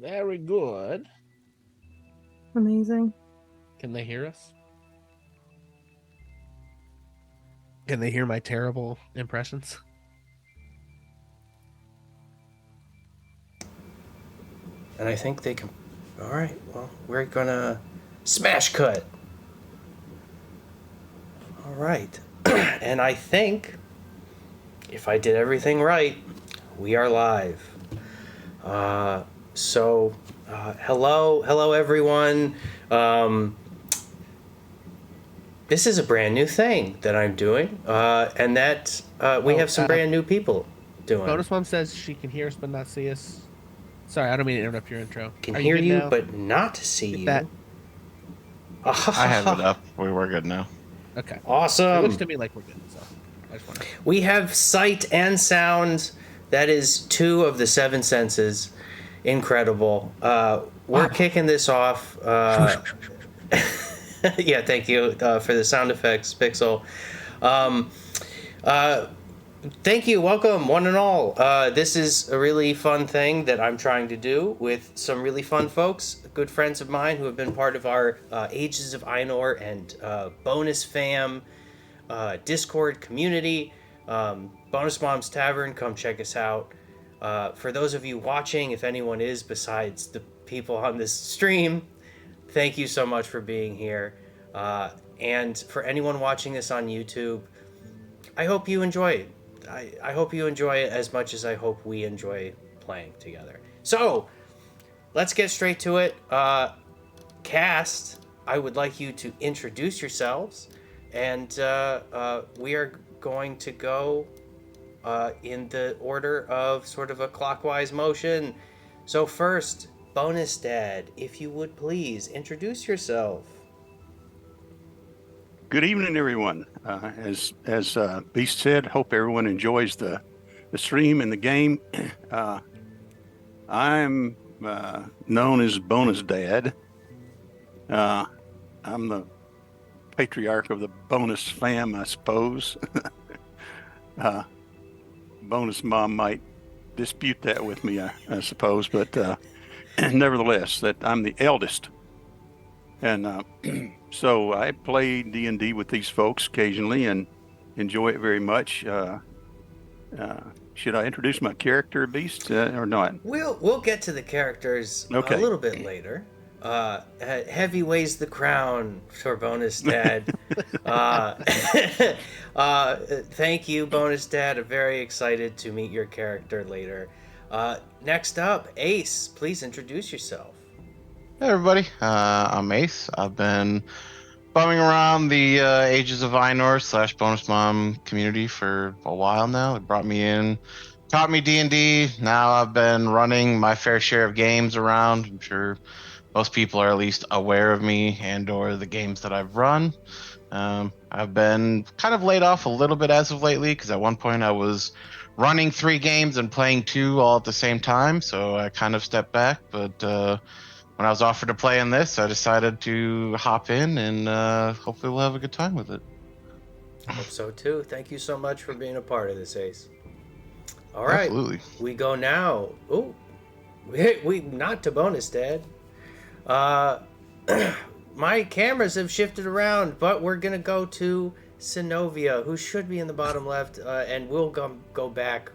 Very good. Amazing. Can they hear us? Can they hear my terrible impressions? And I think they can... All right, well, we're gonna smash cut. All right. And I think, if I did everything right, we are live. Hello everyone. This is a brand new thing that I'm doing, and that we have some brand new people doing. Bonus Mom says she can hear us but not see us. Sorry, I don't mean to interrupt your intro. Can hear you but not see you. That. I have it up. We're good now. Okay. Awesome. It looks to me like we're good, so I just want to... We have sight and sound. That is 2 of the 7 senses. Incredible. We're kicking this off. Yeah, thank you for the sound effects, Pixel. Thank you. Welcome, one and all. This is a really fun thing that I'm trying to do with some really fun folks, good friends of mine who have been part of our Ages of Ainur and Bonus Fam Discord community. Bonus Mom's Tavern, come check us out. For those of you watching, if anyone is besides the people on this stream, thank you so much for being here. And for anyone watching this on YouTube, I hope you enjoy it. I hope you enjoy it as much as I hope we enjoy playing together. So, let's get straight to it. Cast, I would like you to introduce yourselves, and we are going to go in the order of sort of a clockwise motion. So first, Bonus Dad, if you would please introduce yourself. Good evening, everyone. As Beast said, hope everyone enjoys the stream and the game. I'm known as Bonus Dad. I'm the patriarch of the Bonus Fam, I suppose. Bonus Mom might dispute that with me, I suppose, but nevertheless, that I'm the eldest. And so I play D&D with these folks occasionally and enjoy it very much. Should I introduce my character, Beast, or not? We'll get to the characters a little bit later. Heavy weighs the crown for Bonus Dad. Thank you, Bonus Dad. I'm very excited to meet your character later. Next up, Ace, please introduce yourself. Hey everybody, I'm Ace. I've been bumming around the Ages of Ainur / Bonus Mom community for a while now. It brought me in, taught me D&D. Now I've been running my fair share of games around. I'm sure most people are at least aware of me and or the games that I've run. I've been kind of laid off a little bit as of lately because at one point I was running 3 games and playing 2 all at the same time, so I kind of stepped back, but when I was offered to play in this, I decided to hop in, and hopefully we'll have a good time with it. I hope so too. Thank you so much for being a part of this, Ace. All right, absolutely. We go now. Oh, we not to Bonus Dad. My cameras have shifted around, but we're gonna go to Sinovia, who should be in the bottom left, and we'll go back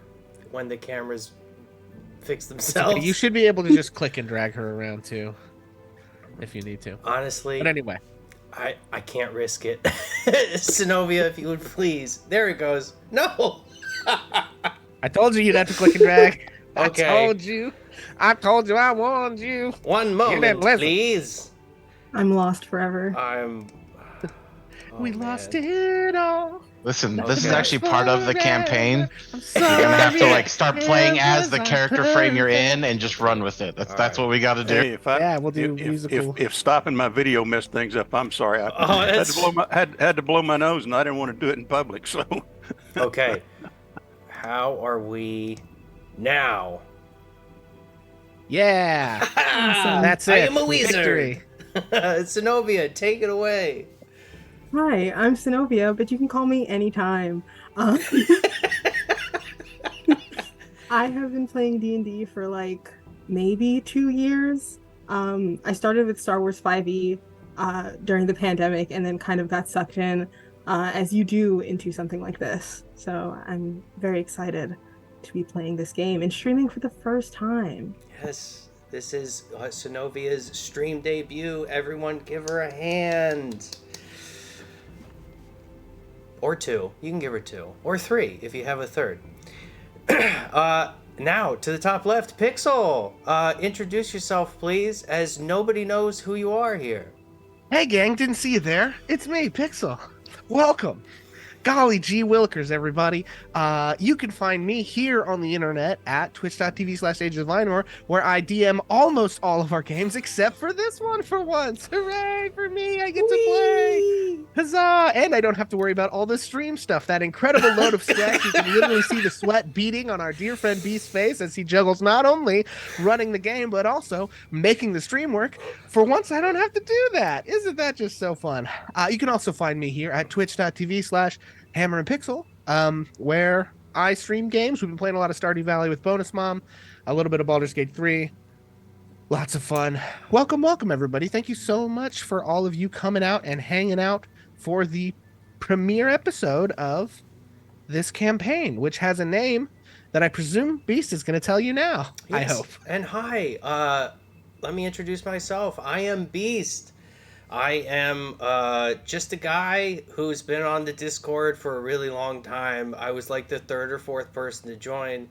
when the cameras fix themselves. Okay, you should be able to just click and drag her around too, if you need to. Honestly, but anyway, I can't risk it. Sinovia, if you would please. There it goes. No. I told you you'd have to click and drag. Okay. I told you. I warned you. One moment, please. I'm lost forever. We lost it all. Listen, this is actually part of the campaign. You're gonna have to start playing as the character frame you're in and just run with it. That's what we got to do. Hey, we'll do musical. If stopping my video messed things up, I'm sorry. I had to blow my nose, and I didn't want to do it in public. So, okay, how are we now? Yeah, awesome. That's it. I am a wizard. Sinovia, take it away. Hi, I'm Sinovia, but you can call me anytime. I have been playing D&D for maybe 2 years. I started with Star Wars 5e during the pandemic and then kind of got sucked in, as you do, into something like this. So I'm very excited to be playing this game and streaming for the first time. Yes, this is Synovia's stream debut. Everyone give her a hand. Or two. You can give her two. Or three if you have a third. Now, to the top left, Pixel. Introduce yourself, please, as nobody knows who you are here. Hey, gang, didn't see you there. It's me, Pixel. Welcome. Golly gee willikers, everybody. You can find me here on the internet at twitch.tv/agesofvinor, where I DM almost all of our games except for this one for once. Hooray for me, I get to play. Whee! Huzzah! And I don't have to worry about all the stream stuff. That incredible load of sweat. You can literally see the sweat beading on our dear friend B's face as he juggles not only running the game, but also making the stream work. For once, I don't have to do that. Isn't that just so fun? You can also find me here at twitch.tv/Hammer and Pixel, where I stream games. We've been playing a lot of Stardew Valley with Bonus Mom, a little bit of Baldur's Gate 3. Lots of fun. Welcome, welcome, everybody. Thank you so much for all of you coming out and hanging out for the premiere episode of this campaign, which has a name that I presume Beast is going to tell you now. I Yes. hope. And hi, let me introduce myself. I am Beast. I am just a guy who's been on the Discord for a really long time. I was like the third or fourth person to join.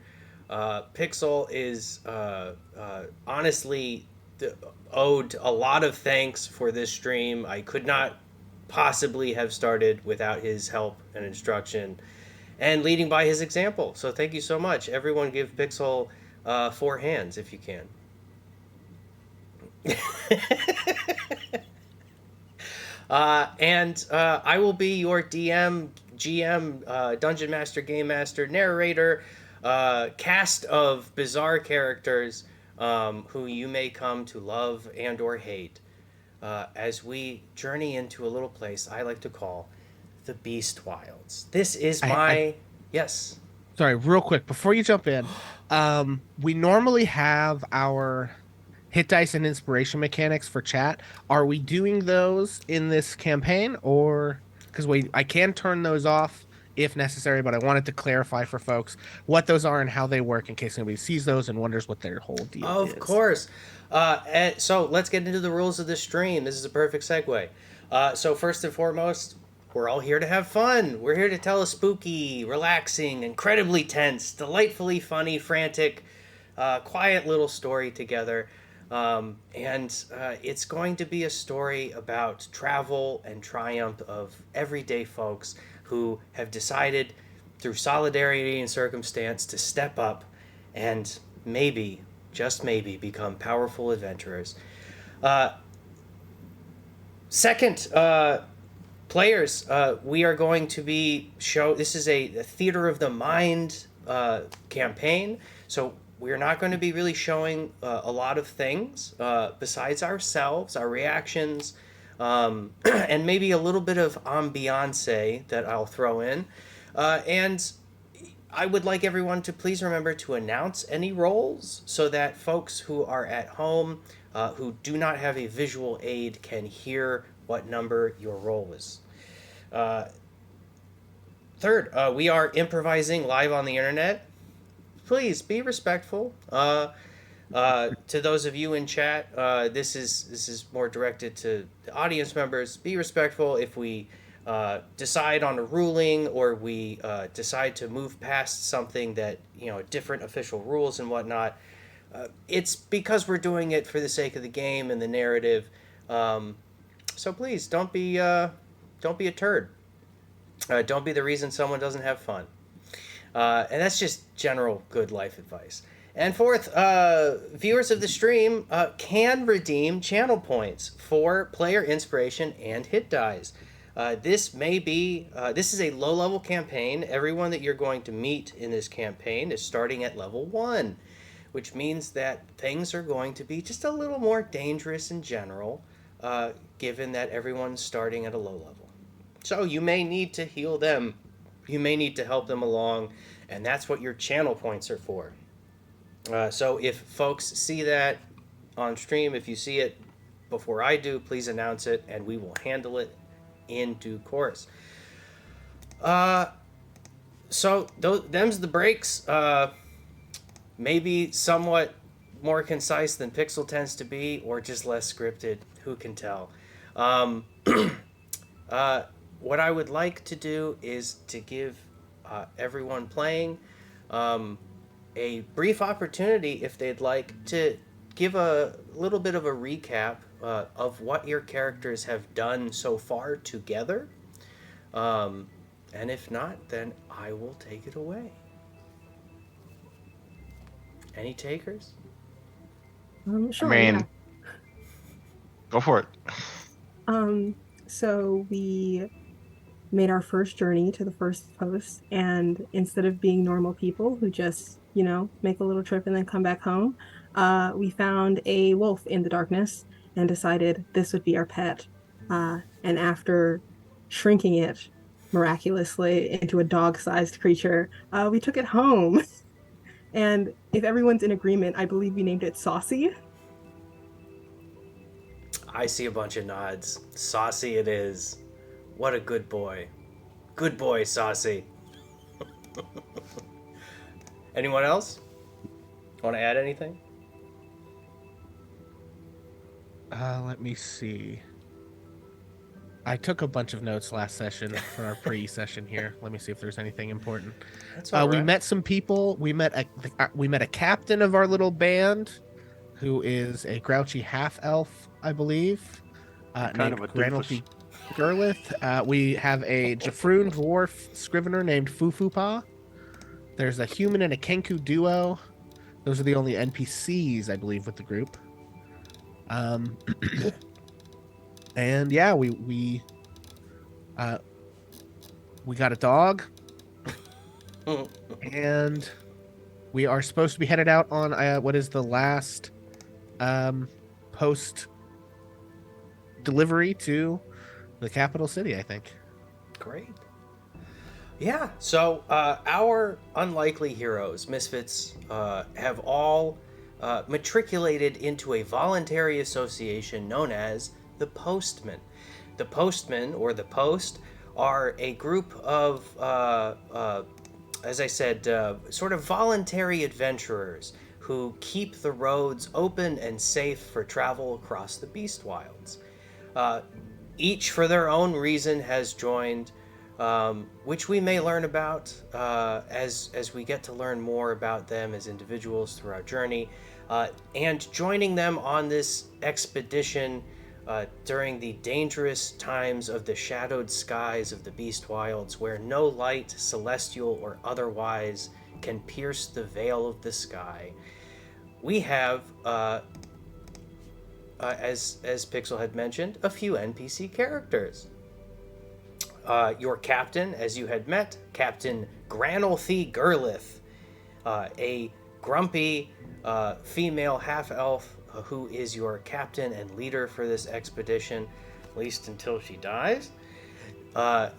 Pixel is honestly owed a lot of thanks for this stream. I could not possibly have started without his help and instruction and leading by his example. So thank you so much. Everyone give Pixel 4 hands if you can. And I will be your DM, GM, Dungeon Master, Game Master, narrator, cast of bizarre characters who you may come to love and or hate as we journey into a little place I like to call the Beast Wilds. This is my... Yes. Sorry, real quick, before you jump in, we normally have our hit dice and inspiration mechanics for chat. Are we doing those in this campaign, or because I can turn those off if necessary, but I wanted to clarify for folks what those are and how they work in case anybody sees those and wonders what their whole deal is. Of course. So let's get into the rules of the stream. This is a perfect segue. So first and foremost, we're all here to have fun. We're here to tell a spooky, relaxing, incredibly tense, delightfully funny, frantic, quiet little story together. And it's going to be a story about travel and triumph of everyday folks who have decided through solidarity and circumstance to step up and maybe, just maybe, become powerful adventurers. Second, players, we are going to be this is a theater of the mind campaign, so we're not going to be really showing a lot of things besides ourselves, our reactions, and maybe a little bit of ambiance that I'll throw in. And I would like everyone to please remember to announce any rolls so that folks who are at home who do not have a visual aid can hear what number your roll is. Third, we are improvising live on the internet. Please be respectful. To those of you in chat, this is more directed to the audience members. Be respectful if we decide on a ruling or we decide to move past something that, different official rules and whatnot. It's because we're doing it for the sake of the game and the narrative. So please don't be a turd. Don't be the reason someone doesn't have fun. And that's just general good life advice. And fourth, viewers of the stream can redeem channel points for player inspiration and hit dies. This is a low-level campaign. Everyone that you're going to meet in this campaign is starting at level 1, which means that things are going to be just a little more dangerous in general, given that everyone's starting at a low level. So you may need to heal them. You may need to help them along, and that's what your channel points are for. So if folks see that on stream, if you see it before I do, please announce it, and we will handle it in due course. So them's the breaks. Maybe somewhat more concise than Pixel tends to be, or just less scripted. Who can tell? What I would like to do is to give everyone playing a brief opportunity, if they'd like, to give a little bit of a recap of what your characters have done so far together. And if not, then I will take it away. Any takers? Sure. I mean, Yeah. go for it. So we made our first journey to the first post, and instead of being normal people who just, make a little trip and then come back home, we found a wolf in the darkness and decided this would be our pet. And after shrinking it miraculously into a dog-sized creature, we took it home. And if everyone's in agreement, I believe we named it Saucy. I see a bunch of nods. Saucy it is. What a good boy. Good boy, Saucy. Anyone else? Want to add anything? Let me see. I took a bunch of notes last session for our pre-session here. Let me see if there's anything important. That's all right. We met some people. We met a captain of our little band, who is a grouchy half elf, I believe. Kind named of a Granolfi doofus. Gurlith. We have a Jafrune dwarf scrivener named Fufupa. There's a human and a Kenku duo. Those are the only NPCs, I believe, with the group. And yeah, we got a dog, and we are supposed to be headed out on what is the last post delivery to the capital city, I think. Great. Yeah, so our unlikely heroes, misfits, have all matriculated into a voluntary association known as the Postmen. The Postmen, or the Post, are a group of, as I said, sort of voluntary adventurers who keep the roads open and safe for travel across the Beast Wilds. Each, for their own reason, has joined, which we may learn about as we get to learn more about them as individuals through our journey. And joining them on this expedition during the dangerous times of the shadowed skies of the Beast Wilds, where no light, celestial or otherwise, can pierce the veil of the sky. We have, as Pixel had mentioned, a few NPC characters. Your captain, as you had met, Captain Granolfi Gurlith, a grumpy female half-elf who is your captain and leader for this expedition, at least until she dies.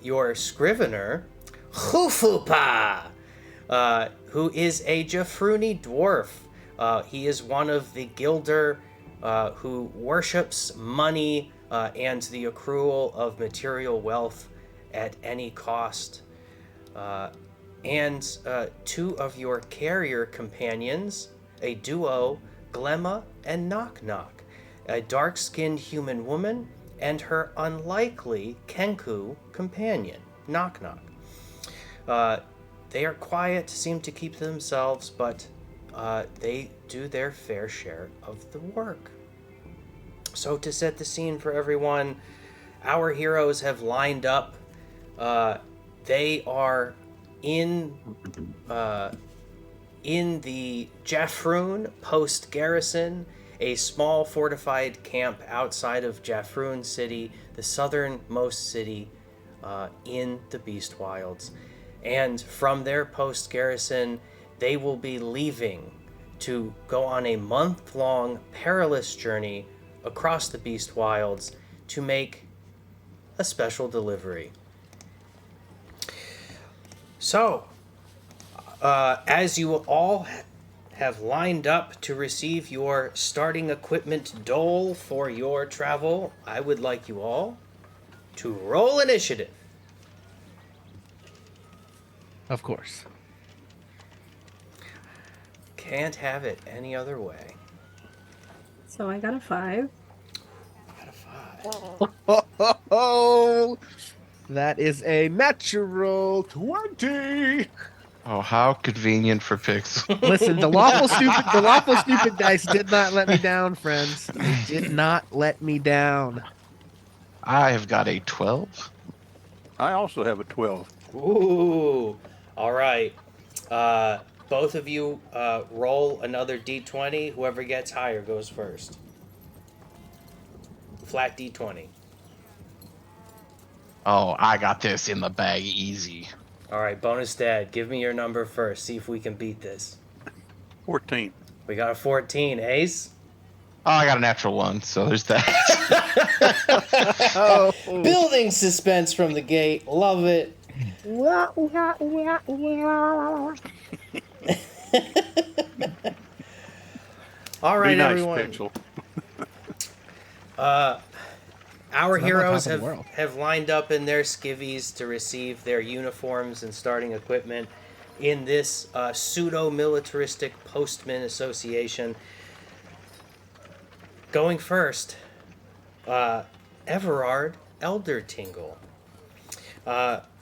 Your scrivener, Hufupa, who is a Jafrune dwarf. He is one of the Gilder who worships money and the accrual of material wealth at any cost. And two of your carrier companions, a duo, Glemma and Knock Knock, a dark-skinned human woman and her unlikely Kenku companion, Knock Knock. They are quiet, seem to keep to themselves, but they do their fair share of the work. So to set the scene for everyone, our heroes have lined up. They are in the Jafrune Post Garrison, a small fortified camp outside of Jafrune City, the southernmost city in the Beast Wilds. And from their post garrison, they will be leaving to go on a month-long perilous journey across the Beast Wilds to make a special delivery. So, as you all have lined up to receive your starting equipment dole for your travel, I would like you all to roll initiative. Of course. Can't have it any other way. So I got a 5. Got a 5. Oh, that is a natural 20. Oh, how convenient for Pixel. Listen, the lawful stupid dice did not let me down, friends. They did not let me down. I have got a 12. I also have a 12. Ooh. All right. Both of you roll another d20. Whoever gets higher goes first. Flat d20. Oh, I got this in the bag easy. All right, bonus dad, give me your number first. See if we can beat this. 14. We got a 14. Ace? Oh, I got a natural 1, so there's that. Oh. Building suspense from the gate. Love it. All right, Be nice, everyone. Pixel. Our It's not heroes like half of the world. have lined up in their skivvies to receive their uniforms and starting equipment in this pseudo-militaristic Postmen association. Going first, Everard Eldertingle.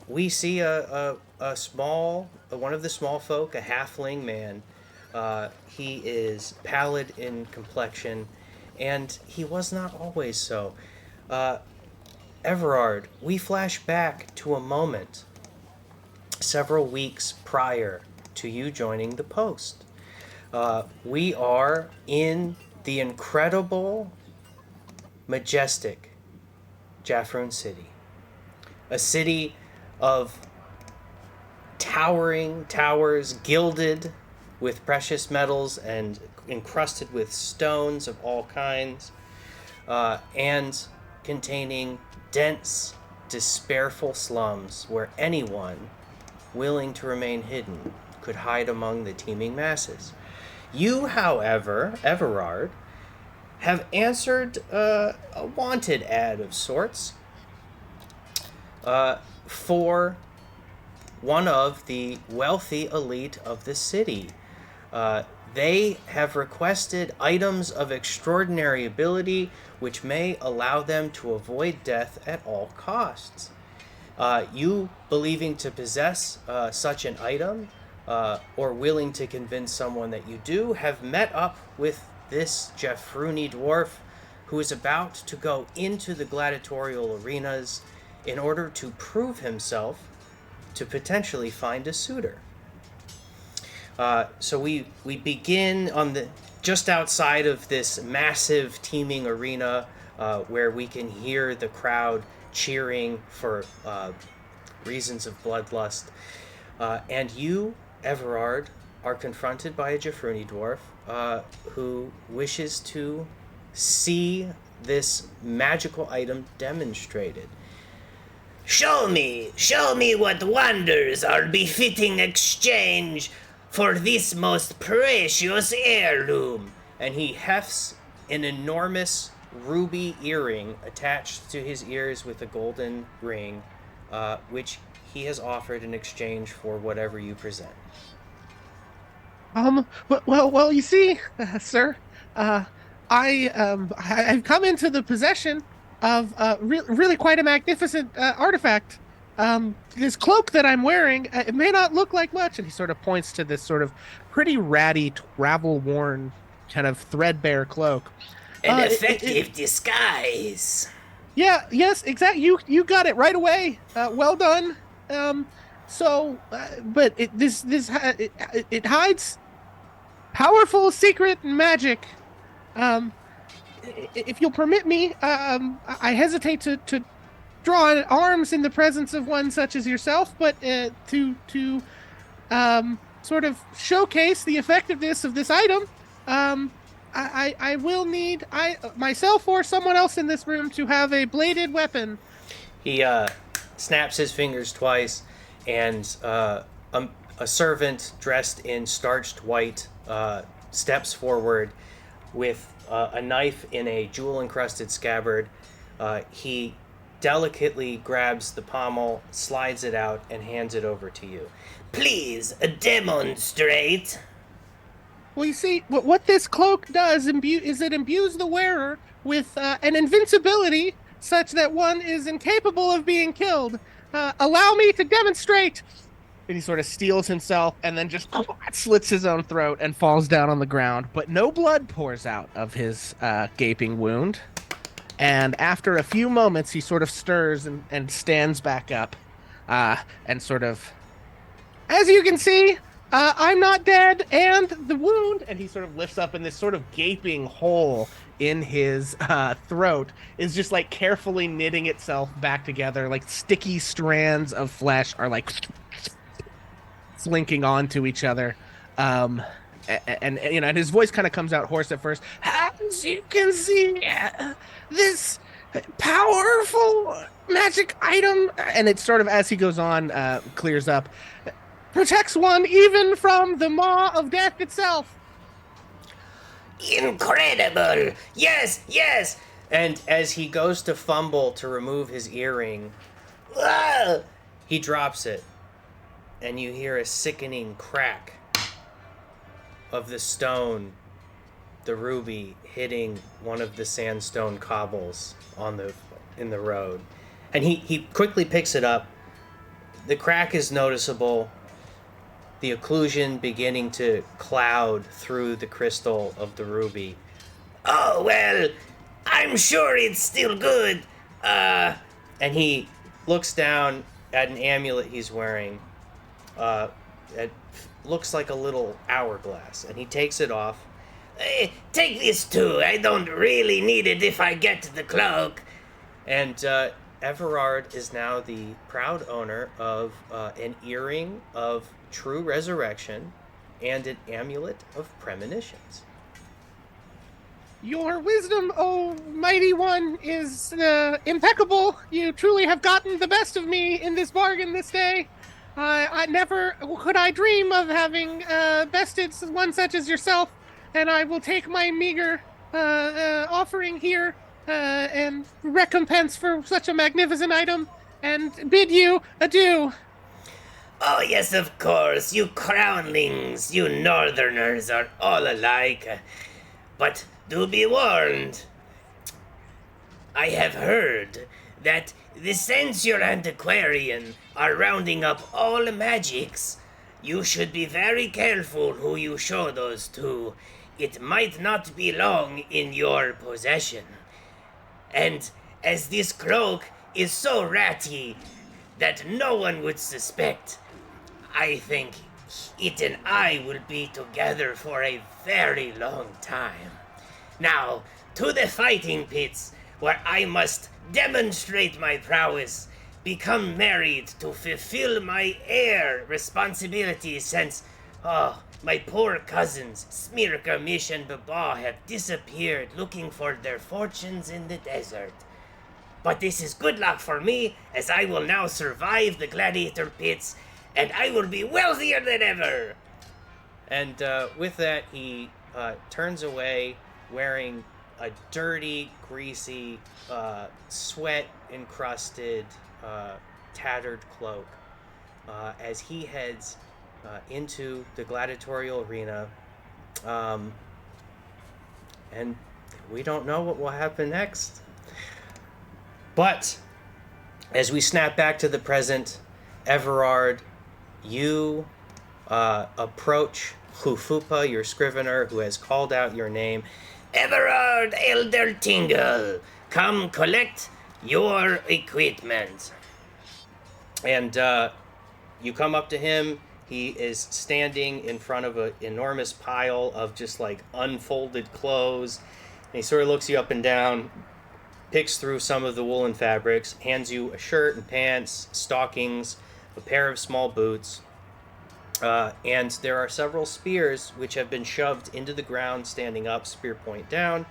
We see a small, one of the small folk, a halfling man. He is pallid in complexion, and he was not always so. Everard, we flash back to a moment several weeks prior to you joining the post. We are in the incredible, majestic Jafrune City. A city of towering towers gilded with precious metals and encrusted with stones of all kinds, and containing dense, despairful slums where anyone willing to remain hidden could hide among the teeming masses. You, however, Everard, have answered a wanted ad of sorts for one of the wealthy elite of the city. They have requested items of extraordinary ability which may allow them to avoid death at all costs. You, believing to possess such an item, or willing to convince someone that you do, have met up with this Jafrune dwarf who is about to go into the gladiatorial arenas in order to prove himself to potentially find a suitor. So we begin on the just outside of this massive teeming arena, where we can hear the crowd cheering for reasons of bloodlust. And you, Everard, are confronted by a Jafrune dwarf who wishes to see this magical item demonstrated. Show me what wonders are befitting exchange for this most precious heirloom. And he hefts an enormous ruby earring attached to his ears with a golden ring, which he has offered in exchange for whatever you present. Well, you see, sir, I've come into the possession of really quite a magnificent artifact. This cloak that I'm wearing, it may not look like much, and he sort of points to this sort of pretty ratty, travel-worn, kind of threadbare cloak. An effective disguise. Yeah, yes, exactly. You got it right away. Well done. But it hides powerful secret magic. If you'll permit me, I hesitate to draw arms in the presence of one such as yourself, but to sort of showcase the effectiveness of this item, I will need myself or someone else in this room to have a bladed weapon. He snaps his fingers twice, and A servant dressed in starched white steps forward with a knife in a jewel-encrusted scabbard. He delicately grabs the pommel, slides it out, and hands it over to you. Please demonstrate. Well, you see, what this cloak does is it imbues the wearer with an invincibility such that one is incapable of being killed. Allow me to demonstrate. And he sort of steals himself and then just slits his own throat and falls down on the ground. But no blood pours out of his gaping wound. And after a few moments, he sort of stirs and stands back up and sort of, as you can see, I'm not dead, and the wound, and he sort of lifts up, and this sort of gaping hole in his throat is just like carefully knitting itself back together. Like sticky strands of flesh are like slinking onto each other. And you know, and his voice kind of comes out hoarse at first. As you can see, this powerful magic item, and it sort of, as he goes on, clears up, protects one even from the maw of death itself. Incredible! Yes, yes! And as he goes to fumble to remove his earring, he drops it, and you hear a sickening crack of the stone, the ruby, hitting one of the sandstone cobbles in the road. And he quickly picks it up. The crack is noticeable, the occlusion beginning to cloud through the crystal of the ruby. Oh, well, I'm sure it's still good. And he looks down at an amulet he's wearing. It looks like a little hourglass, and he takes it off. Take this too. I don't really need it if I get the cloak. And Everard is now the proud owner of an earring of true resurrection and an amulet of premonitions. Your wisdom, oh mighty one, is impeccable. You truly have gotten the best of me in this bargain this day. I never could I dream of having bested one such as yourself, and I will take my meager offering here and recompense for such a magnificent item, and bid you adieu. Oh, yes, of course. You crownlings, you northerners are all alike. But do be warned. I have heard that the censure antiquarian are rounding up all magics. You should be very careful who you show those to. It might not be long in your possession. And as this cloak is so ratty that no one would suspect, I think it and I will be together for a very long time. Now, to the fighting pits, where I must demonstrate my prowess, become married to fulfill my heir responsibilities since, my poor cousins, Smirka, Mish, and Baba have disappeared looking for their fortunes in the desert. But this is good luck for me, as I will now survive the gladiator pits, and I will be wealthier than ever. And with that, he turns away wearing a dirty, greasy, sweat-encrusted, tattered cloak as he heads into the gladiatorial arena. And we don't know what will happen next. But as we snap back to the present, Everard, you approach Hufupa, your scrivener, who has called out your name. Everard Elder Tingle, come collect your equipment. And you come up to him. He is standing in front of an enormous pile of just like unfolded clothes. And he sort of looks you up and down, picks through some of the woolen fabrics, hands you a shirt and pants, stockings, a pair of small boots, and there are several spears which have been shoved into the ground, standing up, spear point down.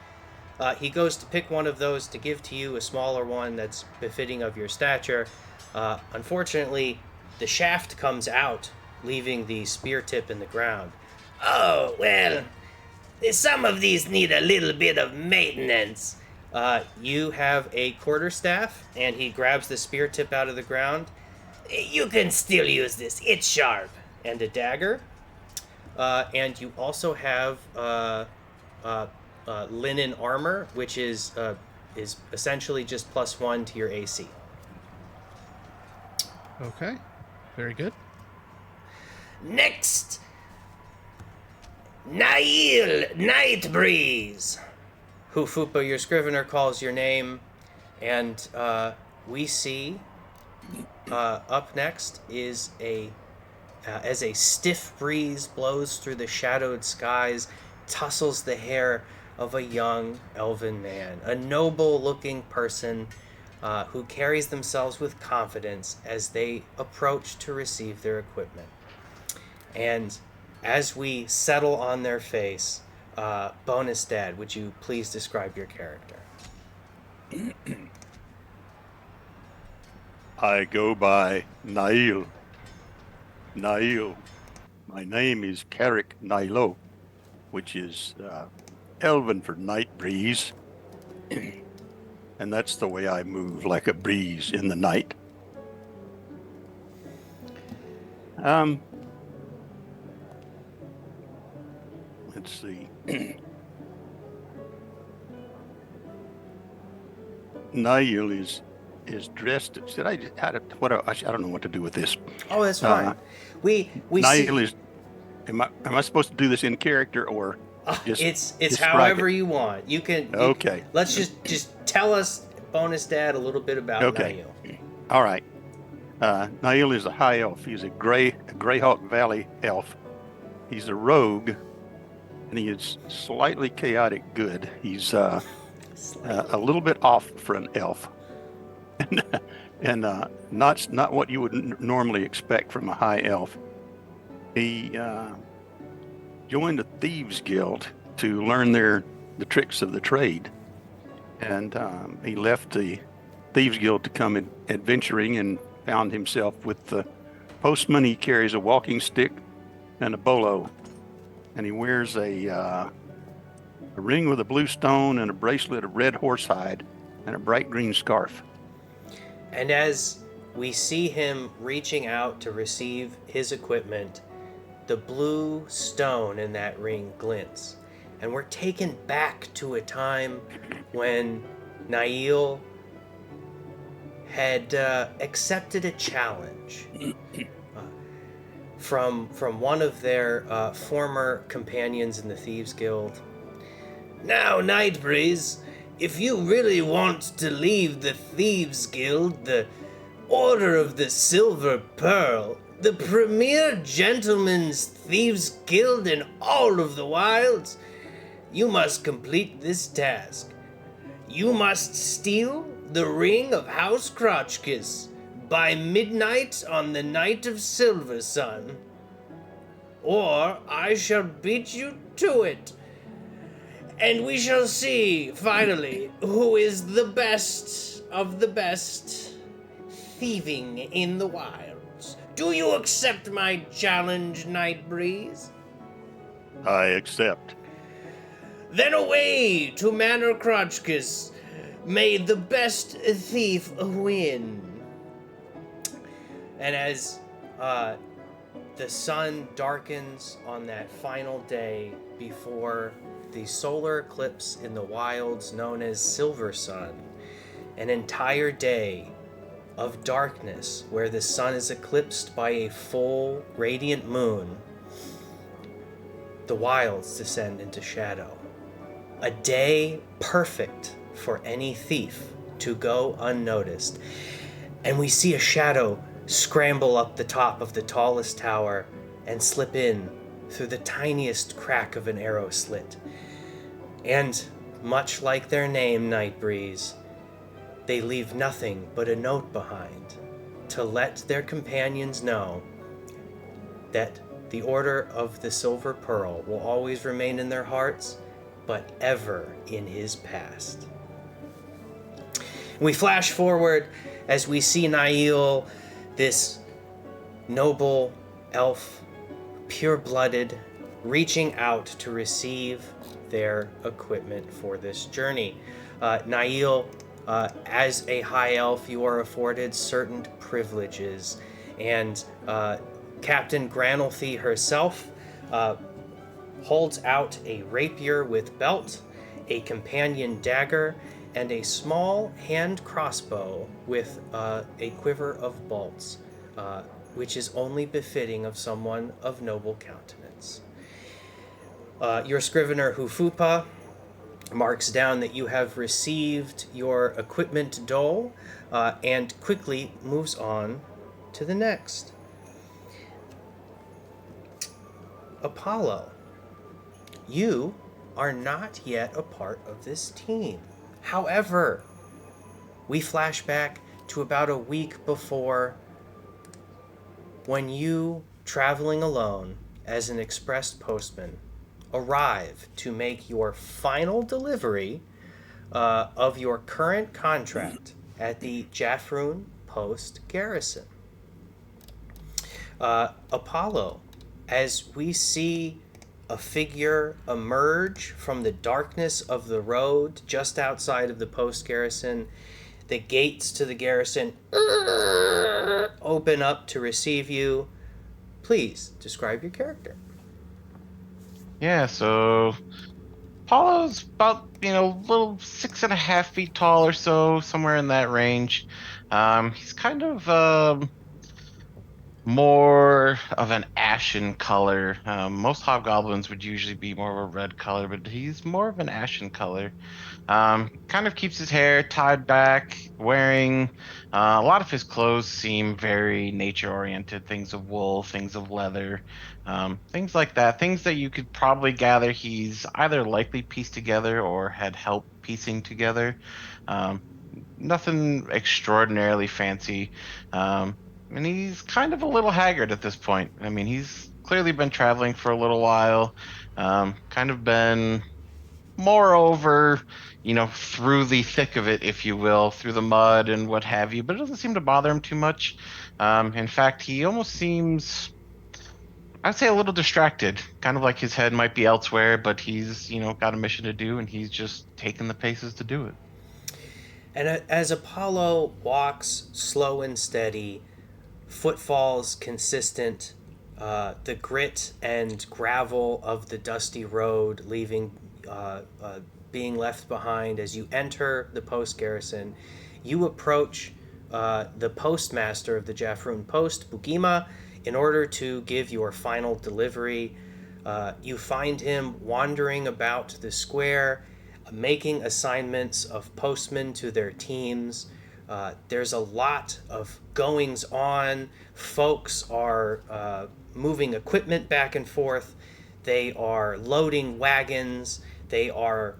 He goes to pick one of those to give to you, a smaller one that's befitting of your stature. Unfortunately, the shaft comes out leaving the spear tip in the ground. Oh, well, some of these need a little bit of maintenance. You have a quarterstaff, and he grabs the spear tip out of the ground. You can still use this. It's sharp. And a dagger. And you also have linen armor, which is essentially just +1 to your AC. Okay. Very good. Next, Nail Nightbreeze. Hufupa, your scrivener, calls your name, and we see up next is as a stiff breeze blows through the shadowed skies, tussles the hair of a young elven man, a noble-looking person who carries themselves with confidence as they approach to receive their equipment. And as we settle on their face, Bonus Dad, would you please describe your character? I go by Nail. Nail. My name is Crick Nailo, which is Elven for night breeze. And that's the way I move, like a breeze in the night. Let's see. Nail is dressed. I don't know what to do with this. Oh, that's fine. We Nail see, is. Am I supposed to do this in character or? Just it's describe however it? you want. You can. Okay. Let's just tell us, Bonus Dad, a little bit about Okay. Nail. All right. Nail is a high elf. He's a Greyhawk Valley elf. He's a rogue, and he is slightly chaotic good. He's a little bit off for an elf, and not what you would normally expect from a high elf. He joined a thieves guild to learn the tricks of the trade, and he left the thieves guild to come adventuring and found himself with the Postmen. He carries a walking stick and a bolo, and he wears a ring with a blue stone and a bracelet of red horsehide and a bright green scarf. And as we see him reaching out to receive his equipment, the blue stone in that ring glints. And we're taken back to a time when Nail had accepted a challenge from one of their former companions in the Thieves Guild. Now, Nightbreeze, if you really want to leave the Thieves Guild, the Order of the Silver Pearl, the premier gentleman's thieves guild in all of the wilds, you must complete this task. You must steal the ring of House Crotchkiss by midnight on the night of Silver Sun, or I shall beat you to it. And we shall see, finally, who is the best of the best thieving in the wilds. Do you accept my challenge, Nightbreeze? I accept. Then away to Manor Crotchkiss. May the best thief win. And as the sun darkens on that final day before the solar eclipse in the wilds known as Silver Sun, an entire day of darkness where the sun is eclipsed by a full radiant moon, the wilds descend into shadow. A day perfect for any thief to go unnoticed. And we see a shadow scramble up the top of the tallest tower and slip in through the tiniest crack of an arrow slit. And much like their name, Nightbreeze, they leave nothing but a note behind to let their companions know that the Order of the Silver Pearl will always remain in their hearts, but ever in his past. We flash forward as we see Nail, this noble elf, pure-blooded, reaching out to receive their equipment for this journey. Nail, as a high elf, you are afforded certain privileges, and Captain Granolthy herself holds out a rapier with belt, a companion dagger, and a small hand crossbow with a quiver of bolts, which is only befitting of someone of noble countenance. Your scrivener Hufupa marks down that you have received your equipment dole, and quickly moves on to the next. Apollo, you are not yet a part of this team. However, we flash back to about a week before, when you, traveling alone as an express postman, arrive to make your final delivery of your current contract at the Jafrune Post Garrison. Apollo, as we see a figure emerge from the darkness of the road just outside of the post garrison, the gates to the garrison open up to receive you. Please describe your character. Yeah, so Apollo's about, little 6.5 feet tall or so, somewhere in that range. He's kind of more of an ashen color. Most hobgoblins would usually be more of a red color, but he's more of an ashen color. Kind of keeps his hair tied back, wearing a lot of his clothes seem very nature oriented, things of wool, things of leather, things like that, things that you could probably gather he's either likely pieced together or had help piecing together. Nothing extraordinarily fancy. And he's kind of a little haggard at this point. I mean, he's clearly been traveling for a little while, kind of been moreover, through the thick of it, if you will, through the mud and what have you, but it doesn't seem to bother him too much. In fact, he almost seems, I'd say, a little distracted, kind of like his head might be elsewhere, but he's, got a mission to do and he's just taking the paces to do it. And as Apollo walks slow and steady, footfalls consistent, the grit and gravel of the dusty road being left behind as you enter the post garrison, you approach the postmaster of the Jafrune Post, Bugima, in order to give your final delivery. You find him wandering about the square, making assignments of postmen to their teams. There's a lot of goings on. Folks are moving equipment back and forth. They are loading wagons. They are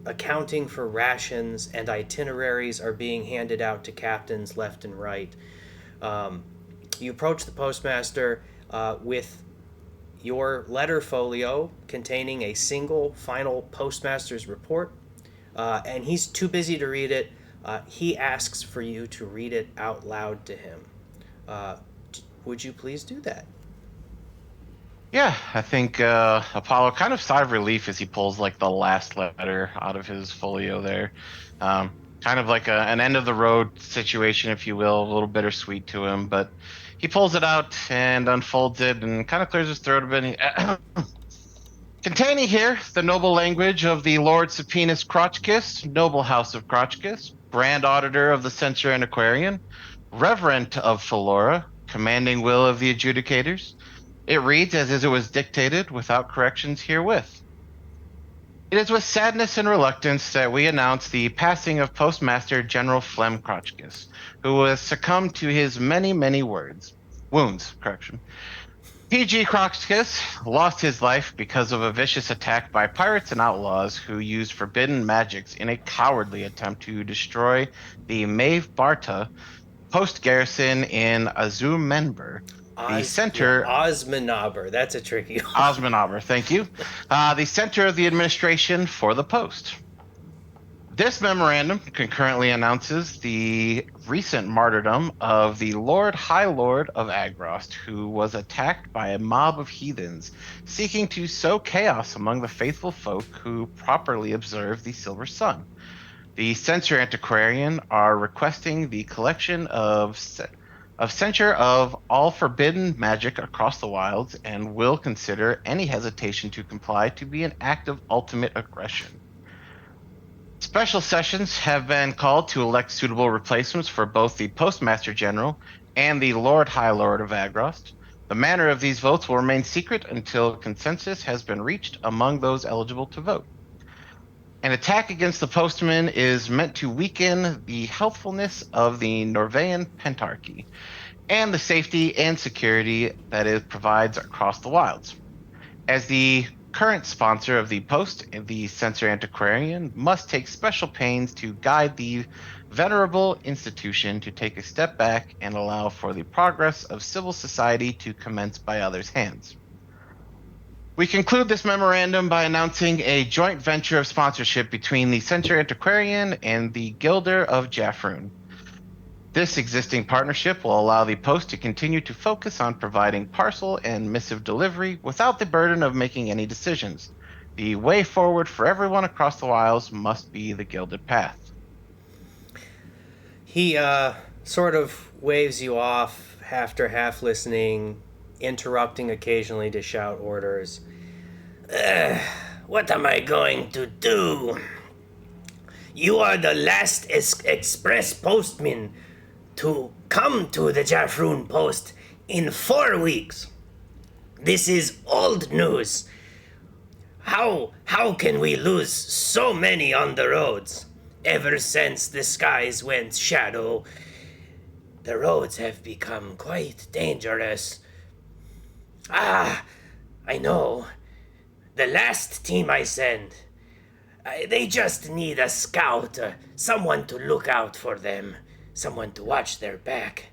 accounting for rations, and itineraries are being handed out to captains left and right. You approach the postmaster with your letter folio containing a single final postmaster's report, and he's too busy to read it. He asks for you to read it out loud to him. Would you please do that? Yeah, I think Apollo kind of sigh of relief as he pulls like the last letter out of his folio there. Kind of like an end of the road situation, if you will, a little bittersweet to him, but he pulls it out and unfolds it and kind of clears his throat a bit. Containing here the noble language of the Lord Sapinus Crotchkiss, noble house of Crotchkiss, grand auditor of the Censor Antiquarian, reverend of Pfulora, commanding will of the adjudicators. It reads as it was dictated, without corrections herewith. It is with sadness and reluctance that we announce the passing of Postmaster General Flem Crotchkiss, who has succumbed to his many, many wounds. P.G. Crotchkiss lost his life because of a vicious attack by pirates and outlaws who used forbidden magics in a cowardly attempt to destroy the Maeve Barta post garrison in Azumenber. The center... Osmanaber. That's a tricky one. Osmanaber, thank you. The center of the administration for the post. This memorandum concurrently announces the recent martyrdom of the High Lord of Agrost, who was attacked by a mob of heathens seeking to sow chaos among the faithful folk who properly observe the Silver Sun. The Censor Antiquarian are requesting the collection of censure of all forbidden magic across the wilds and will consider any hesitation to comply to be an act of ultimate aggression. Special sessions have been called to elect suitable replacements for both the Postmaster General and the High Lord of Agrost. The manner of these votes will remain secret until consensus has been reached among those eligible to vote. An attack against the Postmen is meant to weaken the healthfulness of the Norvean Pentarchy and the safety and security that it provides across the wilds. As the current sponsor of the Post, the Censor Antiquarian must take special pains to guide the venerable institution to take a step back and allow for the progress of civil society to commence by others' hands. We conclude this memorandum by announcing a joint venture of sponsorship between the Censor Antiquarian and the Gilder of Jafrune. This existing partnership will allow the Post to continue to focus on providing parcel and missive delivery without the burden of making any decisions. The way forward for everyone across the wilds must be the Gilded Path. He sort of waves you off after half listening, interrupting occasionally to shout orders. What am I going to do? You are the last express postman to come to the Jafrune Post in 4 weeks. This is old news. How can we lose so many on the roads? Ever since the skies went shadow, the roads have become quite dangerous. I know. The last team I sent, they just need a scout, someone to look out for them, someone to watch their back.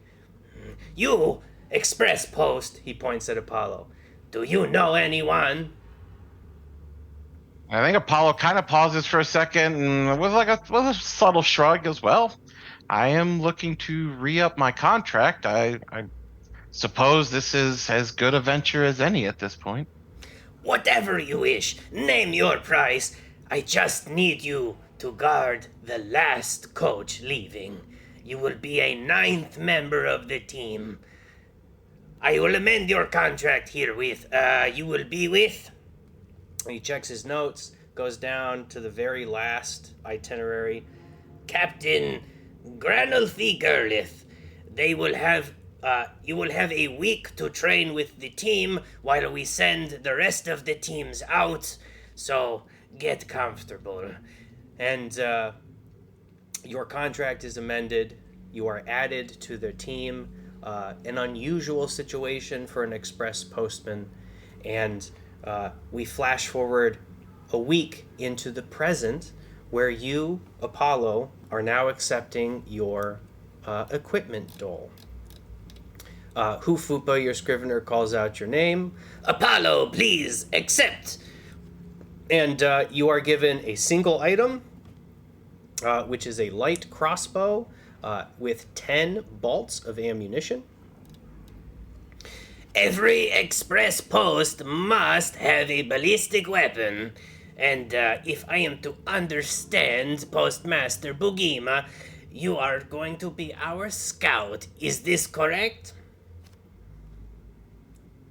You, Express Post, he points at Apollo. Do you know anyone? I think Apollo kind of pauses for a second and with a subtle shrug as well. I am looking to re-up my contract. I suppose this is as good a venture as any at this point. Whatever you wish, name your price. I just need you to guard the last coach leaving. You will be a 9th member of the team. I will amend your contract herewith. You will be with... He checks his notes, goes down to the very last itinerary. Captain Granulfi Gerlith. They will have... you will have a week to train with the team while we send the rest of the teams out. So, get comfortable. And your contract is amended. You are added to the team. An unusual situation for an express postman. And we flash forward a week into the present, where you, Apollo, are now accepting your equipment dole. Hufupa, your scrivener, calls out your name. Apollo, please, accept. And you are given a single item, which is a light crossbow with 10 bolts of ammunition. Every express post must have a ballistic weapon. And if I am to understand Postmaster Bugima, you are going to be our scout. Is this correct?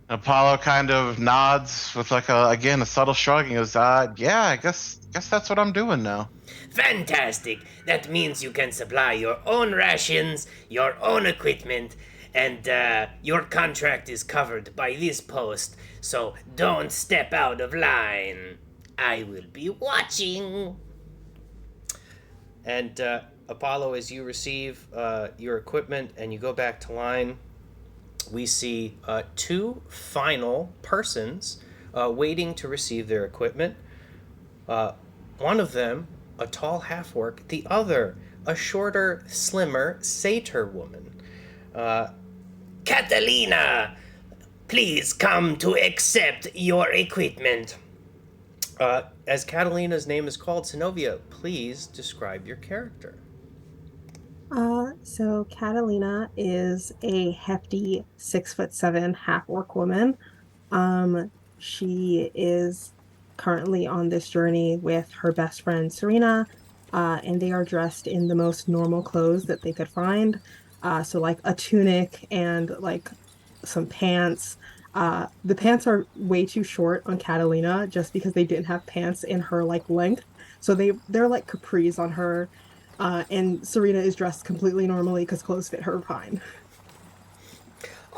Apollo kind of nods with a subtle shrug and goes, yeah, I guess that's what I'm doing now. Fantastic. That means you can supply your own rations, your own equipment, and your contract is covered by this post, so don't step out of line. I will be watching. And Apollo, as you receive your equipment and you go back to line, we see 2 final persons waiting to receive their equipment. One of them, a tall half-orc, the other, a shorter, slimmer satyr woman. Catalina, please come to accept your equipment. As Catalina's name is called, Zenobia, please describe your character. So Catalina is a hefty 6'7" half orc woman. She is currently on this journey with her best friend Serena, and they are dressed in the most normal clothes that they could find. So like a tunic and like some pants. The pants are way too short on Catalina just because they didn't have pants in her like length. So they're like capris on her. And Serena is dressed completely normally because clothes fit her fine.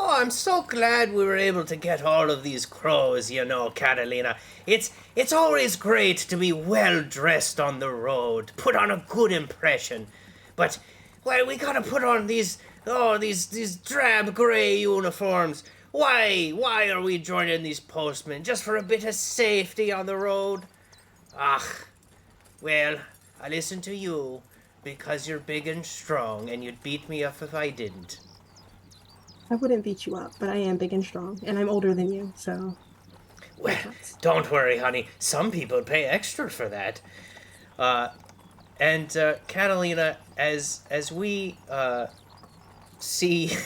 Oh, I'm so glad we were able to get all of these crows, you know, Catalina. It's always great to be well dressed on the road, put on a good impression. But well, we gotta put on these drab gray uniforms. Why are we joining these postmen? Just for a bit of safety on the road? Ah, well, I listen to you because you're big and strong, and you'd beat me up if I didn't. I wouldn't beat you up, but I am big and strong, and I'm older than you, so. Well, don't worry, honey. Some people pay extra for that. And Catalina, as we see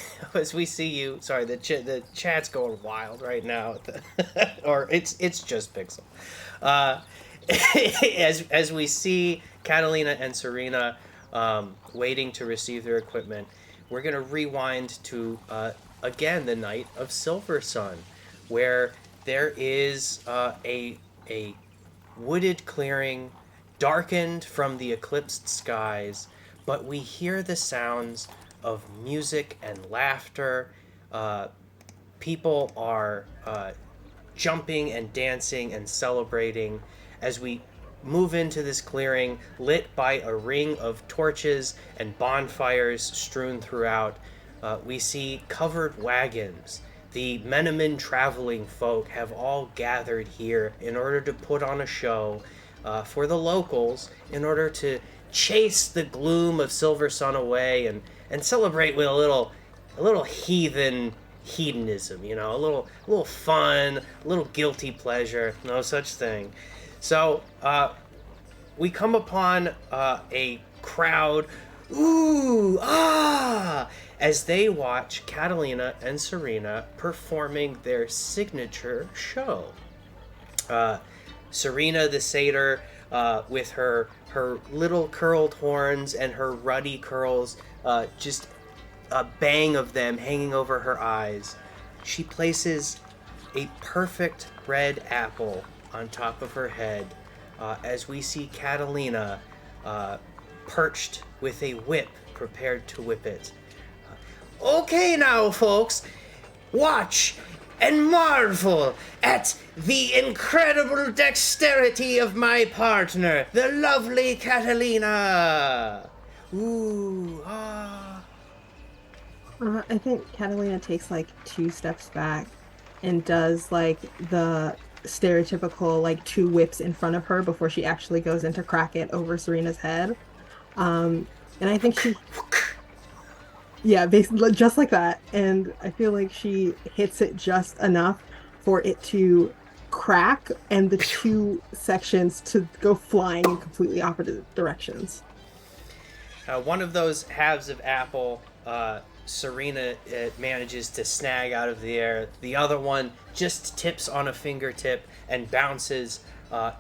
you. Sorry, the chat's going wild right now, or it's just Pixel. As we see Catalina and Serena waiting to receive their equipment, we're going to rewind to, again, the night of Silver Sun, where there is a wooded clearing, darkened from the eclipsed skies, but we hear the sounds of music and laughter. People are jumping and dancing and celebrating as we move into this clearing lit by a ring of torches and bonfires strewn throughout. We see covered wagons. The Menemin traveling folk have all gathered here in order to put on a show for the locals, in order to chase the gloom of Silver Sun away and celebrate with a little heathen hedonism, you know, a little fun, a little guilty pleasure, no such thing. So we come upon a crowd, ooh, ah, as they watch Catalina and Serena performing their signature show. Serena the satyr, with her little curled horns and her ruddy curls, just a bang of them hanging over her eyes. She places a perfect red apple on top of her head, as we see Catalina perched with a whip, prepared to whip it. Okay now, folks, watch and marvel at the incredible dexterity of my partner, the lovely Catalina. Ooh, ah. I think Catalina takes like 2 steps back and does like the stereotypical like 2 whips in front of her before she actually goes in to crack it over Serena's head. And I think she, yeah, basically just like that. And I feel like she hits it just enough for it to crack and the 2 sections to go flying in completely opposite directions. One of those halves of apple, Serena manages to snag out of the air. The other one just tips on a fingertip and bounces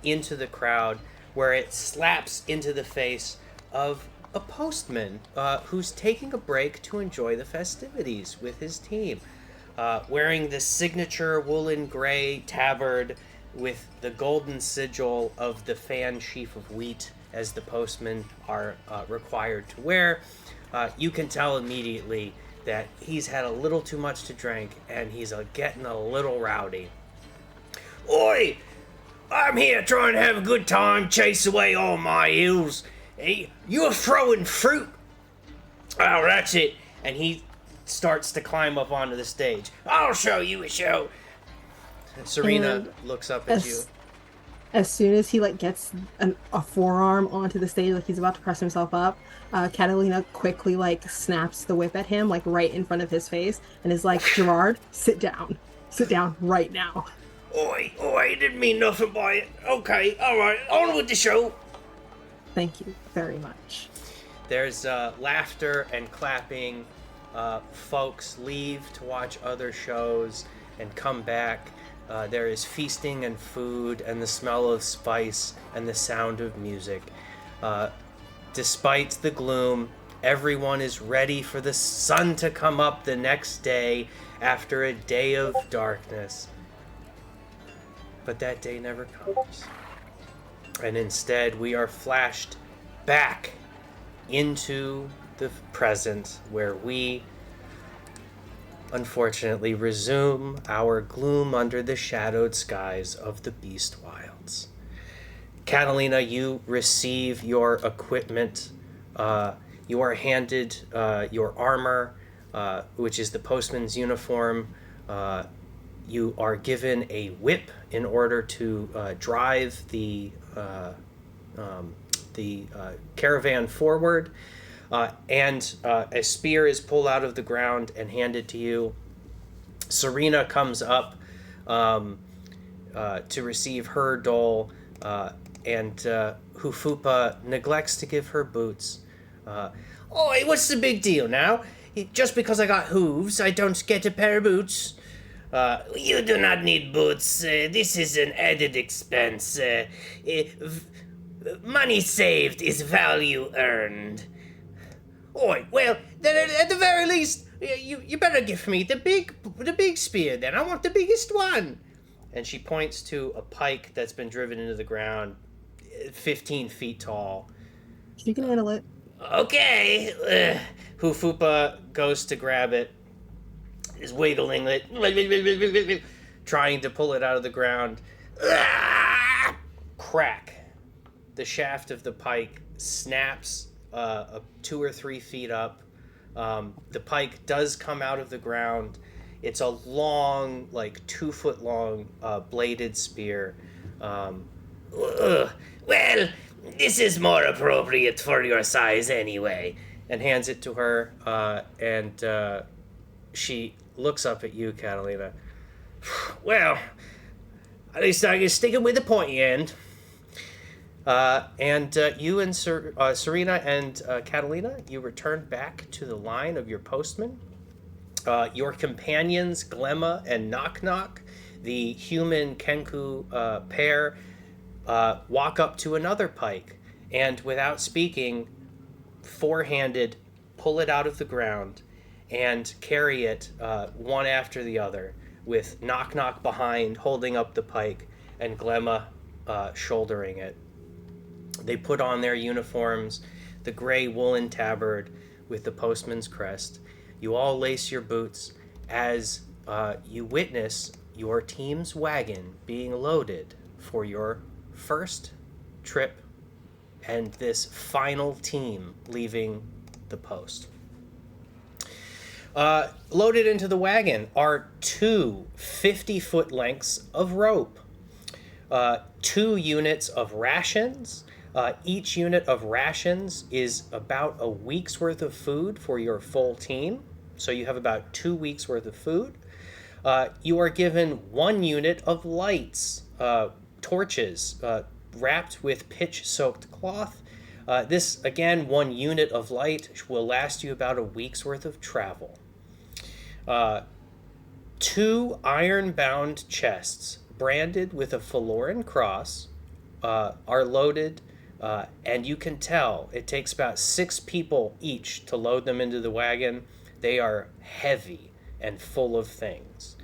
into the crowd, where it slaps into the face of a postman who's taking a break to enjoy the festivities with his team, wearing the signature woolen gray tabard with the golden sigil of the fan sheaf of wheat, as the postmen are required to wear. You can tell immediately that he's had a little too much to drink and he's getting a little rowdy. Oi! I'm here trying to have a good time, chase away all my ills. Hey, you're throwing fruit. Oh, that's it. And he starts to climb up onto the stage. I'll show you a show. Serena looks up at you. As soon as he like gets a forearm onto the stage, like he's about to press himself up, Catalina quickly like snaps the whip at him, like right in front of his face, and is like, "Gerard, sit down right now." I didn't mean nothing by it. Okay, alright, on with the show. Thank you very much. There's laughter and clapping. Folks leave to watch other shows and come back. There is feasting and food and the smell of spice and the sound of music. Despite the gloom, everyone is ready for the sun to come up the next day after a day of darkness. But that day never comes. And instead, we are flashed back into the present, where we unfortunately resume our gloom under the shadowed skies of the Beast Wilds. Catalina, you receive your equipment. You are handed your armor, which is the postman's uniform. You are given a whip in order to drive the caravan forward, and a spear is pulled out of the ground and handed to you. Serena comes up to receive her dole, and Hufupa neglects to give her boots. Oi, what's the big deal now? Just because I got hooves, I don't get a pair of boots. You do not need boots. This is an added expense. Money saved is value earned. Oi, well, then at the very least, you better give me the big spear. Then I want the biggest one. And she points to a pike that's been driven into the ground, 15 feet tall. You can handle it. Okay. Hufupa goes to grab it, is wiggling it, trying to pull it out of the ground. Crack. The shaft of the pike snaps 2 or 3 feet up. The pike does come out of the ground. It's a long, 2 foot long bladed spear. Well, this is more appropriate for your size anyway. And hands it to her, and she looks up at you, Catalina. Well, at least I can stick it with the pointy end. And you and Serena and Catalina, you return back to the line of your postmen. Your companions, Glemma and Knock Knock, the human Kenku pair, walk up to another pike, and without speaking, four-handed, pull it out of the ground and carry it one after the other, with Knock Knock behind, holding up the pike, and Glemma shouldering it. They put on their uniforms, the gray woolen tabard with the postman's crest. You all lace your boots as you witness your team's wagon being loaded for your first trip and this final team leaving the post. Loaded into the wagon are 2 50-foot lengths of rope, 2 units of rations. Each unit of rations is about a week's worth of food for your full team. So you have about 2 weeks worth of food. You are given 1 unit of lights, torches, wrapped with pitch-soaked cloth. This, again, 1 unit of light will last you about a week's worth of travel. 2 iron-bound chests branded with a Pfuloropolis cross are loaded, and you can tell it takes about 6 people each to load them into the wagon. They are heavy and full of things.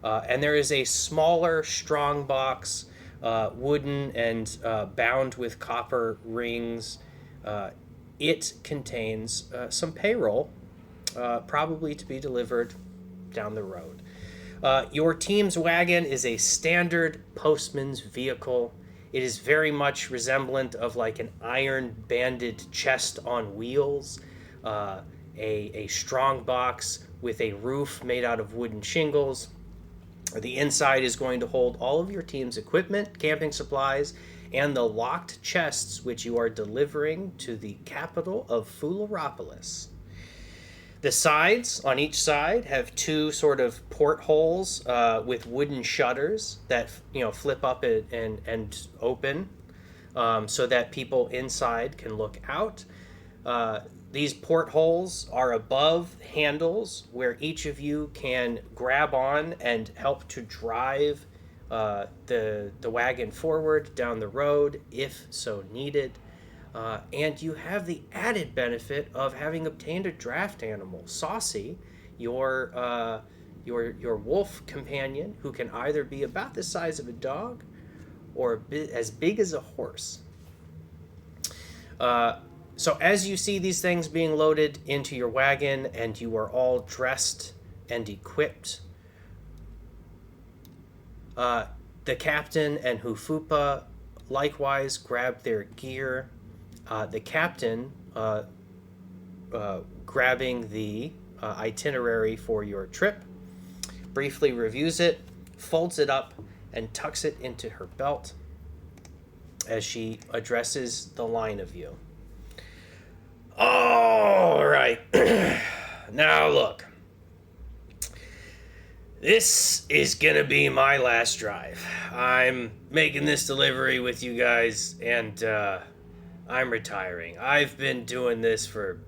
And there is a smaller strong box, wooden and bound with copper rings. It contains some payroll, probably to be delivered down the road. Your team's wagon is a standard postman's vehicle. It is very much resemblant of like an iron-banded chest on wheels, a strong box with a roof made out of wooden shingles. The inside is going to hold all of your team's equipment, camping supplies, and the locked chests which you are delivering to the capital of Pfuloropolis. The sides on each side have two sort of portholes with wooden shutters that flip up and open, so that people inside can look out. These portholes are above handles where each of you can grab on and help to drive the wagon forward down the road if so needed. And you have the added benefit of having obtained a draft animal, Saucy, your wolf companion, who can either be about the size of a dog or as big as a horse. So as you see these things being loaded into your wagon and you are all dressed and equipped, the captain and Hufupa likewise grab their gear. The captain, grabbing the itinerary for your trip, briefly reviews it, folds it up, and tucks it into her belt as she addresses the line of you. All right. Now look. This is gonna be my last drive. I'm making this delivery with you guys, and I'm retiring. I've been doing this for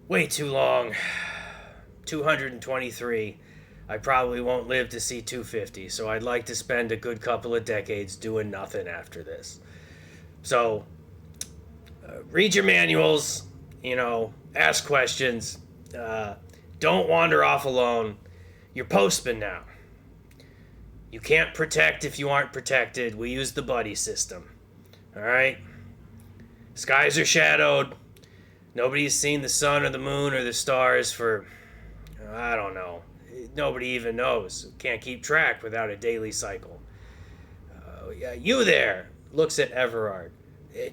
way too long. 223. I probably won't live to see 250, so I'd like to spend a good couple of decades doing nothing after this. So, read your manuals, ask questions, don't wander off alone. You're postmen now. You can't protect if you aren't protected. We use the buddy system. Alright? Skies are shadowed. Nobody's seen the sun or the moon or the stars for, I don't know. Nobody even knows. Can't keep track without a daily cycle. You there, looks at Everard.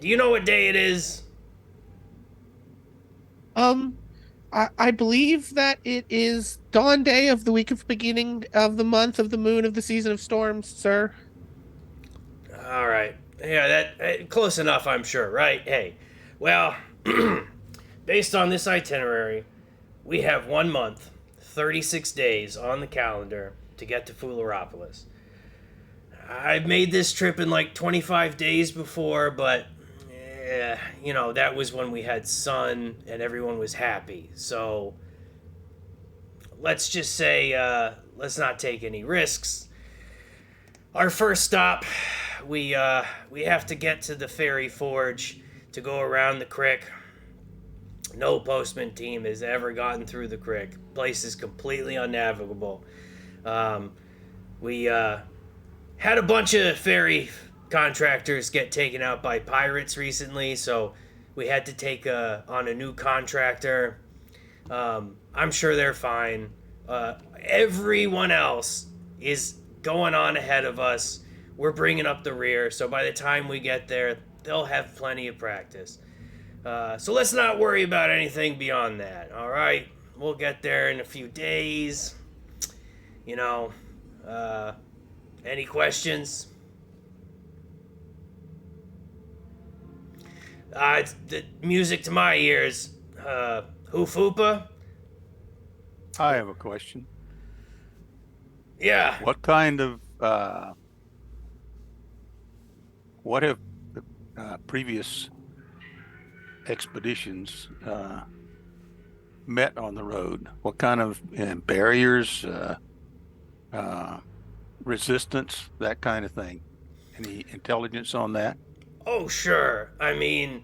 Do you know what day it is? I believe that it is dawn day of the week of beginning of the month of the moon of the season of storms, sir. All right. Yeah, that close enough, I'm sure, right? Hey, well, based on this itinerary, we have 1 month, 36 days on the calendar to get to Pfuloropolis. I've made this trip in like 25 days before, but that was when we had sun and everyone was happy. So let's just say, let's not take any risks. Our first stop, we have to get to the ferry forge to go around the Crick. No postman team has ever gotten through the Crick. Place is completely unnavigable. We had a bunch of ferry contractors get taken out by pirates recently, so we had to take on a new contractor. I'm sure they're fine. Everyone else is going on ahead of us. We're bringing up the rear, so by the time we get there, they'll have plenty of practice. So let's not worry about anything beyond that, all right? We'll get there in a few days. Any questions? It's the music to my ears. Hufupa? I have a question. Yeah. What kind of what have the previous expeditions met on the road? What kind of barriers, resistance, that kind of thing? Any intelligence on that? Oh, sure. I mean,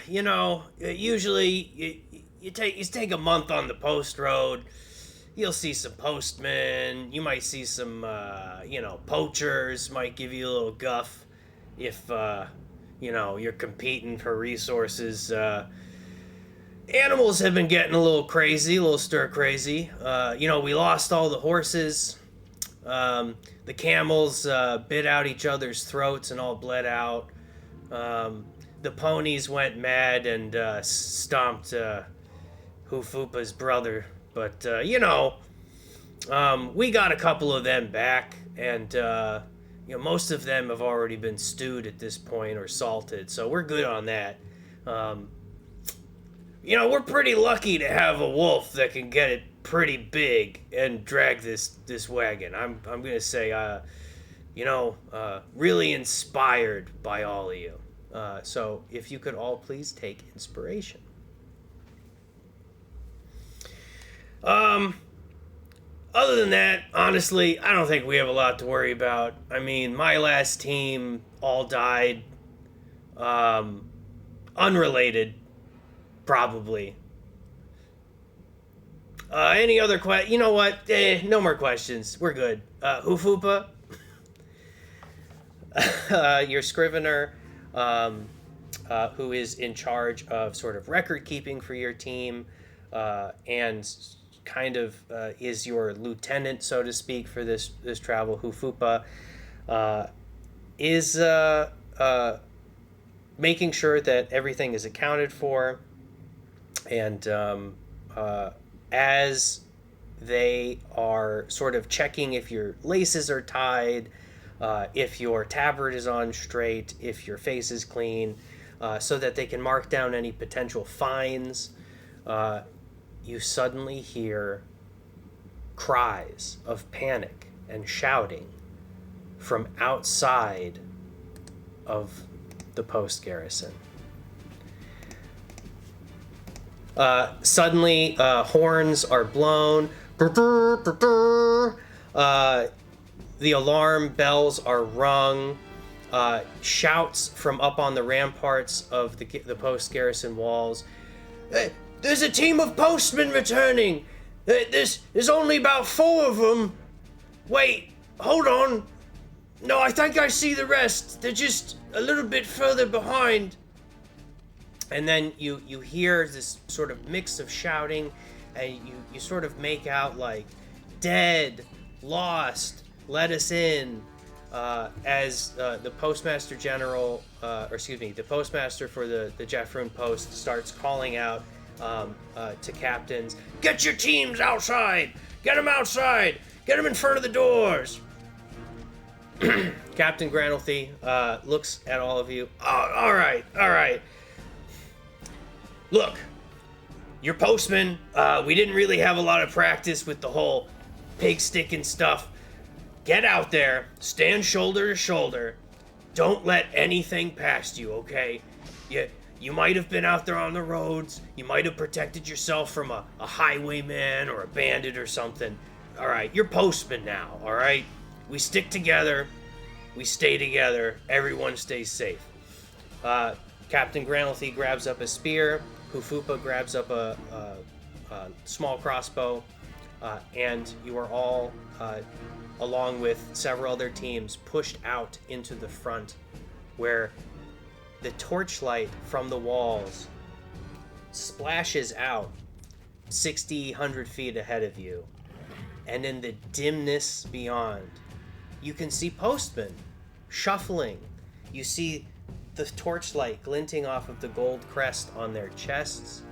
usually you take a month on the post road. You'll see some postmen. You might see some, poachers might give you a little guff if, you're competing for resources. Animals have been getting a little crazy, a little stir crazy. We lost all the horses. The camels bit out each other's throats and all bled out. The ponies went mad and stomped Hufupa's brother. But, we got a couple of them back, and, most of them have already been stewed at this point or salted, so we're good on that. You know, we're pretty lucky to have a wolf that can get it pretty big and drag this wagon. I'm gonna say, really inspired by all of you. So if you could all please take inspiration. Other than that, honestly, I don't think we have a lot to worry about. I mean, my last team all died. Unrelated, probably. Any other you know what? No more questions. We're good. Hufupa, your scrivener, who is in charge of sort of record keeping for your team, and kind of is your lieutenant, so to speak, for this travel. Hufupa is making sure that everything is accounted for, and as they are sort of checking if your laces are tied, if your tabard is on straight, if your face is clean, so that they can mark down any potential fines, you suddenly hear cries of panic and shouting from outside of the post garrison. Suddenly, horns are blown. The alarm bells are rung. Shouts from up on the ramparts of the post garrison walls. Hey, there's a team of postmen returning. There's only about 4 of them. Wait, hold on. No, I think I see the rest. They're just a little bit further behind. And then you hear this sort of mix of shouting, and you sort of make out like, dead, lost, let us in, as the postmaster general, the postmaster for the Jafrune post starts calling out to captains, get your teams outside, get them outside, get them in front of the doors. Captain Granolthy looks at all of you. Oh, all right. Look, you're postmen. We didn't really have a lot of practice with the whole pig sticking stuff. Get out there, stand shoulder to shoulder. Don't let anything past you, okay? You might have been out there on the roads. You might have protected yourself from a highwayman or a bandit or something. All right, you're postmen now, all right? We stick together, we stay together, everyone stays safe. Captain Granolthy grabs up a spear, Hufupa grabs up a small crossbow, and you are all, along with several other teams, pushed out into the front, where the torchlight from the walls splashes out 100 feet ahead of you, and in the dimness beyond, you can see postmen shuffling. You see the torchlight glinting off of the gold crest on their chests,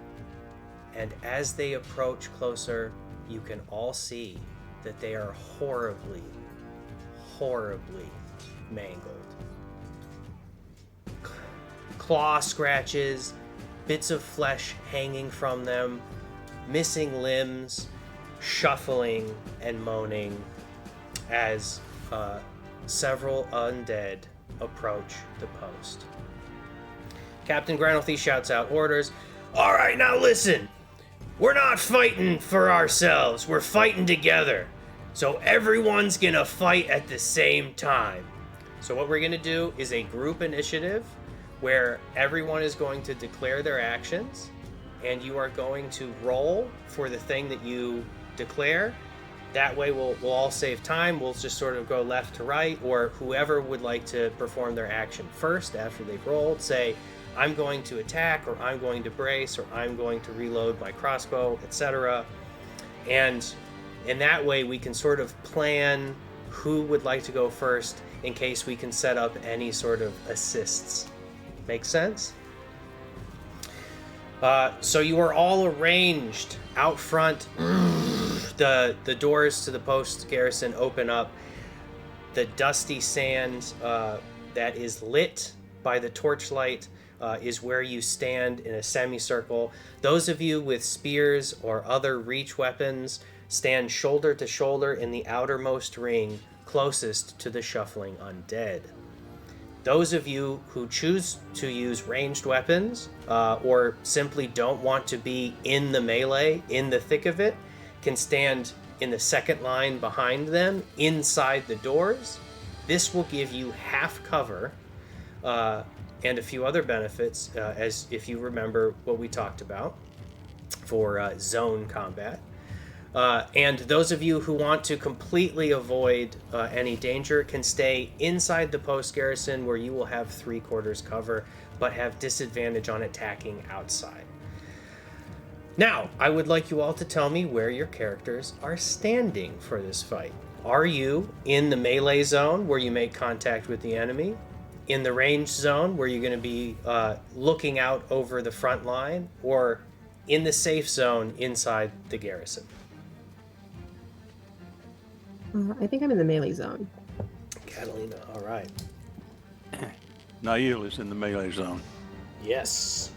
and as they approach closer, you can all see that they are horribly, horribly mangled. Claw scratches, bits of flesh hanging from them, missing limbs, shuffling and moaning as several undead approach the post. Captain Granolthy shouts out orders. All right, now listen. We're not fighting for ourselves. We're fighting together. So everyone's gonna fight at the same time. So what we're gonna do is a group initiative where everyone is going to declare their actions, and you are going to roll for the thing that you declare. That way we'll all save time. We'll just sort of go left to right, or whoever would like to perform their action first after they've rolled, say, I'm going to attack, or I'm going to brace, or I'm going to reload my crossbow, etc. And in that way we can sort of plan who would like to go first in case we can set up any sort of assists. Make sense? So you are all arranged out front. The doors to the post garrison open up. The dusty sand that is lit by the torchlight is where you stand in a semicircle. Those of you with spears or other reach weapons stand shoulder to shoulder in the outermost ring closest to the shuffling undead. Those of you who choose to use ranged weapons or simply don't want to be in the melee, in the thick of it, can stand in the second line behind them inside the doors. This will give you half cover and a few other benefits, as if you remember what we talked about for zone combat. And those of you who want to completely avoid any danger can stay inside the post garrison, where you will have 3/4 cover, but have disadvantage on attacking outside. Now, I would like you all to tell me where your characters are standing for this fight. Are you in the melee zone, where you make contact with the enemy? In the range zone, where you're going to be looking out over the front line? Or in the safe zone inside the garrison? I think I'm in the melee zone. Catalina, all right. Nail is in the melee zone. Yes.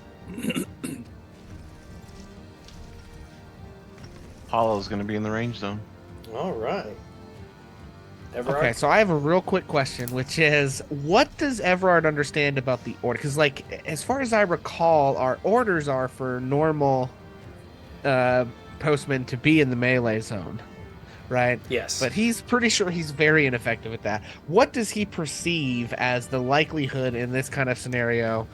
Hollow's going to be in the range zone. All right. Everard? Okay, so I have a real quick question, which is, what does Everard understand about the order? Because, like, as far as I recall, our orders are for normal postmen to be in the melee zone, right? Yes. But he's pretty sure he's very ineffective at that. What does he perceive as the likelihood in this kind of scenario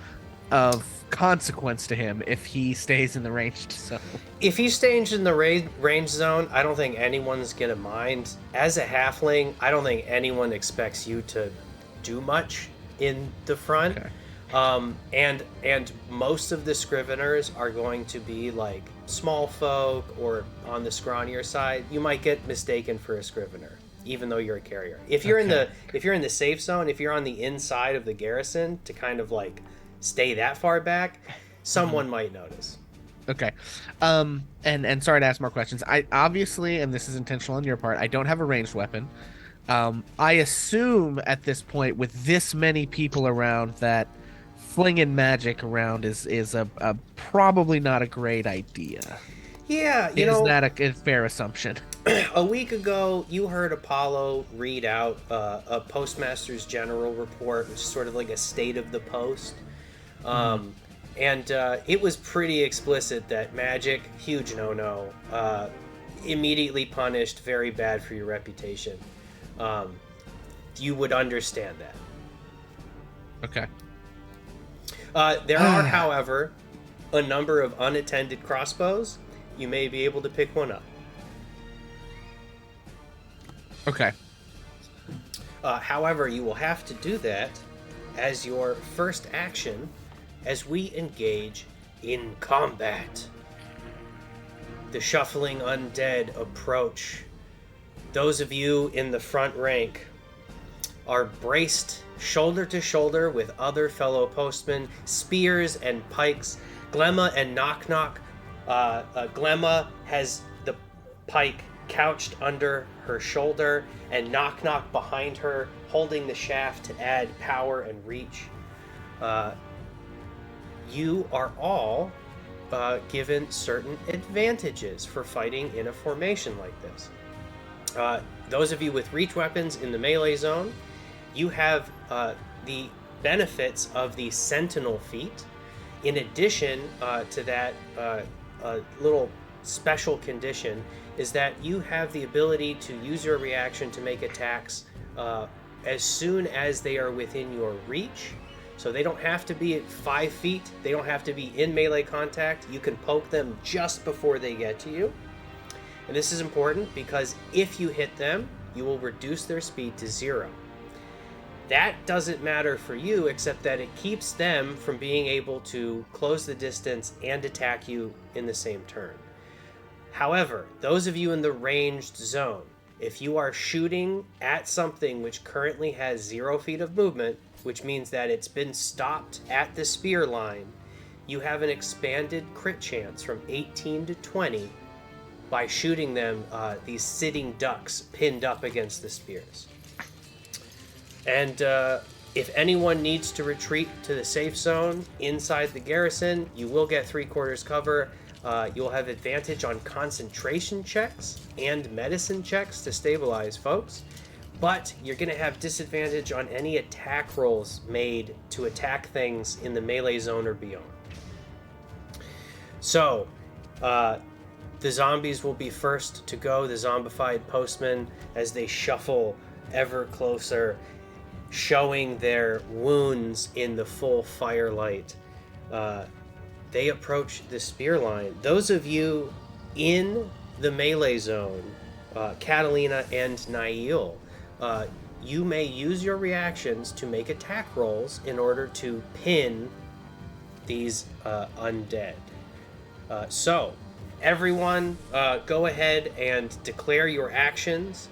of consequence to him if he stays in the ranged zone? If he stays in the range zone, I don't think anyone's gonna mind. As a halfling, I don't think anyone expects you to do much in the front. Okay. And most of the scriveners are going to be like small folk or on the scrawnier side. You might get mistaken for a scrivener, even though you're a carrier. If you're in the safe zone, if you're on the inside of the garrison to kind of like stay that far back, someone might notice. Okay. And sorry to ask more questions. I obviously, and this is intentional on your part, I don't have a ranged weapon. I assume at this point, with this many people around, that flinging magic around is a probably not a great idea. Yeah, Is that a fair assumption? A week ago, you heard Apollo read out a Postmaster's General report, which is sort of like a state of the post. And it was pretty explicit that magic, huge no-no, immediately punished, very bad for your reputation. You would understand that. Okay. There are, however, a number of unattended crossbows. You may be able to pick one up. Okay. However, you will have to do that as your first action as we engage in combat. The shuffling undead approach. Those of you in the front rank are braced shoulder to shoulder with other fellow postmen, spears and pikes. Glemma and Knock Knock. Glemma has the pike couched under her shoulder, and Knock Knock behind her, holding the shaft to add power and reach. You are all given certain advantages for fighting in a formation like this. Those of you with reach weapons in the melee zone, you have the benefits of the Sentinel feat. In addition to that, a little special condition is that you have the ability to use your reaction to make attacks as soon as they are within your reach. So they don't have to be at 5 feet. They don't have to be in melee contact. You can poke them just before they get to you. And this is important because if you hit them, you will reduce their speed to 0. That doesn't matter for you, except that it keeps them from being able to close the distance and attack you in the same turn. However, those of you in the ranged zone, if you are shooting at something which currently has 0 feet of movement, which means that it's been stopped at the spear line, you have an expanded crit chance from 18 to 20 by shooting them, these sitting ducks pinned up against the spears. And If anyone needs to retreat to the safe zone inside the garrison, you will get 3/4 cover. You'll have advantage on concentration checks and medicine checks to stabilize folks, but you're going to have disadvantage on any attack rolls made to attack things in the melee zone or beyond. So, the zombies will be first to go, the zombified postmen, as they shuffle ever closer, showing their wounds in the full firelight. They approach the spear line. Those of you in the melee zone, Catalina and Nail, you may use your reactions to make attack rolls in order to pin these undead. So, everyone, go ahead and declare your actions.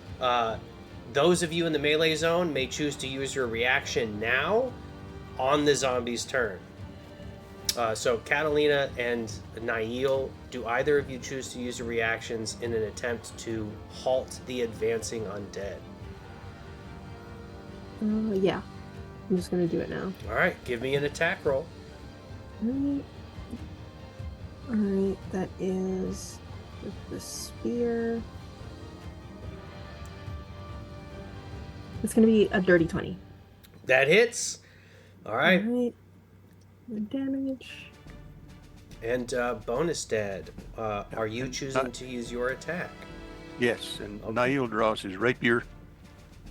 Those of you in the melee zone may choose to use your reaction now on the zombie's turn. So Catalina and Nail, do either of you choose to use your reactions in an attempt to halt the advancing undead? Yeah. I'm just gonna do it now. All right, give me an attack roll. Alright, that is with the spear. It's gonna be a dirty 20. That hits. All right. Alright. The damage. And bonus dad, are you choosing to use your attack? Yes, and Okay. Nail draws his rapier,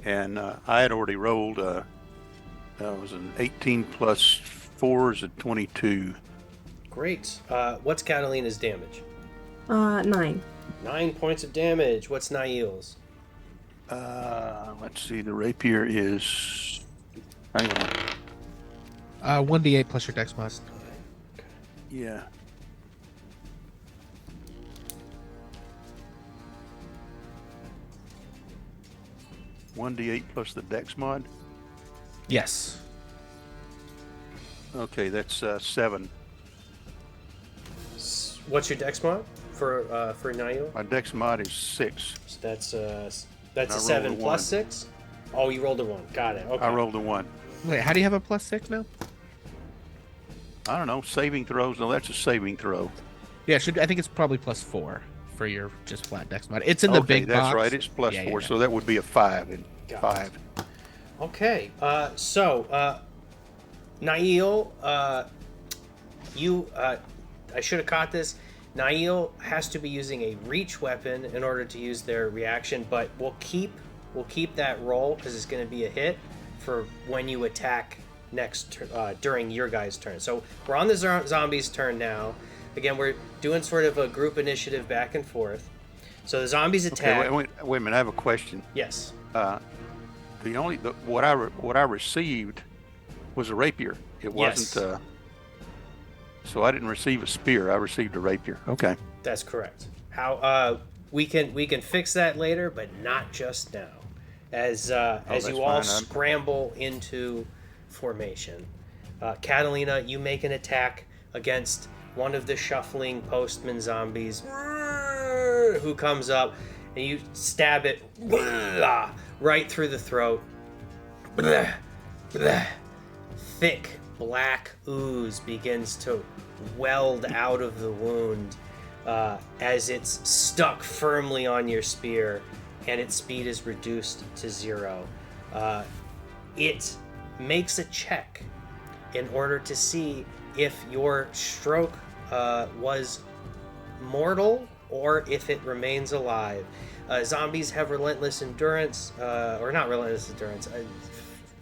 and I had already rolled. That was an 18 plus 4 is a 22. Great. What's Catalina's damage? 9. 9 points of damage. What's Nail's? Let's see. The rapier is. Hang on. 1d8 plus your dex mod. Yeah. One d8 plus the dex mod. Yes. Okay, that's 7. What's your dex mod for Nail? My dex mod is 6. So that's a I rolled 7 a plus 1. 6. Oh, you rolled a 1. Got it. Okay. I rolled a 1. Wait, how do you have a +6 now? I don't know. Saving throws. No, that's a saving throw. Yeah, I think it's probably +4 for your just flat dex mod. It's in the Okay, big that's box. right. It's plus Yeah, 4, yeah. so that would be a 5. And Got it. 5. Okay. So Nail, you I should have caught this. Nail has to be using a reach weapon in order to use their reaction, but we'll keep that roll because it's going to be a hit for when you attack next during your guys' turn. So we're on the zombies' turn now. Again, we're doing sort of a group initiative back and forth. So the zombies attack. Okay, wait a minute. I have a question. Yes. What I received was a rapier. It Yes. wasn't. So I didn't receive a spear. I received a rapier. Okay. That's correct. How we can fix that later, but not just now. As that's you all fine. scramble into formation, Catalina, you make an attack against one of the shuffling postman zombies who comes up, and you stab it right through the throat. Thick black ooze begins to weld out of the wound as it's stuck firmly on your spear, and its speed is reduced to 0. It makes a check in order to see if your stroke was mortal or if it remains alive. Zombies have relentless endurance, or not relentless endurance.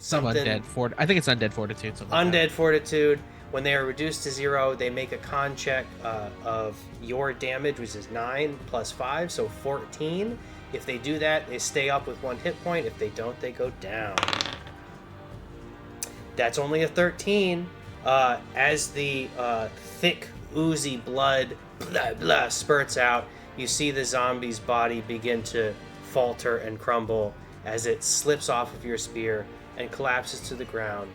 Some undead fort. I think it's undead fortitude. Something like Undead fortitude. When they are reduced to 0, they make a con check of your damage, which is 9 plus 5, so 14. If they do that, they stay up with 1 hit point. If they don't, they go down. That's only a 13. As the thick, oozy blood spurts out, you see the zombie's body begin to falter and crumble as it slips off of your spear and collapses to the ground,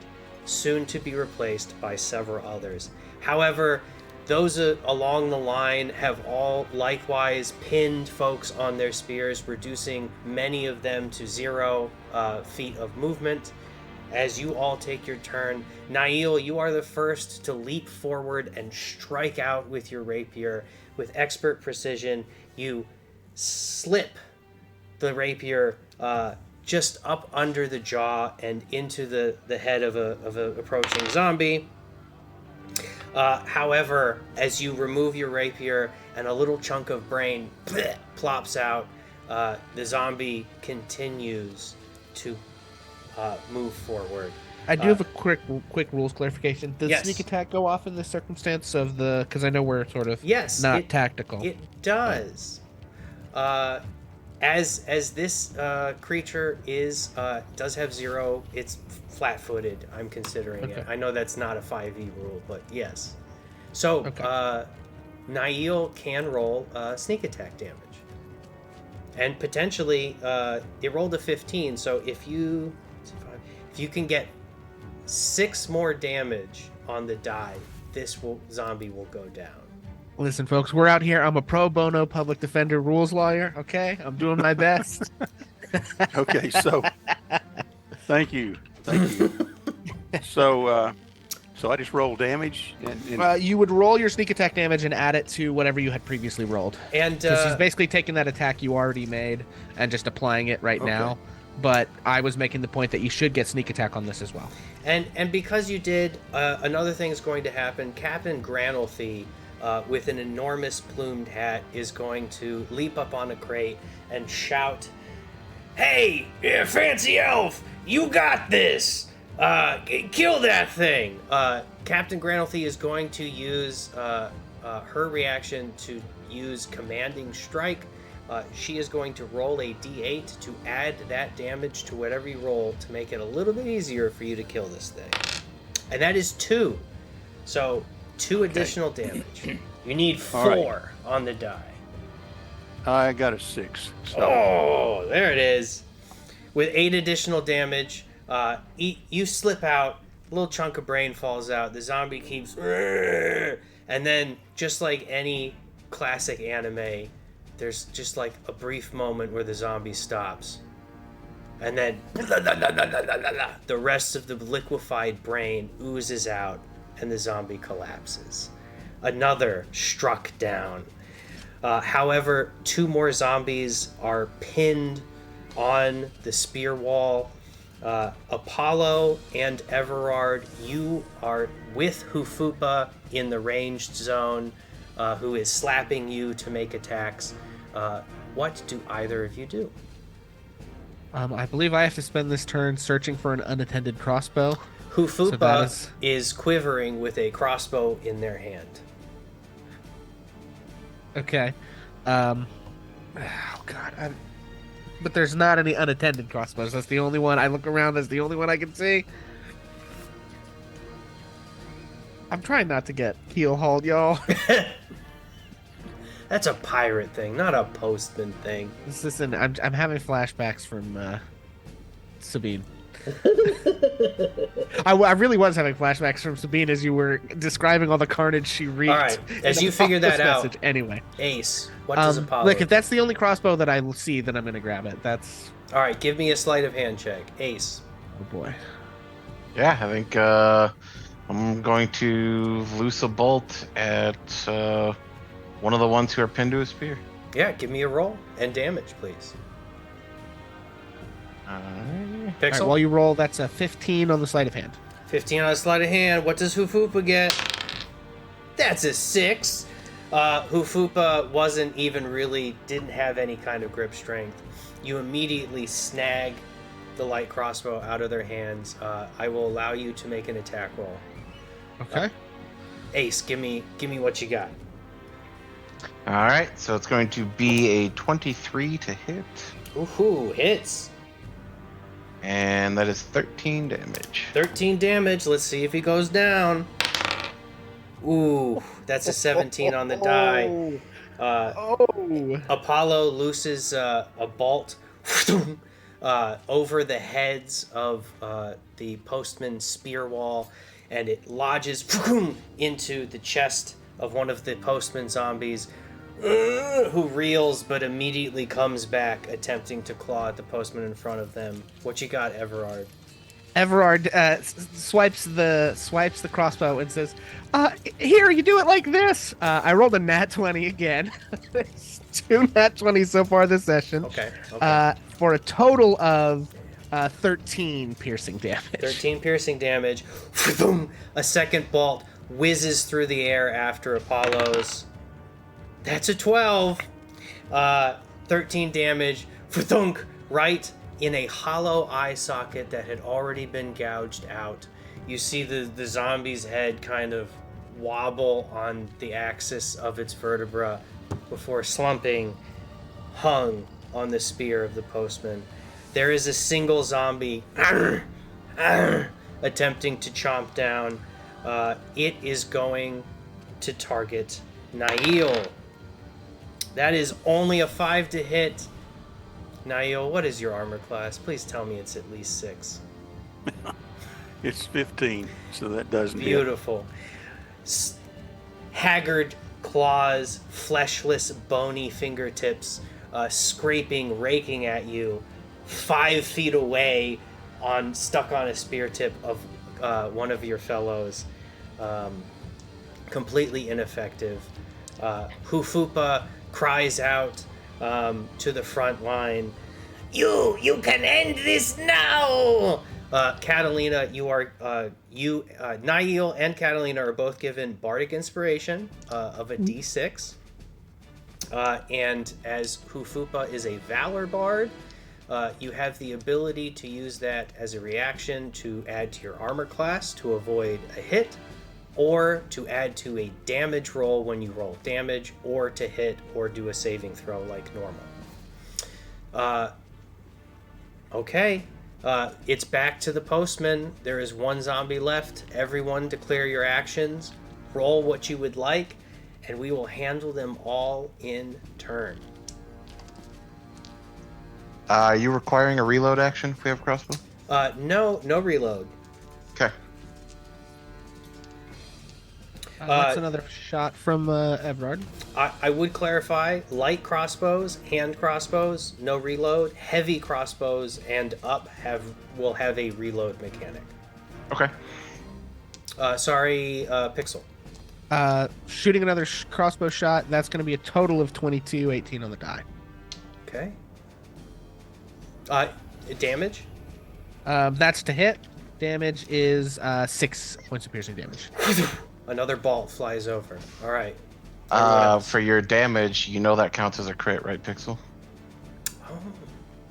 soon to be replaced by several others. However, those along the line have all likewise pinned folks on their spears, reducing many of them to 0 feet of movement, as you all take your turn. Nail, you are the first to leap forward and strike out with your rapier. With expert precision, you slip the rapier just up under the jaw and into the head of a approaching zombie. However, as you remove your rapier and a little chunk of brain plops out, the zombie continues to move forward. I do have a quick rules clarification. Does Yes. sneak attack go off in the circumstance of the? Because I know we're sort of not tactical. It does. As this creature does have 0, it's flat-footed. I'm considering it. I know that's not a 5e rule, but yes. So Nail can roll sneak attack damage, and potentially it rolled a 15. So if you can get 6 more damage on the die, this zombie will go down. Listen, folks, we're out here. I'm a pro bono public defender rules lawyer. Okay, I'm doing my best. Okay, so thank you. So I just roll damage, and You would roll your sneak attack damage and add it to whatever you had previously rolled. And Because he's basically taking that attack you already made and just applying it right now. But I was making the point that you should get sneak attack on this as well. And because you did, another thing is going to happen. Captain Granolthy, with an enormous plumed hat, is going to leap up on a crate and shout, "Hey, fancy elf, you got this! Kill that thing!" Captain Granolthy is going to use her reaction to use Commanding Strike. She is going to roll a d8 to add that damage to whatever you roll to make it a little bit easier for you to kill this thing. And that is 2. So 2 additional damage. You need 4 on the die. I got a 6. So. Oh, there it is. With 8 additional damage, you slip out, a little chunk of brain falls out, the zombie keeps... And then, just like any classic anime, there's just like a brief moment where the zombie stops. And then the rest of the liquefied brain oozes out and the zombie collapses. Another struck down. However, 2 more zombies are pinned on the spear wall. Apollo and Everard, you are with Hufupa in the ranged zone, who is slapping you to make attacks. What do either of you do? I believe I have to spend this turn searching for an unattended crossbow. Hufupa is quivering with a crossbow in their hand. Okay. Oh God. But there's not any unattended crossbows. That's the only one. I look around. That's the only one I can see. I'm trying not to get keel hauled, y'all. That's a pirate thing, not a postman thing. I'm having flashbacks from Sabine. I really was having flashbacks from Sabine as you were describing all the carnage she wreaked. All right, as you figure that out, anyway. Ace, what does Apollo? Look, if that's the only crossbow that I will see, then I'm gonna grab it. That's all right. Give me a sleight of hand check, Ace. Oh boy. Yeah, I think I'm going to loose a bolt at one of the ones who are pinned to a spear. Yeah, give me a roll and damage, please. Pixel? Right, while you roll, that's a 15 on the sleight of hand. 15 on the sleight of hand. What does Hufupa get? That's a 6. Hufupa didn't have any kind of grip strength. You immediately snag the light crossbow out of their hands. I will allow you to make an attack roll. Okay. Ace, give me what you got. All right, so it's going to be a 23 to hit. Ooh, hits. And that is 13 damage. 13 damage. Let's see if he goes down. Ooh, that's a 17 on the die. Apollo looses a bolt over the heads of the postman spear wall, and it lodges into the chest of one of the postman zombies, who reels but immediately comes back, attempting to claw at the postman in front of them. What you got, Everard? Everard swipes the crossbow and says, "Here, you do it like this." I rolled a nat 20 again. It's 2 nat 20s so far this session. Okay. Okay. For a total of 13 piercing damage. 13 piercing damage. A second bolt whizzes through the air after Apollo's. That's a 12. 13 damage. Right in a hollow eye socket that had already been gouged out. You see the zombie's head kind of wobble on the axis of its vertebra before slumping, hung on the spear of the postman. There is a single zombie attempting to chomp down. It is going to target Nail. That is only a 5 to hit. Nail, what is your armor class? Please tell me it's at least 6. It's 15, so that doesn't hit. Beautiful. Haggard claws, fleshless, bony fingertips, scraping, raking at you, 5 feet away, stuck on a spear tip of one of your fellows. Completely ineffective. Hufupa cries out to the front line, You can end this now! Catalina, Nail and Catalina are both given Bardic Inspiration of a D6. And as Hufupa is a Valor Bard, you have the ability to use that as a reaction to add to your armor class to avoid a hit, or to add to a damage roll when you roll damage, or to hit or do a saving throw like normal. Okay. It's back to the postman. There is one zombie left. Everyone declare your actions. Roll what you would like, and we will handle them all in turn. Are you requiring a reload action if we have a crossbow? No reload. Okay. That's another shot from Everard. I would clarify, light crossbows, hand crossbows, no reload. Heavy crossbows and up will have a reload mechanic. Okay. Sorry, Pixel. Shooting another crossbow shot, that's going to be a total of 22, 18 on the die. Okay. Damage? That's to hit. Damage is 6 points of piercing damage. Another bolt flies over. All right. For your damage, you know that counts as a crit, right, Pixel? Oh.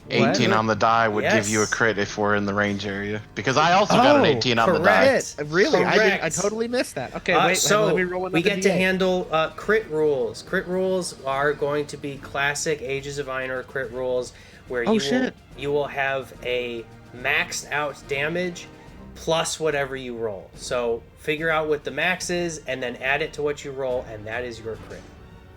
18 on the die would give you a crit if we're in the range area. Because I also got an 18 on the die. correct. Really? Correct. I totally missed that. Okay, wait. So let me roll another we get to D8. handle crit rules. Crit rules are going to be classic Ages of Einor crit rules, where you will have a maxed out damage plus whatever you roll. So figure out what the max is and then add it to what you roll, and that is your crit.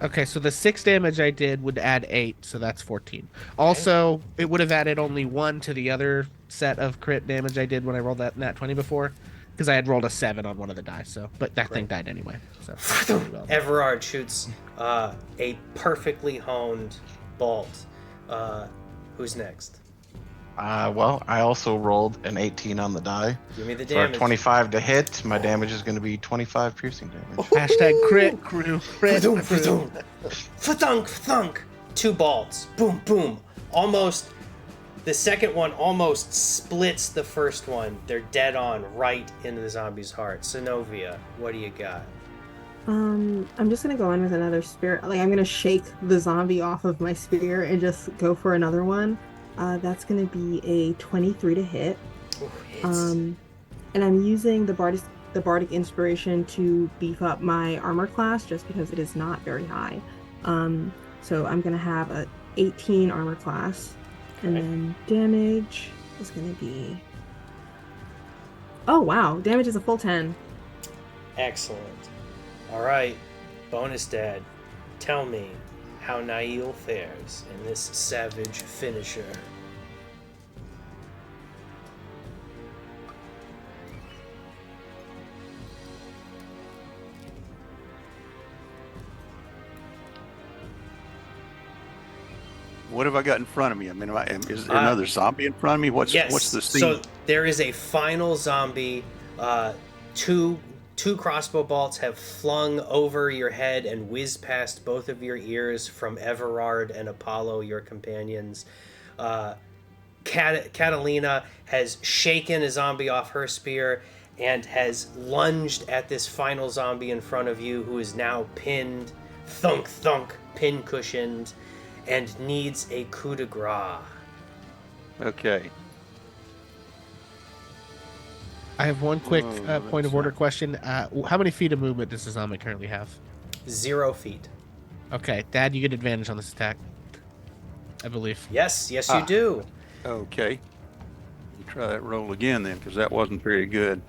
Okay, so the 6 damage I did would add 8, so that's 14. Also, it would have added only 1 to the other set of crit damage I did when I rolled that nat 20 before, because I had rolled a 7 on one of the dice. So, but that thing died anyway. So Everard shoots a perfectly honed bolt. Who's next? Well, I also rolled an 18 on the die. Give me the For damage. a 25 to hit, my damage is going to be 25 piercing damage. Hashtag crit crew. Crit crew. Thunk. 2 bolts. Boom, boom. Almost. The second one almost splits the first one. They're dead on right into the zombie's heart. Sinovia, what do you got? I'm just gonna go in with another spear. Like, I'm gonna shake the zombie off of my spear and just go for another one. That's gonna be a 23 to hit. Ooh, hits. And I'm using the Bardic Inspiration to beef up my armor class just because it is not very high. So I'm gonna have a 18 armor class, and then damage is gonna be. Oh wow, damage is a full 10. Excellent. All right, bonus dad, tell me how Nail fares in this savage finisher. What have I got in front of me? I mean, is there another zombie in front of me? What's the scene? So there is a final zombie. Two crossbow bolts have flung over your head and whizzed past both of your ears from Everard and Apollo, your companions. Catalina has shaken a zombie off her spear and has lunged at this final zombie in front of you, who is now pinned, thunk, pin-cushioned, and needs a coup de grace. Okay. I have one quick point of order question. How many feet of movement does the zombie currently have? 0 feet. Okay, Dad, you get advantage on this attack, I believe. Yes, you do. Okay. Try that roll again then, because that wasn't very good.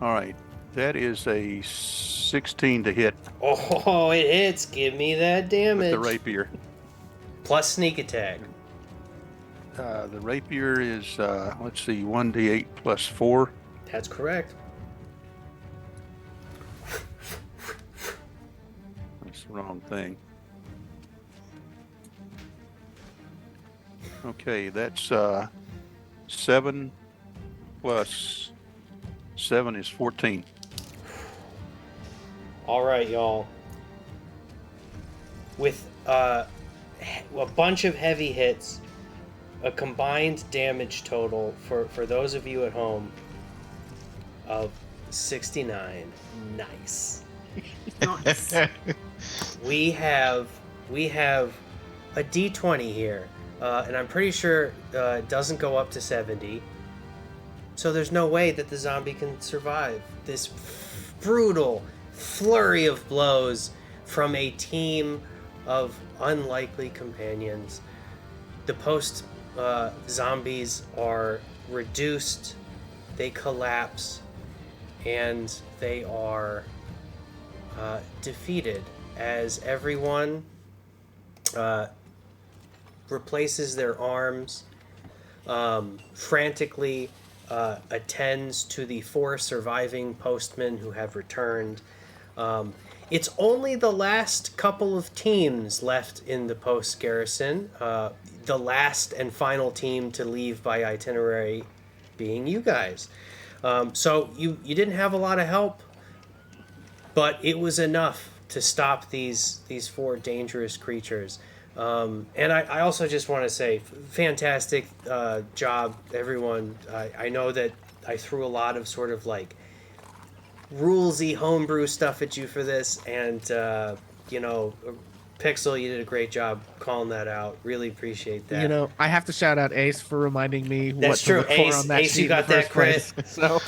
All right. That is a 16 to hit Oh, it hits. Give me that damage. with the rapier. Plus sneak attack. The rapier is, let's see, 1d8 plus 4. That's correct. That's the wrong thing. Okay, that's 7 plus 7 is 14. All right, y'all. With a bunch of heavy hits, a combined damage total for those of you at home of 69. Nice. Nice. We have a D20 here, and I'm pretty sure it doesn't go up to 70. So there's no way that the zombie can survive this brutal flurry of blows from a team of unlikely companions. The post zombies are reduced, they collapse, and they are defeated as everyone replaces their arms, frantically attends to the 4 surviving postmen who have returned. It's only the last couple of teams left in the post garrison, the last and final team to leave by itinerary being you guys. So you didn't have a lot of help, but it was enough to stop these 4 dangerous creatures. And I also just want to say, fantastic job, everyone. I know that I threw a lot of sort of like rulesy homebrew stuff at you for this, and Pixel, you did a great job calling that out. Really appreciate that. You know, I have to shout out Ace for reminding me That's what true. to look for Ace, on that Ace, sheet you got in the that first crit. place.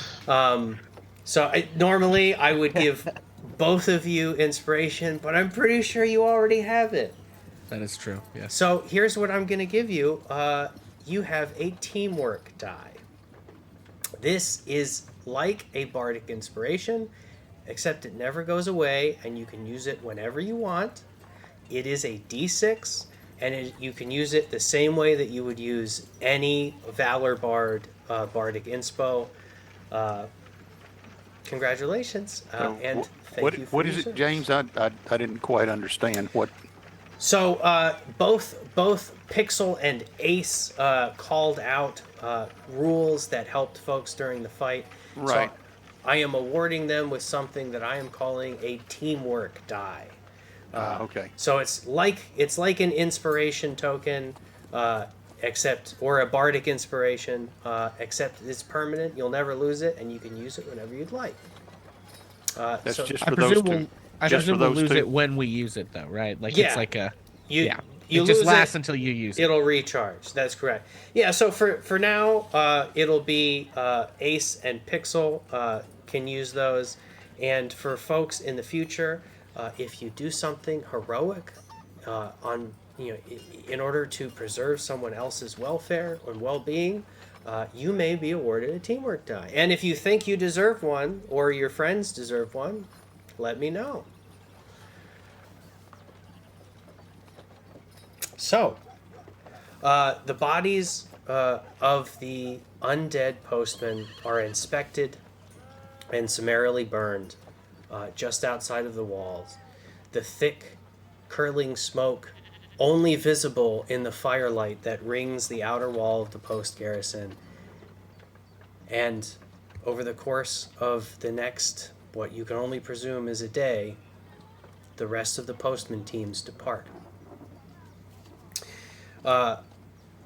So normally I would give both of you inspiration, but I'm pretty sure you already have it. That is true, yes. So here's what I'm going to give you. You have a teamwork die. This is like a bardic inspiration, except it never goes away, and you can use it whenever you want. It is a d6, and you can use it the same way that you would use any Valor Bard bardic inspo. Congratulations, and thank you for what your is it, service. James? I didn't quite understand what. So both Pixel and Ace called out rules that helped folks during the fight. Right. So I am awarding them with something that I am calling a teamwork die. Okay. So it's like an inspiration token, or a bardic inspiration, except it's permanent. You'll never lose it, and you can use it whenever you'd like. That's so just I for those two. I Just presume for we'll those lose two. it when we use it, though, right? Like Yeah. it's like a you it just lose lasts until you use it. It'll recharge. That's correct. Yeah. So for now, it'll be Ace and Pixel can use those, and for folks in the future, if you do something heroic, in order to preserve someone else's welfare and well-being, you may be awarded a teamwork die. And if you think you deserve one or your friends deserve one, let me know. So, the bodies of the undead postmen are inspected and summarily burned just outside of the walls. The thick, curling smoke only visible in the firelight that rings the outer wall of the post garrison. And over the course of the next, what you can only presume is a day, the rest of the postman teams depart.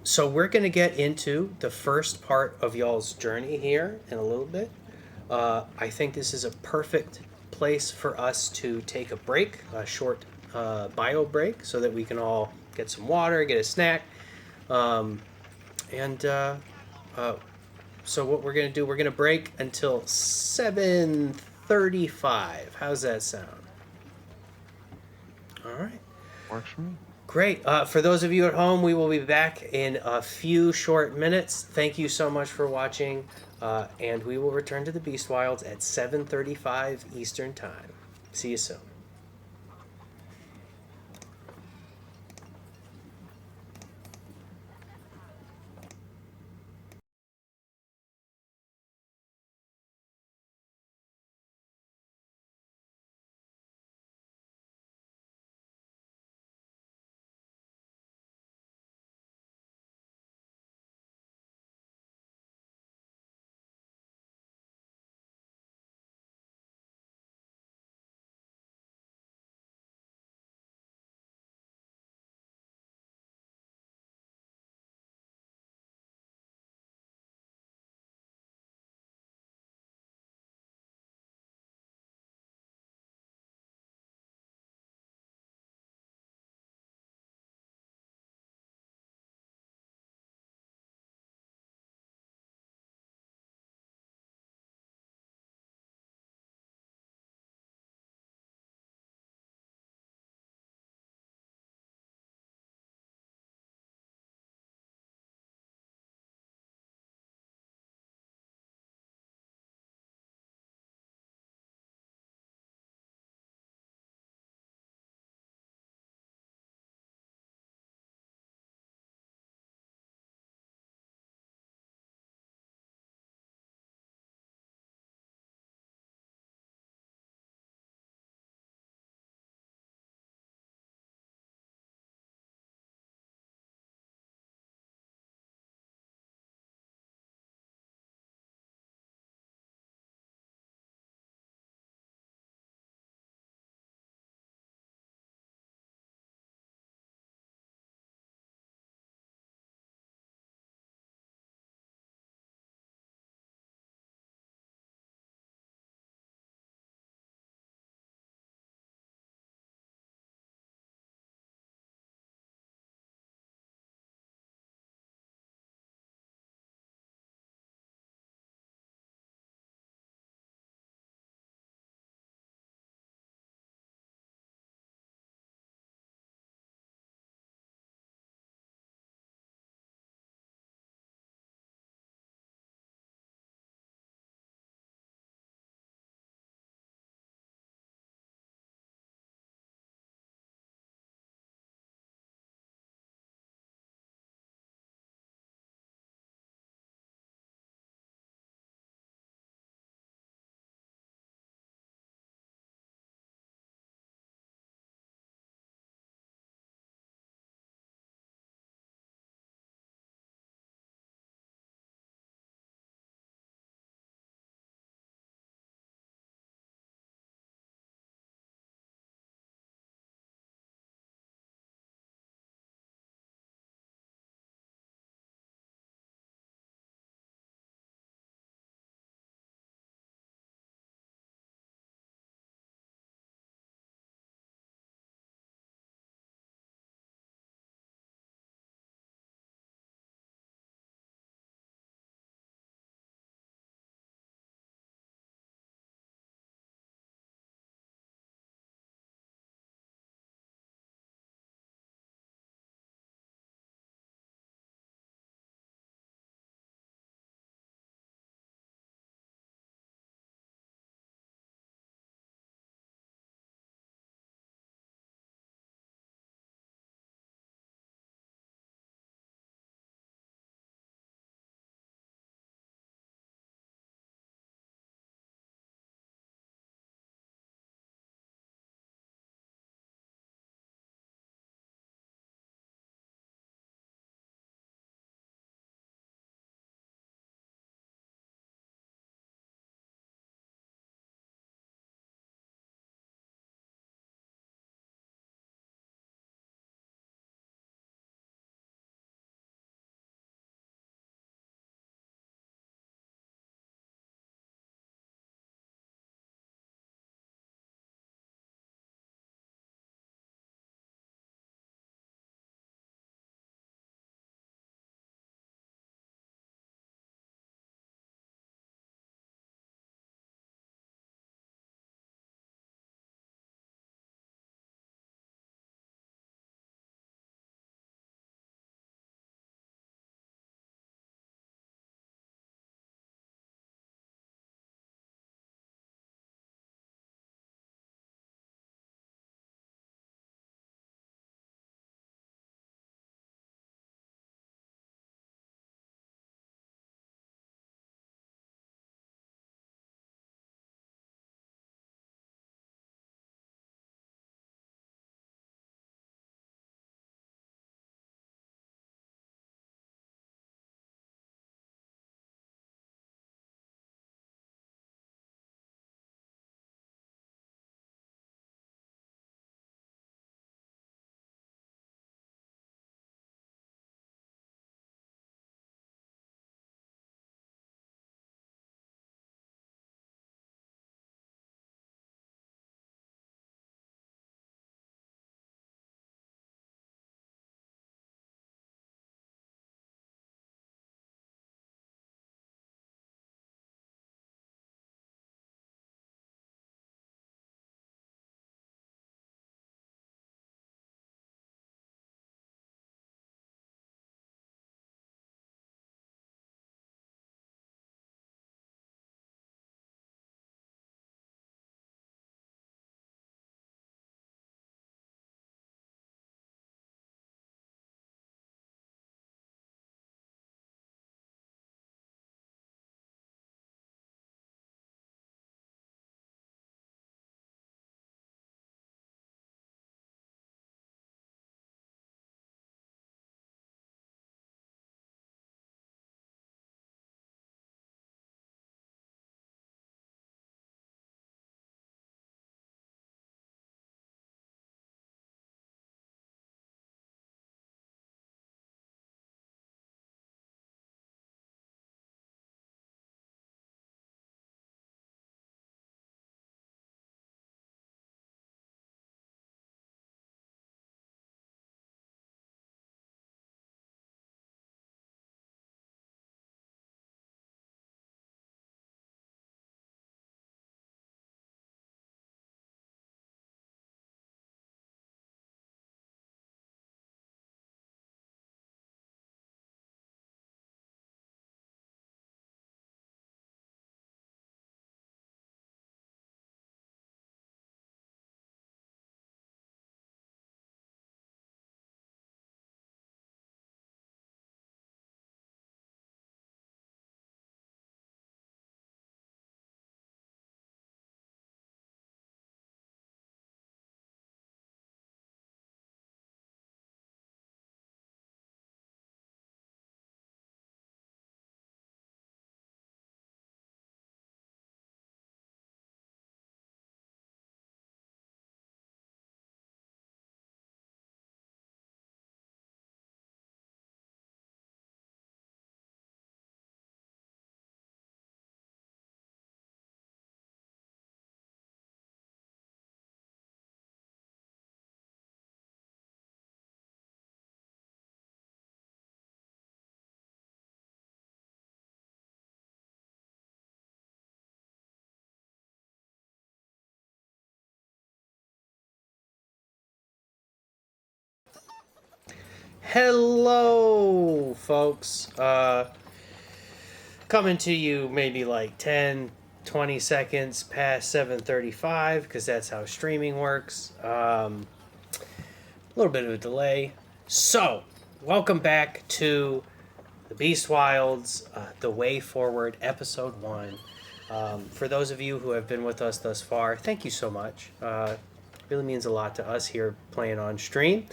So we're going to get into the first part of y'all's journey here in a little bit. I think this is a perfect place for us to take a break, a short bio break, so that we can all get some water, get a snack. So what we're going to do, we're going to break until 7:35. How's that sound? All right. Works for me. Great. For those of you at home, we will be back in a few short minutes. Thank you so much for watching, and we will return to the Beast Wilds at 7:35 Eastern Time. See you soon. Hello, folks. Coming to you maybe like 10, 20 seconds past 7:35, because that's how streaming works. A little bit of a delay. So, welcome back to the Beast Wilds, The Way Forward, Episode 1. For those of you who have been with us thus far, thank you so much. Really means a lot to us here playing on stream.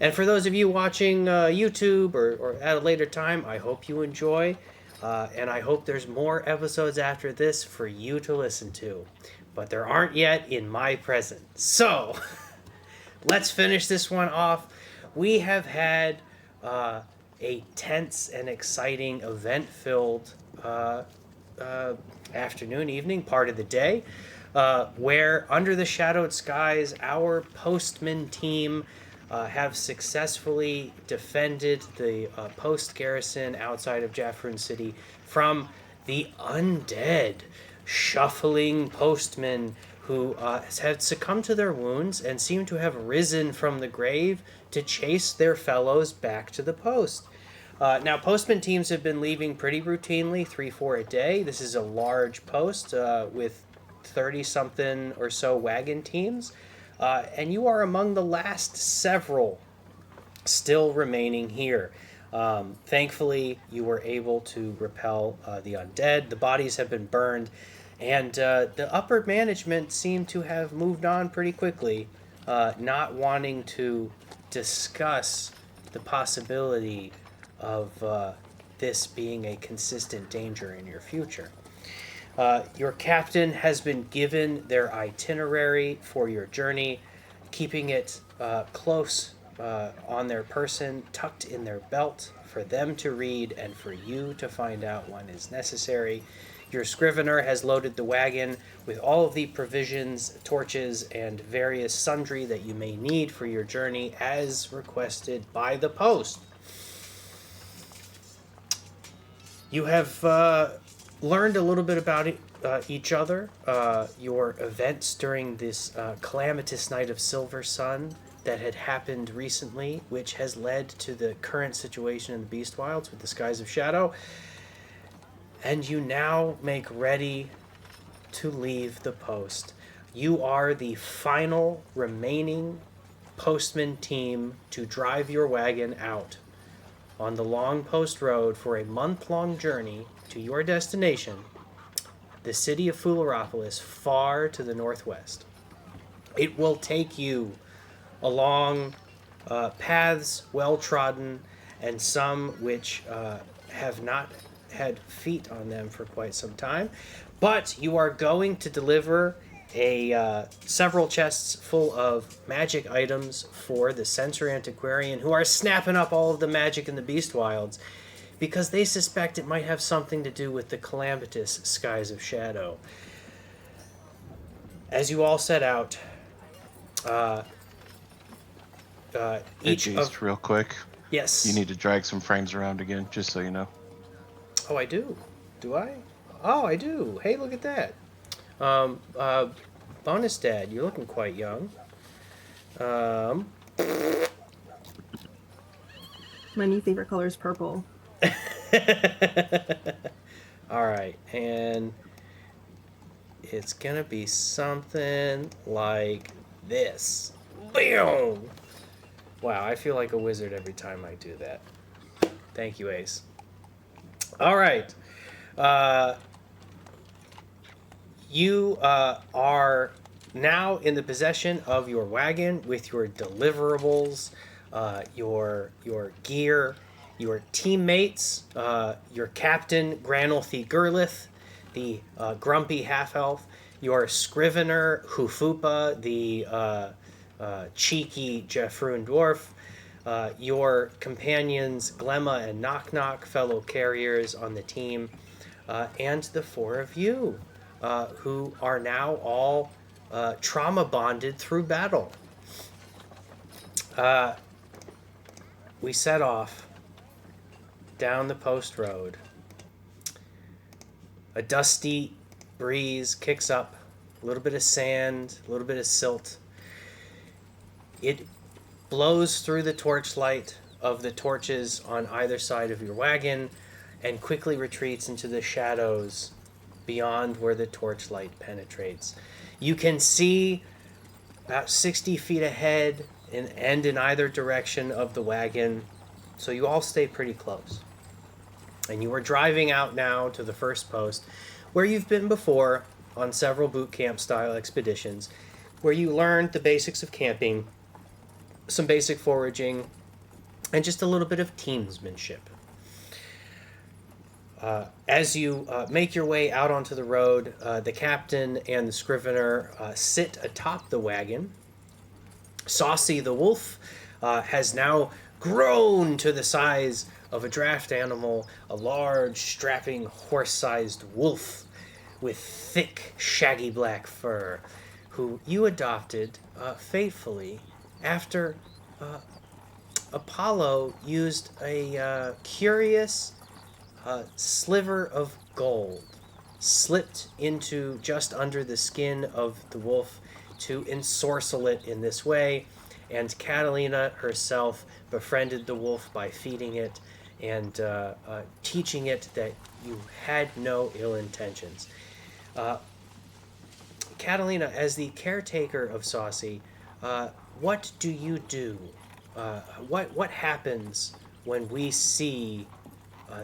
And for those of you watching YouTube or at a later time, I hope you enjoy. And I hope there's more episodes after this for you to listen to. But there aren't yet in my present. So, let's finish this one off. We have had a tense and exciting, event-filled afternoon, evening, part of the day, where under the shadowed skies, our Postmen team have successfully defended the post garrison outside of Jafrune City from the undead, shuffling postmen who had succumbed to their wounds and seem to have risen from the grave to chase their fellows back to the post. Now, postman teams have been leaving pretty routinely, 3-4 a day. This is a large post with 30-something or so wagon teams. And you are among the last several still remaining here. Thankfully, you were able to repel the undead. The bodies have been burned, and the upper management seem to have moved on pretty quickly, not wanting to discuss the possibility of this being a consistent danger in your future. Your captain has been given their itinerary for your journey, keeping it close on their person, tucked in their belt, for them to read and for you to find out when is necessary. Your scrivener has loaded the wagon with all of the provisions, torches, and various sundry that you may need for your journey as requested by the post. You have learned a little bit about each other, your events during this calamitous night of Silver Sun that had happened recently, which has led to the current situation in the Beast Wilds with the Skies of Shadow. And you now make ready to leave the post. You are the final remaining postman team to drive your wagon out on the long post road for a month-long journey to your destination, the city of Pfuloropolis, far to the northwest. It will take you along paths well-trodden and some which have not had feet on them for quite some time, but you are going to deliver several chests full of magic items for the sensory antiquarian, who are snapping up all of the magic in the Beast Wilds because they suspect it might have something to do with the calamitous Skies of Shadow. As you all set out, each of... real quick. Yes. You need to drag some frames around again, just so you know. Oh, I do. Do I? Oh, I do. Hey, look at that. Bonus Dad, you're looking quite young. My new favorite color is purple. All right, and it's gonna be something like this. Boom! Wow, I feel like a wizard every time I do that. Thank you, Ace. All right. You are now in the possession of your wagon with your deliverables, your gear, your teammates, your captain, Granulthy Gurlith, the grumpy half-elf, your scrivener, Hufupa, the cheeky Jafrune dwarf, your companions, Glemma and Knock Knock, fellow carriers on the team, and the four of you, who are now all trauma bonded through battle. We set off down the post road. A dusty breeze kicks up, a little bit of sand, a little bit of silt. It blows through the torchlight of the torches on either side of your wagon and quickly retreats into the shadows beyond where the torchlight penetrates. You can see about 60 feet ahead and in either direction of the wagon, so you all stay pretty close. And you are driving out now to the first post, where you've been before on several boot camp style expeditions, where you learned the basics of camping, some basic foraging, and just a little bit of teamsmanship. As you make your way out onto the road, the captain and the scrivener sit atop the wagon. Saucy the wolf has now grown to the size of a draft animal, a large, strapping, horse-sized wolf with thick, shaggy black fur, who you adopted faithfully after Apollo used a curious sliver of gold slipped into just under the skin of the wolf to ensorcel it in this way, and Catalina herself befriended the wolf by feeding it and teaching it that you had no ill intentions. Catalina, as the caretaker of Saucy, what do you do? What happens when we see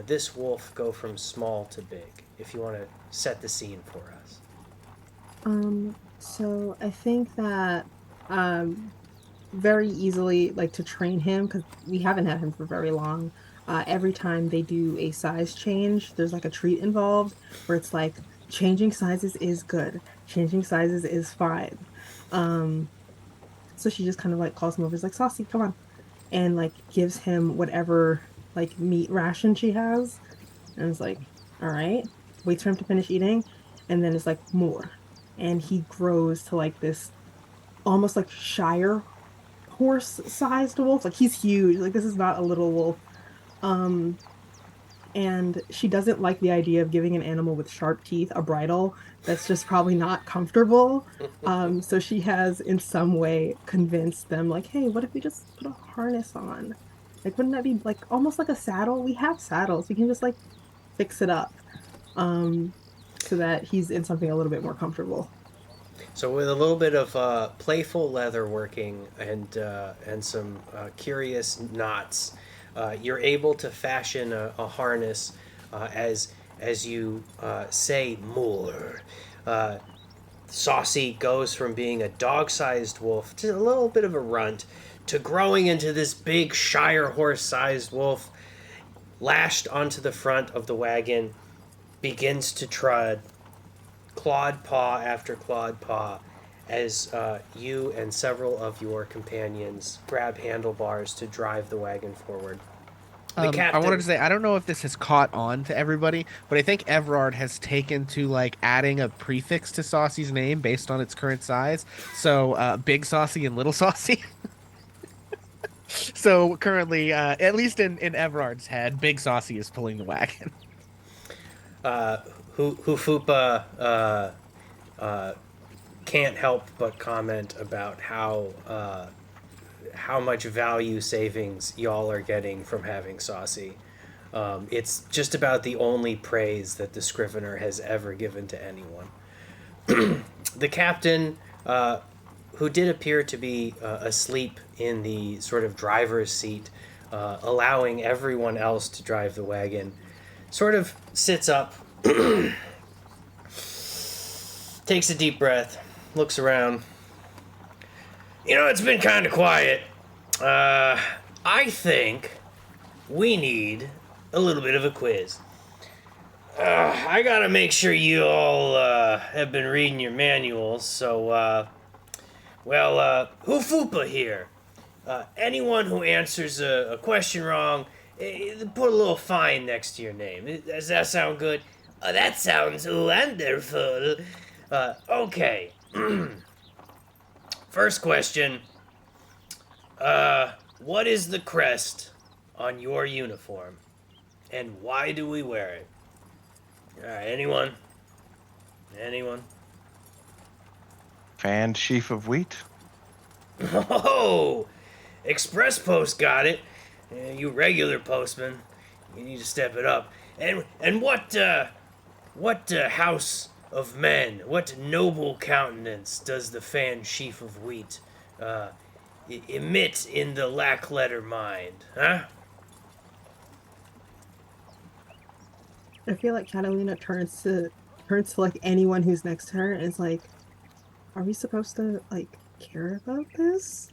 this wolf go from small to big? If you want to set the scene for us. So I think that very easily, like, to train him, because we haven't had him for very long. Every time they do a size change, there's like a treat involved where it's like changing sizes is good, changing sizes is fine. So she just kind of like calls him over, is like, Saucy, come on, and like gives him whatever like meat ration she has, and it's like, all right, waits for him to finish eating, and then it's like more, and he grows to like this almost like Shire horse-sized wolf. Like, he's huge. Like, this is not a little wolf. And she doesn't like the idea of giving an animal with sharp teeth a bridle. That's just probably not comfortable. So she has in some way convinced them, like, hey, what if we just put a harness on? Like, wouldn't that be like almost like a saddle? We have saddles. We can just like fix it up so that he's in something a little bit more comfortable. So with a little bit of playful leather working and some curious knots, you're able to fashion a harness as you say more. Saucy goes from being a dog-sized wolf to a little bit of a runt to growing into this big Shire horse-sized wolf, lashed onto the front of the wagon, begins to trot, clawed paw after clawed paw, as you and several of your companions grab handlebars to drive the wagon forward. I wanted to say, I don't know if this has caught on to everybody, but I think Everard has taken to like adding a prefix to Saucy's name based on its current size. So Big Saucy and Little Saucy. So currently, at least in Everard's head, Big Saucy is pulling the wagon. Hufupa can't help but comment about how much value savings y'all are getting from having Saucy. It's just about the only praise that the Scrivener has ever given to anyone. The captain, who did appear to be asleep in the sort of driver's seat, allowing everyone else to drive the wagon, sort of sits up, takes a deep breath, looks around. You know, it's been kind of quiet. I think we need a little bit of a quiz. I gotta make sure you all have been reading your manuals, so, Hufupa here. Anyone who answers a question wrong, put a little fine next to your name. Does that sound good? That sounds wonderful. Okay. First question. What is the crest on your uniform? And why do we wear it? Alright, anyone? Anyone? Fanned sheaf of wheat. Oh! Express Post got it. You regular postmen, you need to step it up. And what house of men, what noble countenance does the fan sheaf of wheat emit in the lack-letter mind, huh? I feel like Catalina turns to like anyone who's next to her and is like, are we supposed to like care about this?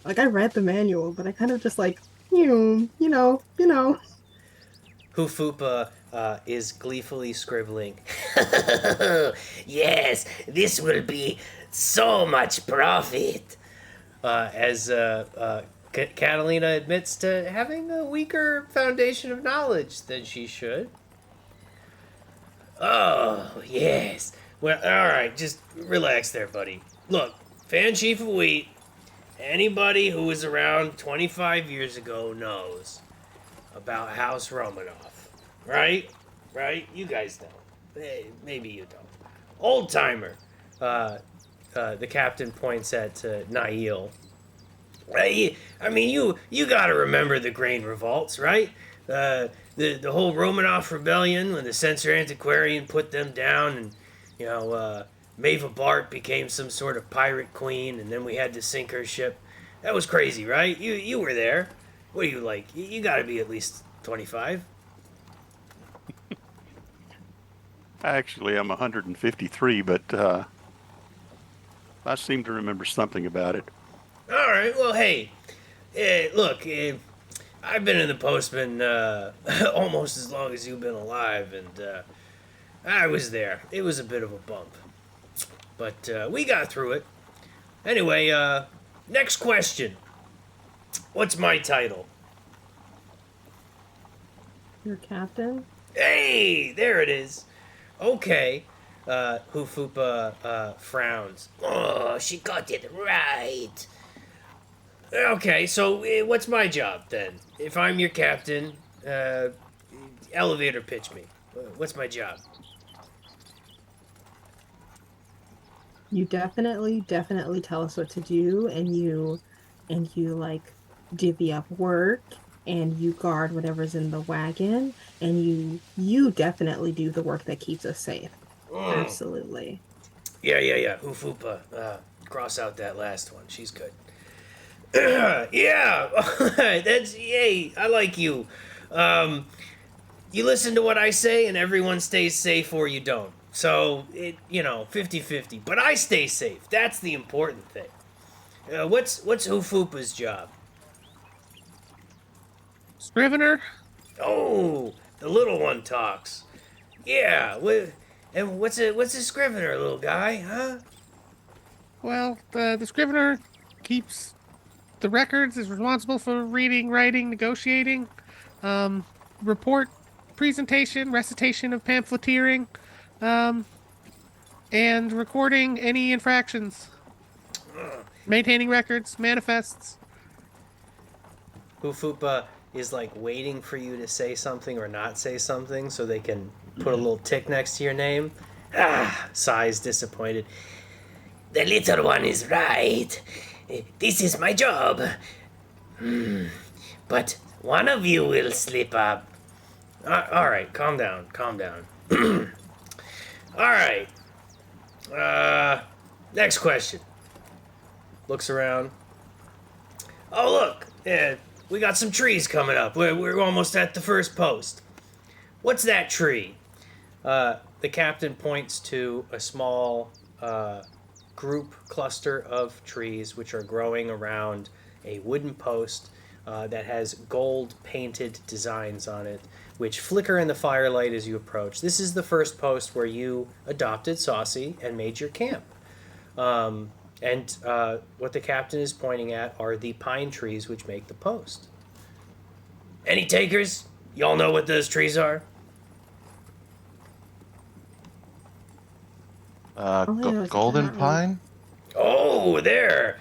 Like I read the manual, but I kind of just like, you know. Hufupa is gleefully scribbling. Yes, this will be so much profit. As Catalina admits to having a weaker foundation of knowledge than she should. Oh, yes. Well, alright, just relax there, buddy. Look, fan chief of wheat, anybody who was around 25 years ago knows about House Romanoff. Right? Right? You guys know. Maybe you don't. Old timer. The captain points at Nail. I mean, you gotta remember the grain revolts, right? The whole Romanoff rebellion when the censor antiquarian put them down, and Mava Bart became some sort of pirate queen, and then we had to sink her ship. That was crazy, right? You were there. What are you like? You gotta be at least 25. Actually, I'm 153, but I seem to remember something about it. All right. Well, hey, look, I've been in the Postmen almost as long as you've been alive, and I was there. It was a bit of a bump, but we got through it. Anyway, next question. What's my title? Your captain? Hey, there it is. Okay. Hufupa frowns. Oh, she got it right. Okay, so what's my job then? If I'm your captain, elevator pitch me. What's my job? You definitely tell us what to do, and you like divvy up work, and you guard whatever's in the wagon, and you definitely do the work that keeps us safe. Absolutely. Yeah. Hufupa. Cross out that last one. She's good. Yeah. That's yay. I like you. You listen to what I say, and everyone stays safe, or you don't. So it 50-50. But I stay safe. That's the important thing. What's Hufupa's job? Scrivener? Oh, the little one talks. Yeah. And what's a scrivener, little guy, huh? Well, the Scrivener keeps the records, is responsible for reading, writing, negotiating, report, presentation, recitation of pamphleteering, and recording any infractions. Maintaining records, manifests. Hufupa is like waiting for you to say something or not say something so they can put a little tick next to your name. Sighs disappointed. The little one is right. This is my job. But one of you will slip up. All right, calm down. All right. Next question. Looks around. Oh, look. Yeah, we got some trees coming up. We're almost at the first post. What's that tree? The captain points to a small group cluster of trees which are growing around a wooden post that has gold painted designs on it, which flicker in the firelight as you approach. This is the first post where you adopted Saucy and made your camp. And what the captain is pointing at are the pine trees which make the post. Any takers? Y'all know what those trees are? Golden Pine? Oh, there.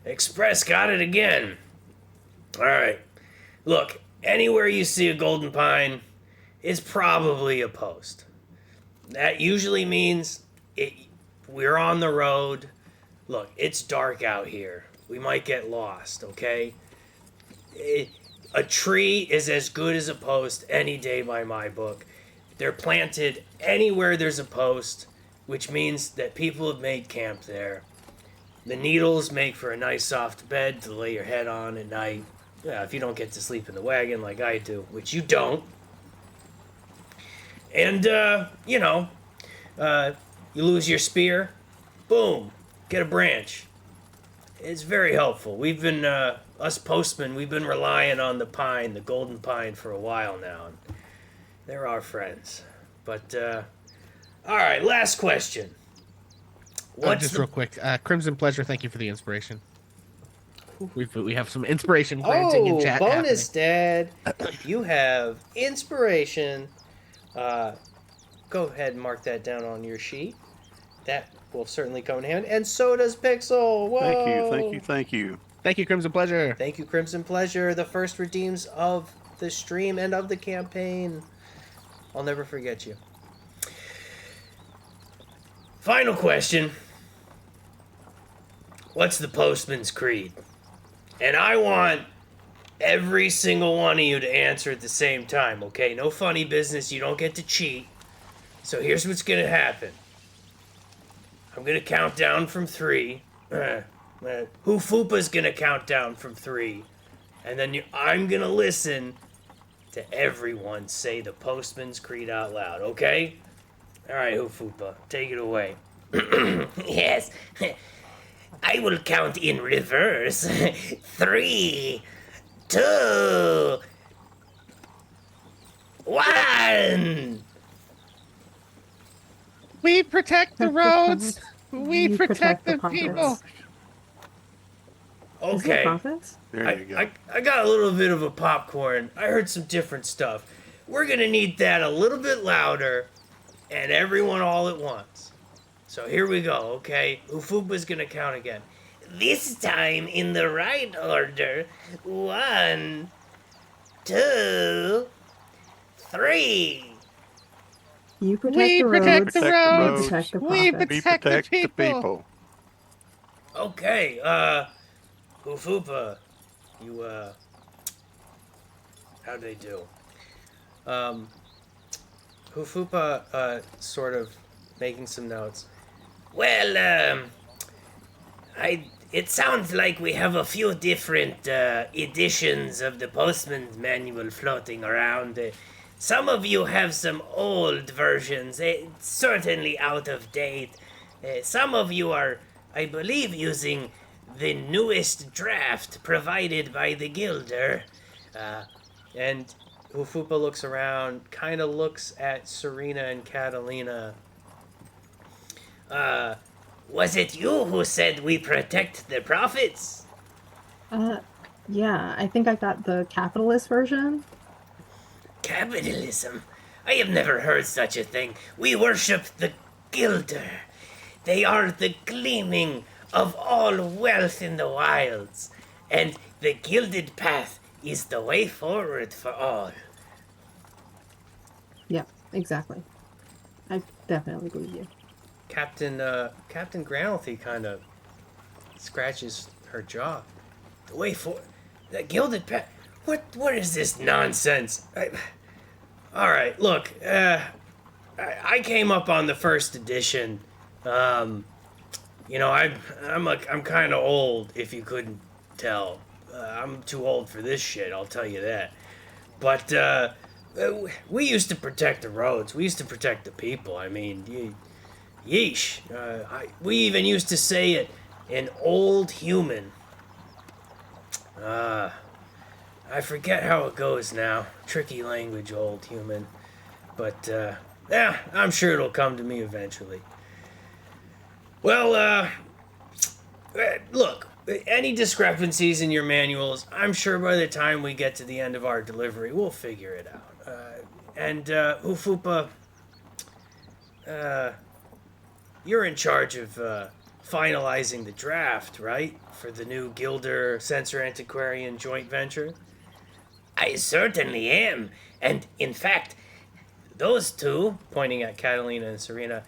Express got it again. All right. Look, anywhere you see a golden pine is probably a post. That usually means we're on the road. Look, it's dark out here. We might get lost, okay? A tree is as good as a post any day by my book. They're planted anywhere there's a post, which means that people have made camp there. The needles make for a nice soft bed to lay your head on at night. Yeah, if you don't get to sleep in the wagon like I do, which you don't. And, you lose your spear, boom, get a branch. It's very helpful. We've been, us postmen, we've been relying on the pine, the golden pine, for a while now. And they're our friends. But, all right, last question. Just real quick, Crimson Pleasure, thank you for the inspiration. We have some inspiration granting in chat. Bonus, Dad. You have inspiration. Go ahead and mark that down on your sheet. That will certainly come in hand. And so does Pixel. Whoa. Thank you. Thank you, Crimson Pleasure. Thank you, Crimson Pleasure. The first redeems of the stream and of the campaign. I'll never forget you. Final question. What's the postman's creed? And I want every single one of you to answer at the same time, okay? No funny business. You don't get to cheat. So here's what's going to happen. I'm going to count down from 3. Hoofupa's going to count down from 3. And then I'm going to listen to everyone say the postman's creed out loud, okay? All right, Hoofupa, take it away. Yes. I will count in reverse. 3, 2, 1. We protect the roads. We protect the people. Okay. There you go. I got a little bit of a popcorn. I heard some different stuff. We're gonna need that a little bit louder, and everyone all at once. So here we go, okay? Ufupa's gonna count again. This time in the right order. 1, 2, 3. You protect We the protect roads. the roads. roads. We protect the We prophets. protect the people. Okay, Ufupa, you, how'd they do? Hufupa, sort of making some notes. Well, it sounds like we have a few different editions of the Postman's Manual floating around. Some of you have some old versions, certainly out of date. Some of you are, I believe, using the newest draft provided by the Guilder. And Hufupa looks around, kind of looks at Serena and Catalina. Was it you who said we protect the prophets? Yeah, I think I got the capitalist version. Capitalism? I have never heard such a thing. We worship the Guilder. They are the gleaming of all wealth in the wilds, and the gilded path is the way forward for all. Yeah, exactly. I definitely believe you. Captain Granalthy kind of scratches her jaw. The way for the gilded path. What is this nonsense? All right, look. I came up on the first edition. I'm kind of old. If you couldn't tell, I'm too old for this shit. I'll tell you that. But we used to protect the roads. We used to protect the people. I mean, yeesh. We even used to say it, an old human. I forget how it goes now. Tricky language, old human. But, yeah, I'm sure it'll come to me eventually. Well, look, any discrepancies in your manuals, I'm sure by the time we get to the end of our delivery, we'll figure it out. Ufupa, you're in charge of finalizing the draft, right? For the new Gilder Censor Antiquarian joint venture? I certainly am. And in fact, those two, Pointing at Catalina and Serena.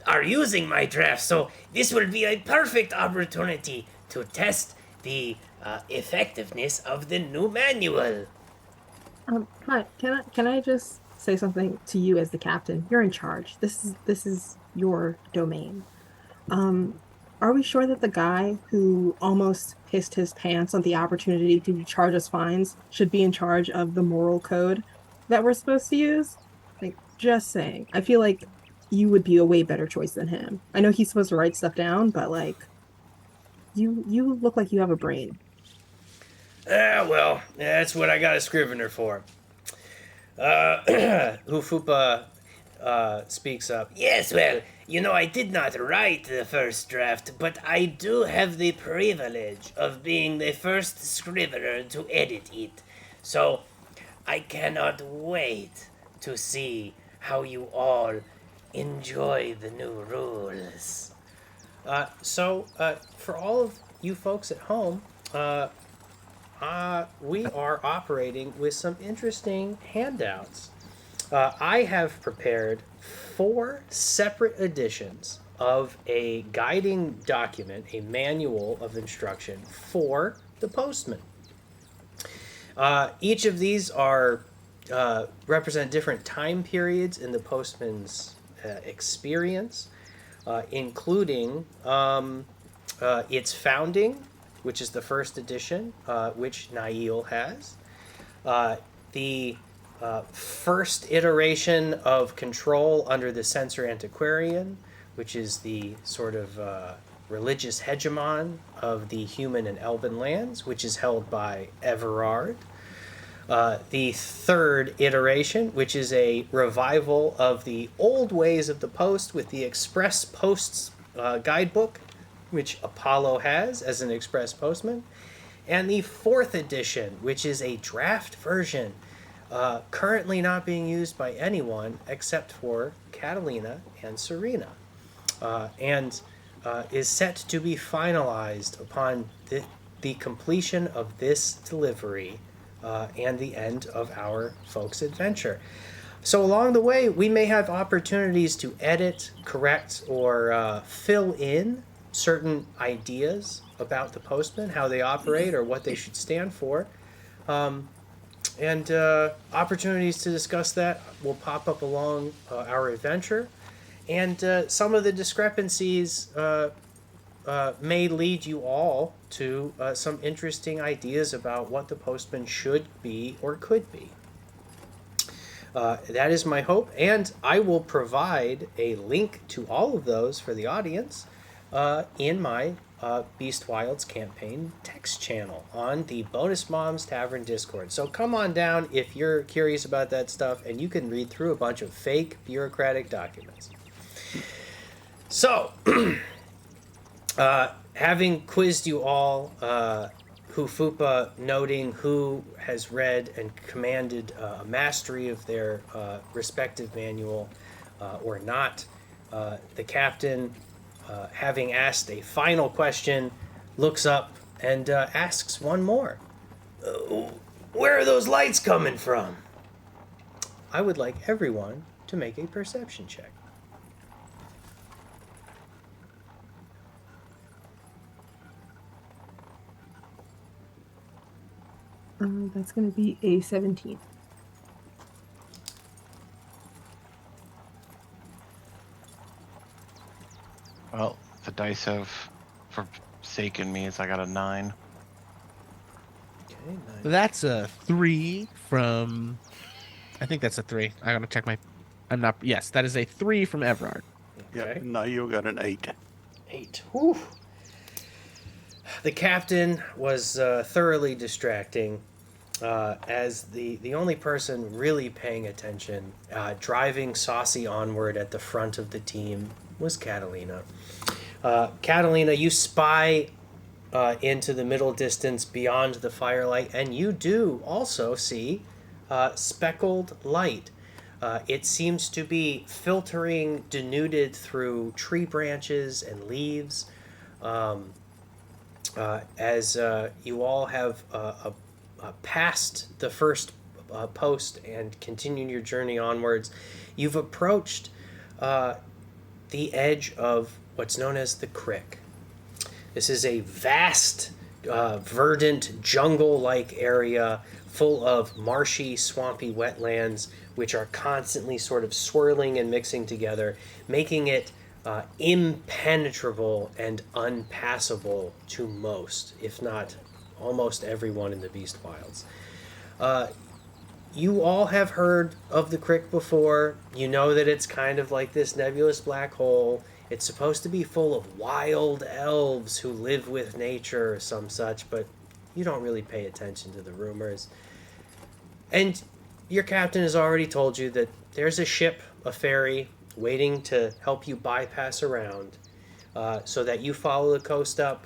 are using my draft, so this will be a perfect opportunity to test the effectiveness of the new manual. Hi, can I just say something to you as the captain? You're in charge. This is your domain. Um, are we sure that the guy who almost pissed his pants on the opportunity to charge us fines should be in charge of the moral code that we're supposed to use? Like, just saying. I feel like you would be a way better choice than him. I know he's supposed to write stuff down, but like you look like you have a brain. Well, that's what I got a scrivener for. Hufupa speaks up. Yes, well, I did not write the first draft, but I do have the privilege of being the first scrivener to edit it. So I cannot wait to see how you all enjoy the new rules. For all of you folks at home, we are operating with some interesting handouts. I have prepared 4 separate editions of a guiding document, a manual of instruction for the postman. Each of these are represent different time periods in the postman's experience, including its founding, which is the first edition, which Nail has. The first iteration of control under the censor antiquarian, which is the sort of religious hegemon of the human and elven lands, which is held by Everard. The third iteration, which is a revival of the old ways of the post with the express posts guidebook, which Apollo has as an express postman. And the fourth edition, which is a draft version, currently not being used by anyone except for Catalina and Serena, and is set to be finalized upon the completion of this delivery and the end of our folks' adventure. So along the way, we may have opportunities to edit, correct, or fill in certain ideas about the postman, how they operate, or what they should stand for. And opportunities to discuss that will pop up along our adventure. And some of the discrepancies may lead you all to some interesting ideas about what the postman should be or could be. That is my hope, and I will provide a link to all of those for the audience in my Beast Wilds campaign text channel on the Bonus Moms Tavern Discord. So come on down if you're curious about that stuff, and you can read through a bunch of fake bureaucratic documents. So, having quizzed you all, Hufupa noting who has read and commanded a mastery of their respective manual or not, the captain, having asked a final question, looks up and asks one more. Where are those lights coming from? I would like everyone to make a perception check. That's going to be a 17. Well, the dice have forsaken me, so I got a 9. Okay, That's a 3 from. I think that's a 3. I gotta check my. I'm not. Yes, that is a 3 from Everard. Yeah, Nail got an 8. 8. Whew. The captain was thoroughly distracting, as the only person really paying attention, driving Saucy onward at the front of the team, was Catalina. Catalina, you spy into the middle distance beyond the firelight, and you do also see speckled light. It seems to be filtering denuded through tree branches and leaves. As you all have passed the first post and continued your journey onwards, you've approached the edge of what's known as the Crick. This is a vast, verdant, jungle-like area full of marshy, swampy wetlands, which are constantly sort of swirling and mixing together, making it impenetrable and unpassable to most, if not almost everyone in the Beast Wilds. You all have heard of the Crick before. You know that it's kind of like this nebulous black hole. It's supposed to be full of wild elves who live with nature or some such, but you don't really pay attention to the rumors. And your captain has already told you that there's a ship, a ferry, waiting to help you bypass around so that you follow the coast up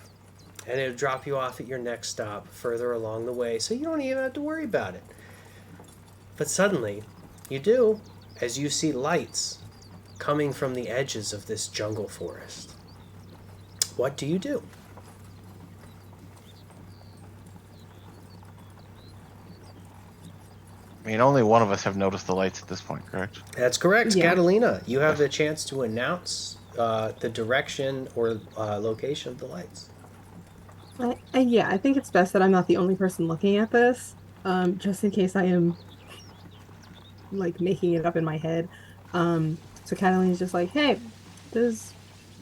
and it'll drop you off at your next stop further along the way, so you don't even have to worry about it. But suddenly, you do, as you see lights coming from the edges of this jungle forest. What do you do? I mean, only one of us have noticed the lights at this point, correct? That's correct. Yeah. Catalina, you have the chance to announce the direction or location of the lights. Yeah, I think it's best that I'm not the only person looking at this, just in case I am like making it up in my head. So Catalina's just like, hey, does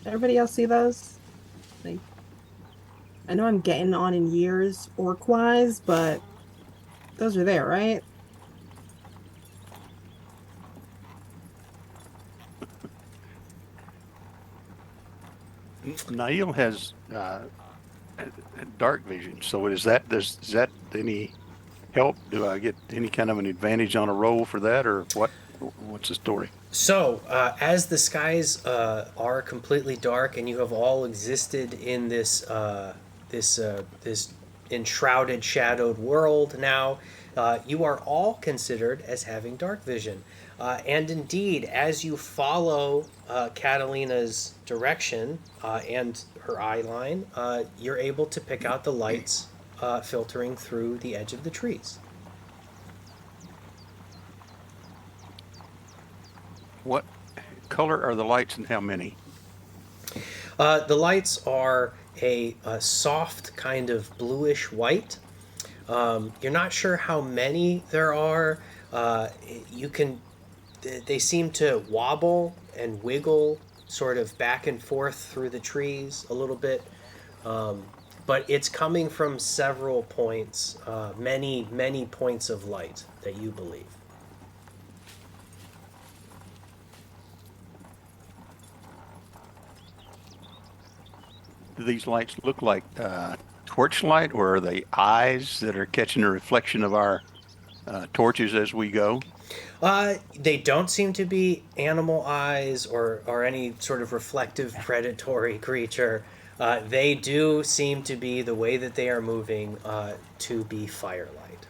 everybody else see those? Like, I know I'm getting on in years orc-wise, but those are there, right? Nail has dark vision. So is that is that any help? Do I get any kind of an advantage on a roll for that, or what? What's the story? So, as the skies are completely dark, and you have all existed in this this enshrouded, shadowed world now, you are all considered as having dark vision. And indeed, as you follow Catalina's direction and her eye line, you're able to pick out the lights filtering through the edge of the trees. What color are the lights and how many? The lights are a soft kind of bluish white. You're not sure how many there are. They seem to wobble and wiggle sort of back and forth through the trees a little bit. But it's coming from several points, many points of light that you believe. Do these lights look like torchlight, or are they eyes that are catching a reflection of our torches as we go? They don't seem to be animal eyes or any sort of reflective predatory creature. They do seem to be, the way that they are moving, to be firelight.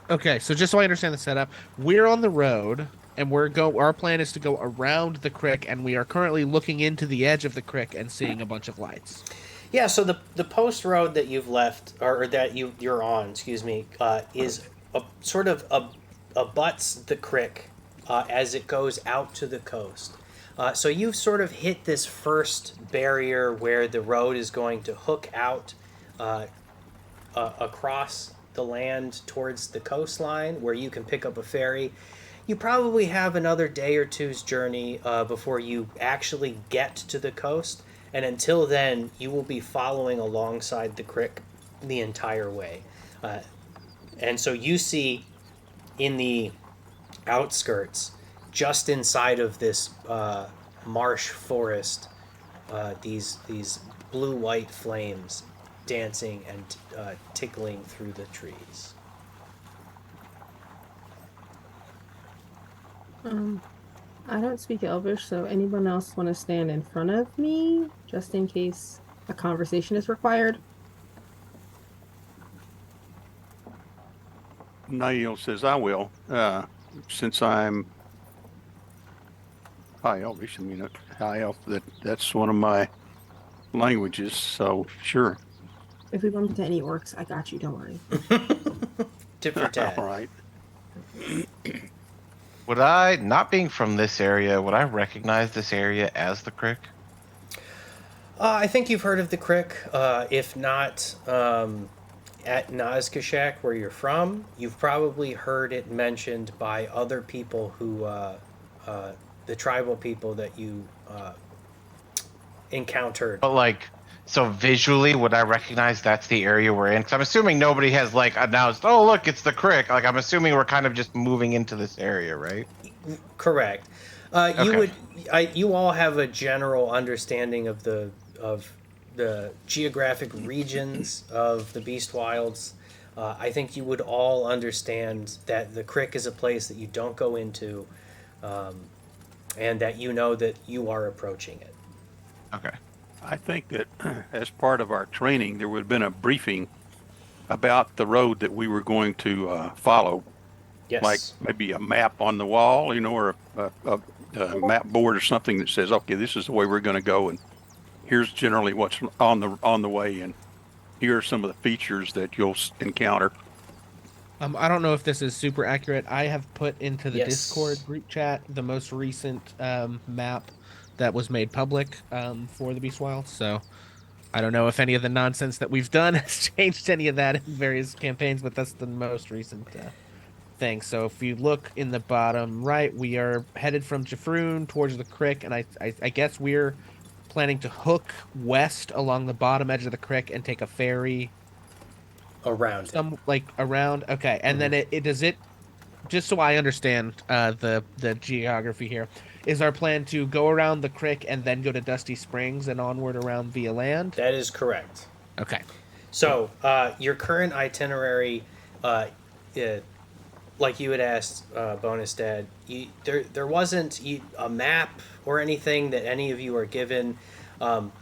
Okay, so just so I understand the setup, we're on the road, and our plan is to go around the Crick, and we are currently looking into the edge of the Crick and seeing a bunch of lights. Yeah, so the post road that you've left, or that you're on, excuse me, is sort of abuts the Crick as it goes out to the coast. So you've sort of hit this first barrier where the road is going to hook out across the land towards the coastline, where you can pick up a ferry. You probably have another day or two's journey before you actually get to the coast. And until then, you will be following alongside the Crick the entire way. And so you see in the outskirts, just inside of this marsh forest, these blue-white flames dancing and tickling through the trees. I don't speak Elvish, so anyone else want to stand in front of me, just in case a conversation is required? Nail says, I will, since I'm High Elvish. I mean, High Elf, that's one of my languages, so sure. If we bump into any orcs, I got you, don't worry. Tip for tat. All right. Would I, not being from this area, would I recognize this area as the Crick? I think you've heard of the Crick. If not at Nazkashek, where you're from, you've probably heard it mentioned by other people who, the tribal people that you encountered. But like, so visually, would I recognize that's the area we're in? Because I'm assuming nobody has like announced, "Oh, look, it's the Crick." Like, I'm assuming we're kind of just moving into this area, right? Correct. You Okay. would. You all have a general understanding of the geographic regions of the Beast Wilds. I think you would all understand that the Crick is a place that you don't go into, and that you know that you are approaching it. Okay. I think that as part of our training, there would have been a briefing about the road that we were going to follow, Yes. like maybe a map on the wall, or a map board or something that says, okay, this is the way we're going to go, and here's generally what's on the way, and here are some of the features that you'll encounter. I don't know if this is super accurate. I have put into the Yes. Discord group chat the most recent map that was made public for the Beast Wild. So I don't know if any of the nonsense that we've done has changed any of that in various campaigns, but that's the most recent thing. So if you look in the bottom right, we are headed from Jafrune towards the Crick, and I guess we're planning to hook west along the bottom edge of the Crick and take a ferry Around. around. Okay, and then it does it. Just so I understand the geography here, is our plan to go around the Crick and then go to Dusty Springs and onward around via land? That is correct. Okay. So, your current itinerary, like you had asked, Bonus Dad, there wasn't a map or anything that any of you are given.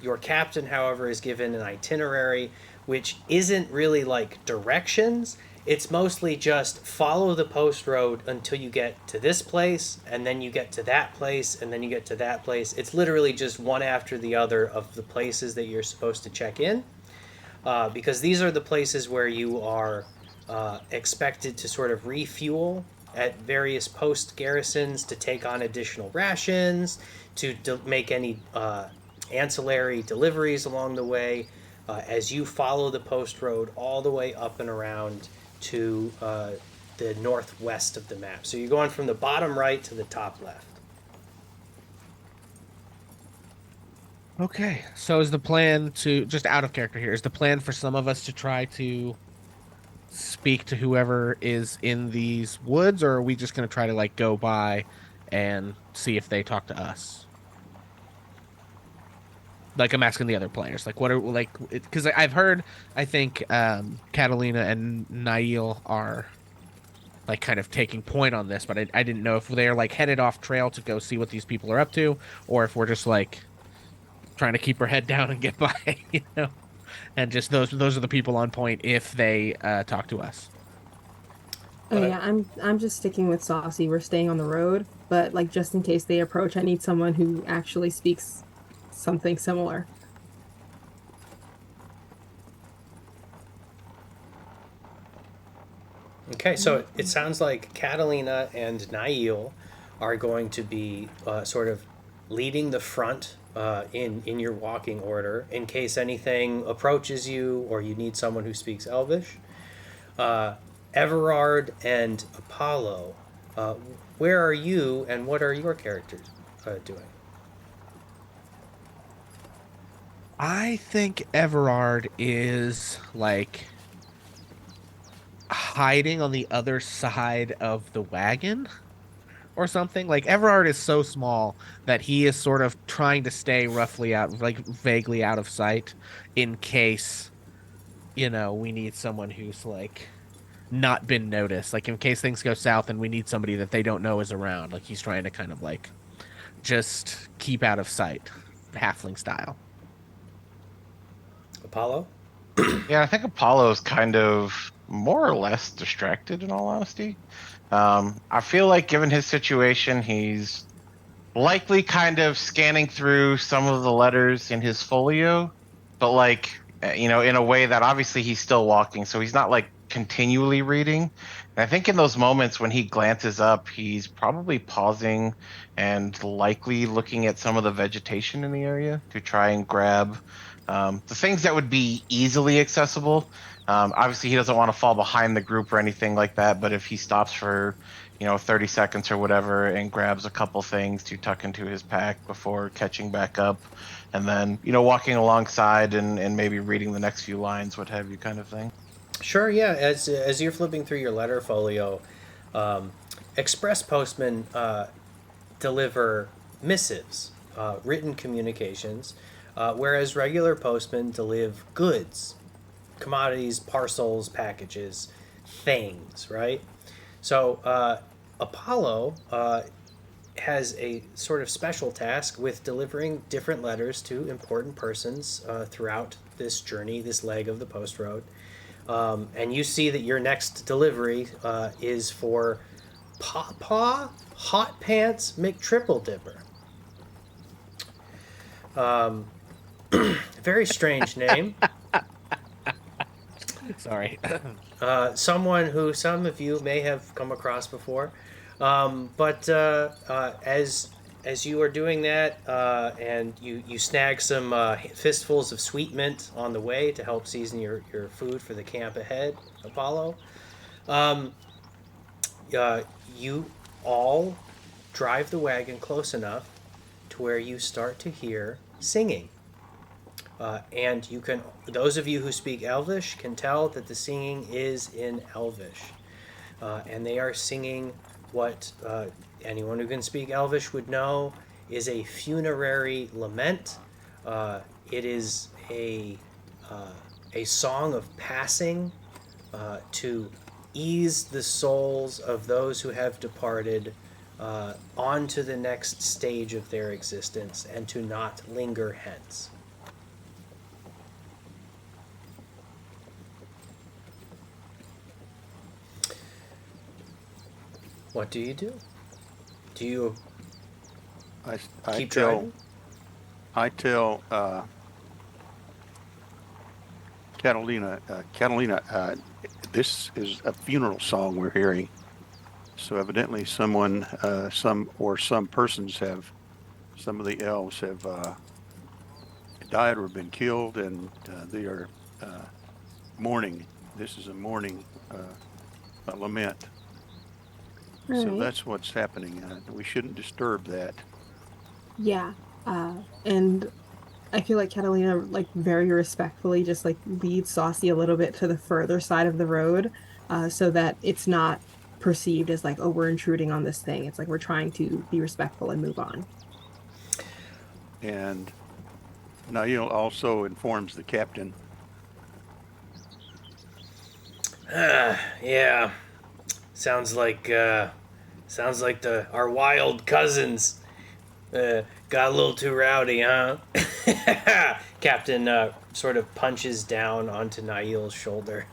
Your captain, however, is given an itinerary, which isn't really like directions. It's mostly just follow the post road until you get to this place, and then you get to that place, and then you get to that place. It's literally just one after the other of the places that you're supposed to check in, because these are the places where you are expected to sort of refuel at various post garrisons to take on additional rations, to make any ancillary deliveries along the way, as you follow the post road all the way up and around to the northwest of the map. So you're going from the bottom right to the top left. Okay. So is the plan to, just out of character here, is the plan for some of us to try to speak to whoever is in these woods, or are we just going to try to like go by and see if they talk to us? Like, I'm asking the other players, like, what are, like, because I've heard, I think Catalina and Nail are like kind of taking point on this, but I didn't know if they're like headed off trail to go see what these people are up to, or if we're just like trying to keep our head down and get by, and just those are the people on point if they talk to us. Oh yeah, I'm just sticking with Saucy. We're staying on the road, but like just in case they approach, I need someone who actually speaks something similar. Okay, so it sounds like Catalina and Nail are going to be sort of leading the front in your walking order in case anything approaches you or you need someone who speaks Elvish. Everard and Apollo, where are you and what are your characters doing? I think Everard is like hiding on the other side of the wagon or something. Like, Everard is so small that he is sort of trying to stay roughly out, like vaguely out of sight, in case we need someone who's like not been noticed, like in case things go south and we need somebody that they don't know is around. Like, he's trying to kind of like just keep out of sight, halfling style. Apollo? Yeah, I think Apollo's kind of more or less distracted, in all honesty. I feel like, given his situation, he's likely kind of scanning through some of the letters in his folio, but like, in a way that obviously he's still walking, so he's not like continually reading. And I think in those moments when he glances up, he's probably pausing and likely looking at some of the vegetation in the area to try and grab the things that would be easily accessible. Obviously, he doesn't want to fall behind the group or anything like that, but if he stops for 30 seconds or whatever and grabs a couple things to tuck into his pack before catching back up, and then walking alongside and maybe reading the next few lines, what have you, kind of thing. Sure, yeah. As you're flipping through your letter folio, express postmen deliver missives, written communications, whereas regular postmen deliver goods, commodities, parcels, packages, things, right? So Apollo has a sort of special task with delivering different letters to important persons throughout this journey, this leg of the post road. And you see that your next delivery is for Pawpaw Hot Pants McTriple Dipper. Very strange name. Sorry. Someone who some of you may have come across before. But as you are doing that, and you snag some fistfuls of sweet mint on the way to help season your food for the camp ahead, Apollo, you all drive the wagon close enough to where you start to hear singing. And you can, those of you who speak Elvish can tell that the singing is in Elvish. And they are singing what anyone who can speak Elvish would know is a funerary lament. It is a song of passing to ease the souls of those who have departed on to the next stage of their existence and to not linger hence. What do you do? Do you I keep tell driving? I tell Catalina, this is a funeral song we're hearing. So evidently someone, some persons have, some of the elves have died or been killed, and they are mourning. This is a mourning, a lament. So Right. that's what's happening. We shouldn't disturb that. Yeah. And I feel like Catalina very respectfully just leads Saucy a little bit to the further side of the road, so that it's not perceived as oh, we're intruding on this thing. It's we're trying to be respectful and move on. And Nail also informs the captain. Yeah. Sounds like our wild cousins got a little too rowdy, huh? Captain sort of punches down onto Nail's shoulder.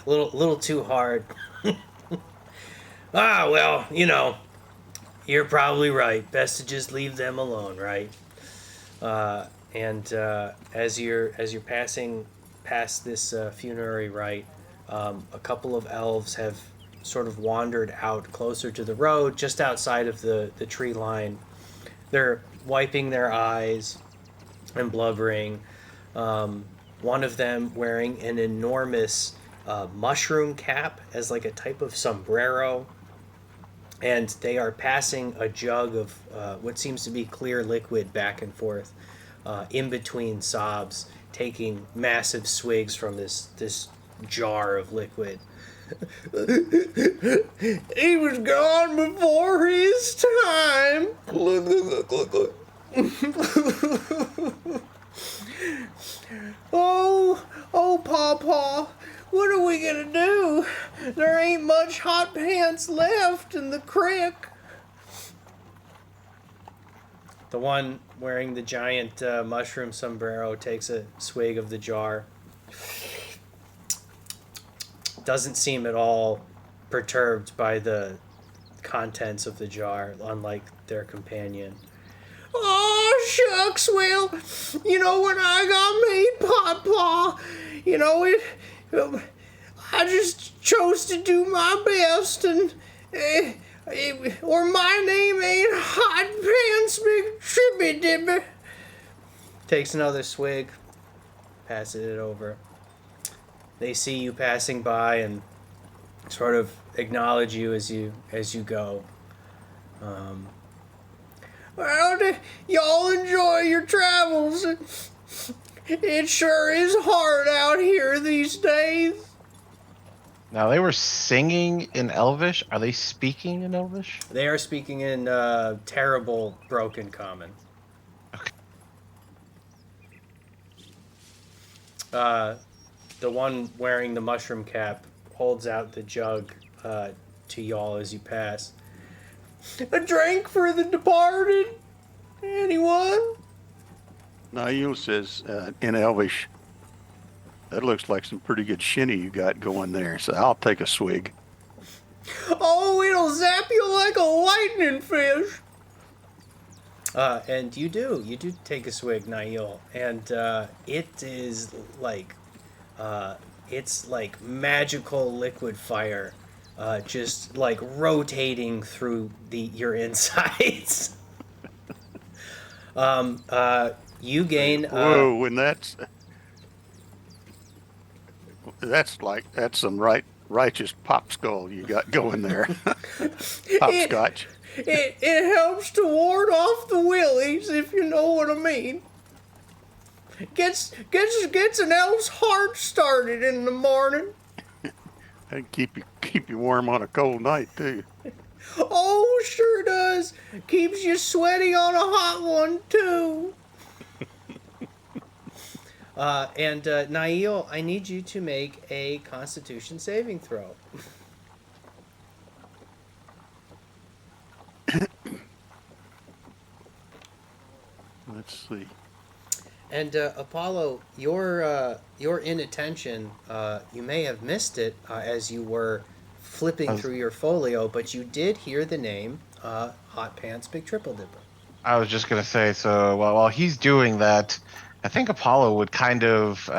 little too hard. Well, you're probably right. Best to just leave them alone, right? And as you're passing past this funerary rite, a couple of elves have sort of wandered out closer to the road, just outside of the tree line. They're wiping their eyes and blubbering. One of them wearing an enormous mushroom cap as a type of sombrero. And they are passing a jug of what seems to be clear liquid back and forth in between sobs, taking massive swigs from this jar of liquid. He was gone before his time. Oh, Pawpaw, what are we gonna do? There ain't much hot pants left in the Crick. The one wearing the giant mushroom sombrero takes a swig of the jar. Doesn't seem at all perturbed by the contents of the jar, unlike their companion. Oh, shucks, well, when I got made Pawpaw, I just chose to do my best, and or my name ain't Hot Pants McTrippy. Takes another swig, passes it over. They see you passing by and sort of acknowledge you as you go. Well, y'all enjoy your travels. It sure is hard out here these days. Now, they were singing in Elvish. Are they speaking in Elvish? They are speaking in terrible broken common. The one wearing the mushroom cap holds out the jug to y'all as you pass. A drink for the departed? Anyone? Nail says in Elvish, that looks like some pretty good shinny you got going there, so I'll take a swig. Oh, it'll zap you like a lightning fish. And you do take a swig, Nail, and it is like, it's like magical liquid fire, just like rotating through your insides. You gain. Whoa, and that's some righteous pop skull you got going there. Hopscotch. It helps to ward off the willies, if you know what I mean. Gets an elf's heart started in the morning. And keep you warm on a cold night too. Oh, sure does. Keeps you sweaty on a hot one too. And Nail, I need you to make a Constitution saving throw. Let's see. And Apollo, your inattention, you may have missed it as you were flipping through your folio, but you did hear the name Hot Pants Big Triple Dipper. I was just going to say, so while he's doing that, I think Apollo would kind of,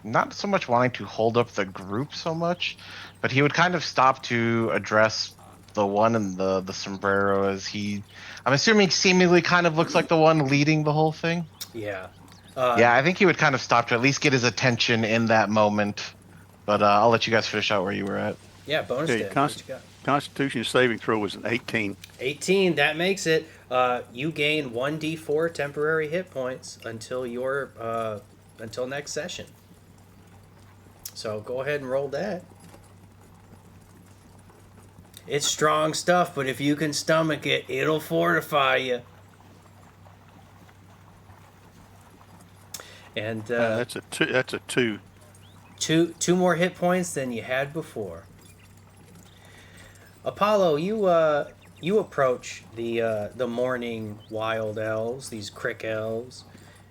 not so much wanting to hold up the group so much, but he would kind of stop to address the one in the sombrero as I'm assuming seemingly kind of looks like the one leading the whole thing. Yeah. Yeah, I think he would kind of stop to at least get his attention in that moment. But I'll let you guys finish out where you were at. Yeah, bonus Okay, hit. What you got? Constitution saving throw was an 18. 18, that makes it. You gain 1d4 temporary hit points until until next session. So go ahead and roll that. It's strong stuff, but if you can stomach it, it'll fortify you. And That's a 2. Two more hit points than you had before. Apollo, you approach the morning wild elves, these Crick elves,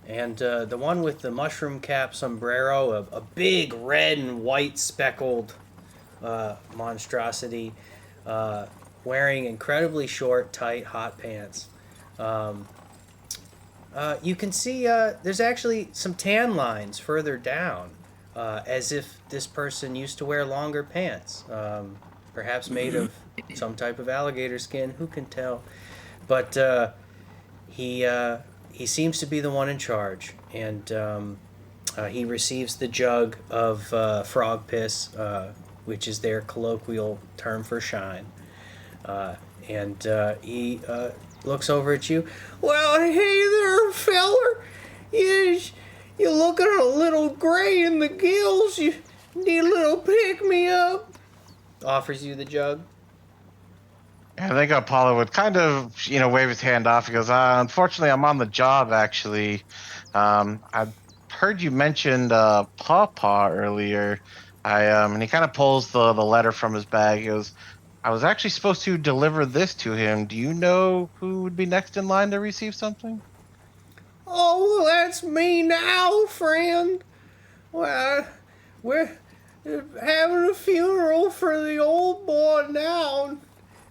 and the one with the mushroom cap sombrero, a big red and white speckled monstrosity, wearing incredibly short, tight, hot pants. You can see there's actually some tan lines further down, as if this person used to wear longer pants. Perhaps made of some type of alligator skin, who can tell? But he seems to be the one in charge, and he receives the jug of frog piss, which is their colloquial term for shine. And he looks over at you. Well, hey there, feller. You looking a little gray in the gills. You need a little pick-me-up. Offers you the jug. I think Apollo would kind of, wave his hand off. He goes, unfortunately, I'm on the job, actually. I heard you mentioned Pawpaw earlier. And he kind of pulls the letter from his bag. He goes, I was actually supposed to deliver this to him. Do you know who would be next in line to receive something? Oh, well, that's me now, friend. Well, we're having a funeral for the old boy now.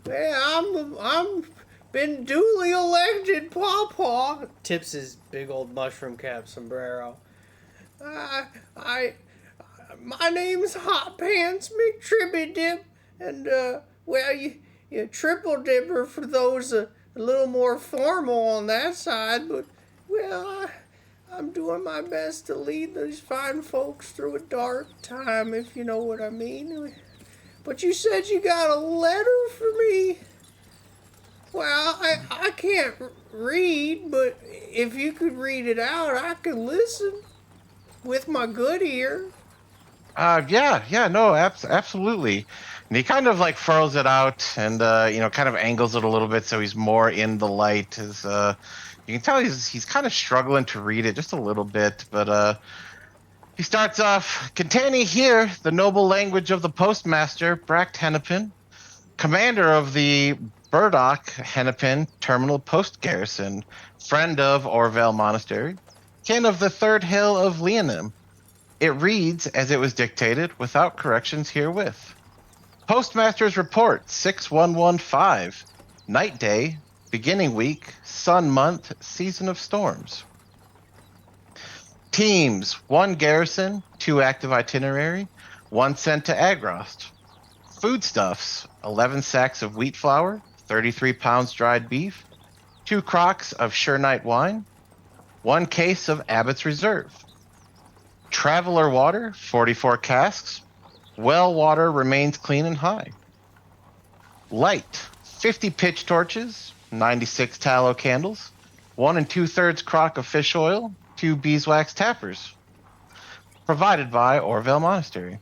Yeah, I'm been duly elected Pawpaw. Tips his big old mushroom cap sombrero. I My name's Hot Pants McTrippy Dip, and well, you triple dipper for those a little more formal on that side. But well, I'm doing my best to lead these fine folks through a dark time, if you know what I mean. But you said you got a letter for me. Well, I can't read, but if you could read it out, I could listen with my good ear. No, absolutely. And he kind of like furrows it out and kind of angles it a little bit so he's more in the light. As you can tell, he's kind of struggling to read it just a little bit, but he starts off, containing here the noble language of the postmaster Bracht Hennepin, commander of the Burdock Hennepin Terminal Post Garrison, friend of Orvale Monastery, kin of the Third Hill of Leonim. It reads as it was dictated, without corrections herewith. Postmaster's Report 6115. Night day, beginning week, sun month, season of storms. Teams, 1 garrison, 2 active itinerary, 1 sent to Agrost. Foodstuffs, 11 sacks of wheat flour, 33 pounds dried beef, 2 crocks of Sure Night wine, 1 case of Abbott's Reserve. Traveler water, 44 casks. Well water remains clean and high. Light, 50 pitch torches, 96 tallow candles, 1 2/3 crock of fish oil, 2 beeswax tappers. Provided by Orvale Monastery.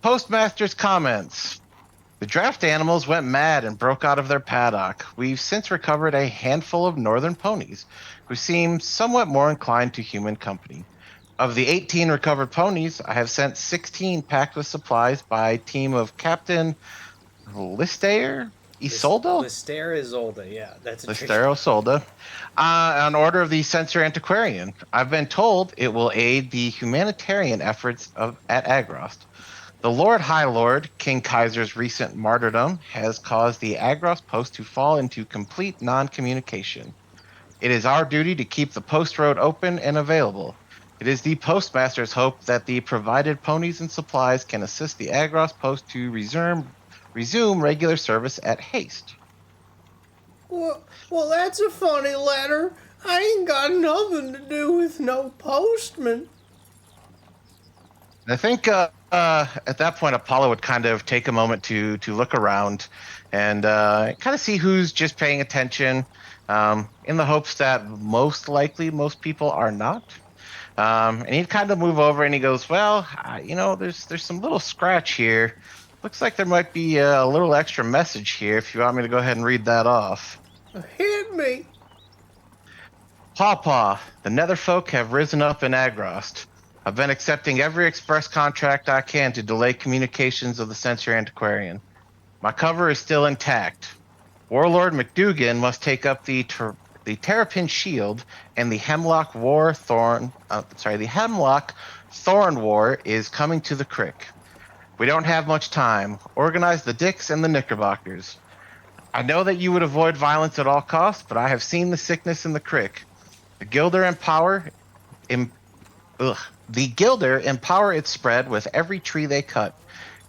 Postmaster's comments. The draft animals went mad and broke out of their paddock. We've since recovered a handful of northern ponies, who seem somewhat more inclined to human company. Of the 18 recovered ponies, I have sent 16 packed with supplies by a team of Captain Listair Isolde? Listair Isolde, yeah. That's a Listair Isolde. On order of the Censor Antiquarian. I've been told it will aid the humanitarian efforts at Agrost. The Lord High Lord, King Kaiser's recent martyrdom, has caused the Agrost post to fall into complete non-communication. It is our duty to keep the post road open and available. It is the postmaster's hope that the provided ponies and supplies can assist the Agrost post to resume regular service at haste. Well, that's a funny letter. I ain't got nothing to do with no postman. I think at that point, Apollo would kind of take a moment to look around and kind of see who's just paying attention, in the hopes that most likely most people are not. And he'd kind of move over and he goes, well, there's some little scratch here. Looks like there might be a little extra message here if you want me to go ahead and read that off. Hit me. Pawpaw, the Netherfolk have risen up in Agrost. I've been accepting every express contract I can to delay communications of the Censor Antiquarian. My cover is still intact. Warlord McDougan must take up the Terrapin Shield, and the Hemlock Thorn War is coming to the Crick. We don't have much time. Organize the Dicks and the Knickerbockers. I know that you would avoid violence at all costs, but I have seen the sickness in the Crick. The Gilder empower its spread with every tree they cut,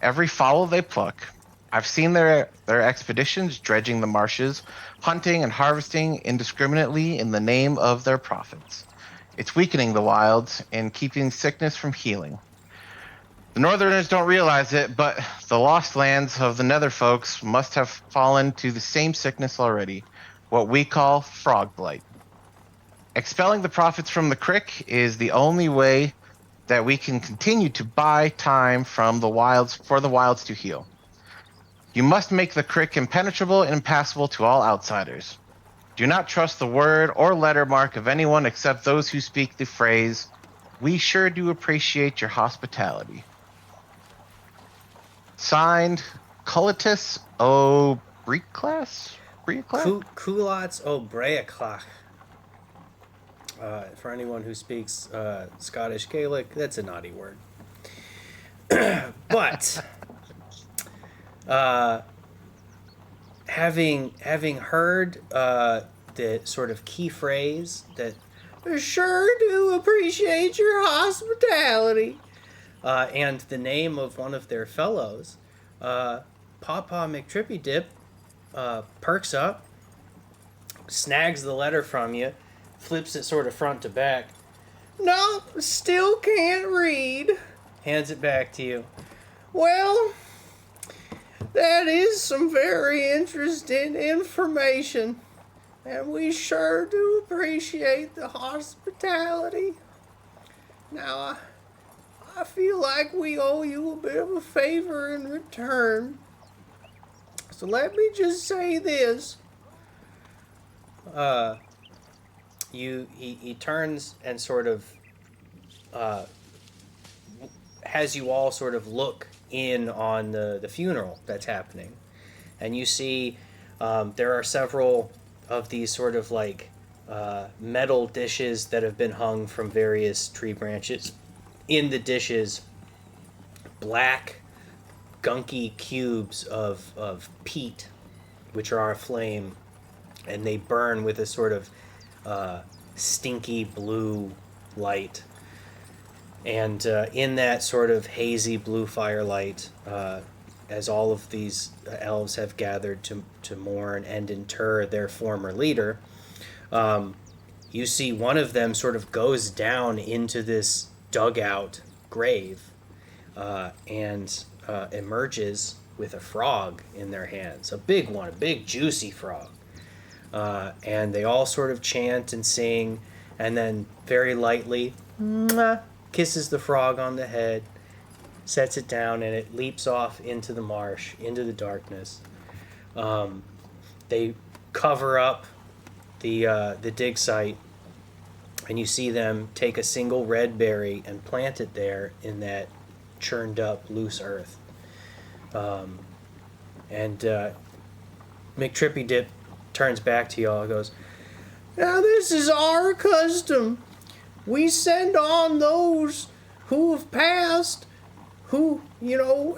every fowl they pluck. I've seen their expeditions dredging the marshes, hunting and harvesting indiscriminately in the name of their profits. It's weakening the wilds and keeping sickness from healing. The Northerners don't realize it, but the lost lands of the Netherfolks must have fallen to the same sickness already, what we call frog blight. Expelling the profits from the Crick is the only way that we can continue to buy time from the wilds for the wilds to heal. You must make the Crick impenetrable and impassable to all outsiders. Do not trust the word or letter mark of anyone except those who speak the phrase, "We sure do appreciate your hospitality." Signed, Coletus O'Breaclass? Culots O'Breaclach. For anyone who speaks Scottish Gaelic, that's a naughty word. But having heard the sort of key phrase that Sure do appreciate your hospitality. and the name of one of their fellows, Papa McTrippy-Dip perks up, snags the letter from you, flips it sort of front to back. No, still can't read. Hands it back to you. Well, that is some very interesting information, and we sure do appreciate the hospitality. Now, I feel like we owe you a bit of a favor in return. So let me just say this. He turns and sort of has you all sort of look in on the funeral that's happening. And you see there are several of these sort of like metal dishes that have been hung from various tree branches. In the dishes, black, gunky cubes of peat, which are aflame, and they burn with a sort of stinky blue light. And in that sort of hazy blue firelight, as all of these elves have gathered to mourn and inter their former leader, you see one of them sort of goes down into this dugout grave and emerges with a frog in their hands. A big one, a big juicy frog. And they all sort of chant and sing, and then very lightly kisses the frog on the head, sets it down, and it leaps off into the marsh, into the darkness. They cover up the dig site, and you see them take a single red berry and plant it there in that churned up loose earth. And McTrippy-Dip turns back to y'all and goes, now this is our custom. We send on those who have passed, who,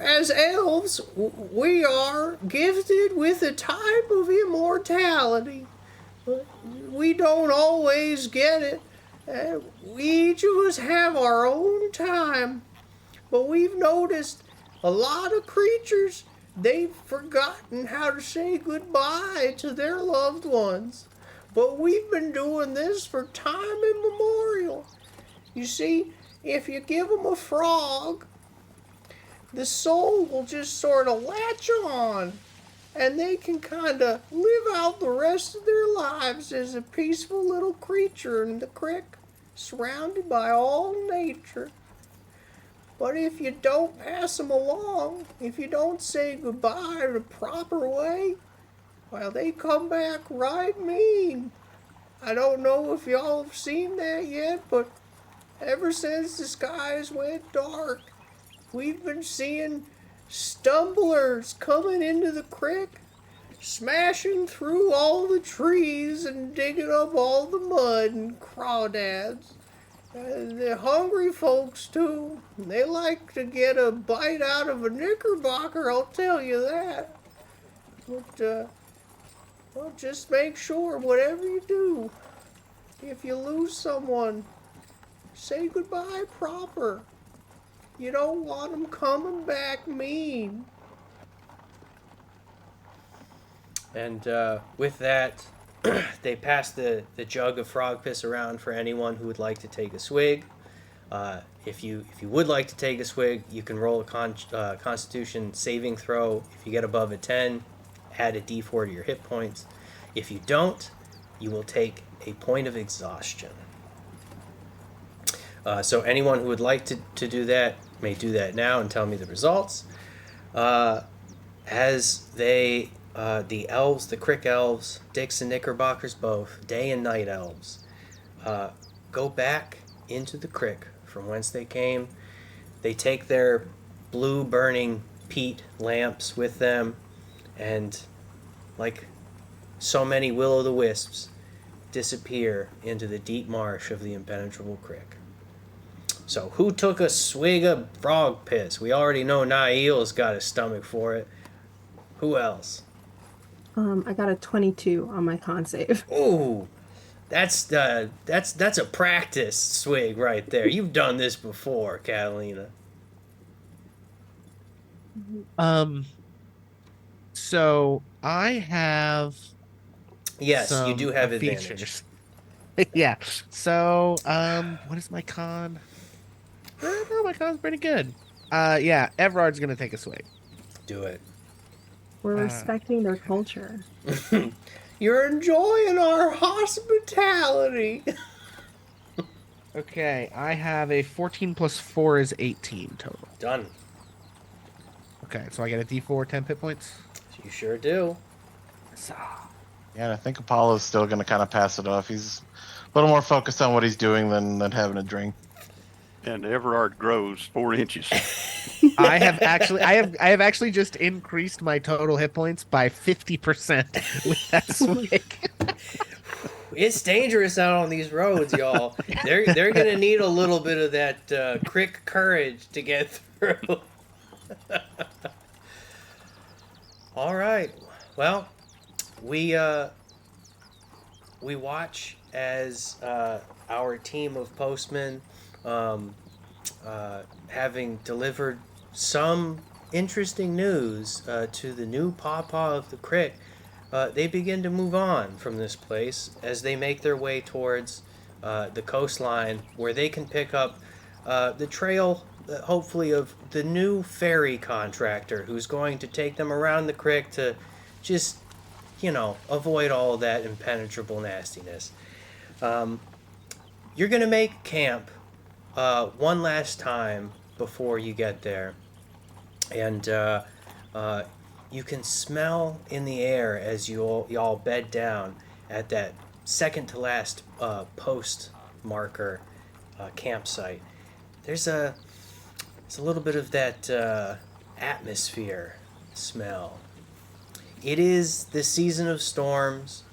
as elves, we are gifted with a type of immortality. We don't always get it. We each of us have our own time. But we've noticed a lot of creatures, they've forgotten how to say goodbye to their loved ones. But we've been doing this for time immemorial. You see, if you give them a frog, the soul will just sort of latch on, and they can kind of live out the rest of their lives as a peaceful little creature in the crick, surrounded by all nature. But if you don't pass them along, if you don't say goodbye the proper way, well, they come back right mean. I don't know if y'all have seen that yet, but ever since the skies went dark, we've been seeing stumblers coming into the crick, smashing through all the trees and digging up all the mud and crawdads. The hungry folks, too. They like to get a bite out of a knickerbocker, I'll tell you that. But, well, just make sure, whatever you do, if you lose someone, say goodbye proper. You don't want them coming back mean. And with that, they pass the jug of frog piss around for anyone who would like to take a swig. If you would like to take a swig, you can roll a Constitution saving throw. If you get above a 10, add a D4 to your hit points. If you don't, you will take a point of exhaustion. So anyone who would like to do that may do that now and tell me the results. As they, the elves, the Crick elves, Dicks and Knickerbockers both, day and night elves, go back into the Crick from whence they came. They take their blue burning peat lamps with them, and like so many will-o'-the-wisps, disappear into the deep marsh of the impenetrable Crick. So who took a swig of frog piss? We already know Nail's got a stomach for it. Who else? I got a 22 on my con save. Ooh, that's a practice swig right there. You've done this before, Catalina. So I have Yes, you some do have advantage. features. Yeah. So, what is my con? No, my con's pretty good. Yeah, Everard's gonna take a swig. Do it. We're Uh, respecting their culture. You're enjoying our hospitality. Okay, I have a 14 plus 4 is 18 total. Done. Okay, so I get a D4, 10 hit points. You sure do. So, Yeah, I think Apollo's still going to kind of pass it off. He's a little more focused on what he's doing than having a drink. And Everard grows 4 inches. I have actually just increased my total hit points by 50% with that swig. It's dangerous out on these roads, y'all. They're gonna need a little bit of that Crick courage to get through. All right. Well, we watch as our team of postmen, having delivered some interesting news to the new pawpaw of the Crick, they begin to move on from this place as they make their way towards the coastline, where they can pick up the trail, hopefully, of the new ferry contractor who's going to take them around the Crick to just, avoid all of that impenetrable nastiness. You're going to make camp one last time before you get there. And you can smell in the air as y'all bed down at that second to last post marker campsite. There's a little bit of that atmosphere smell. It is the season of storms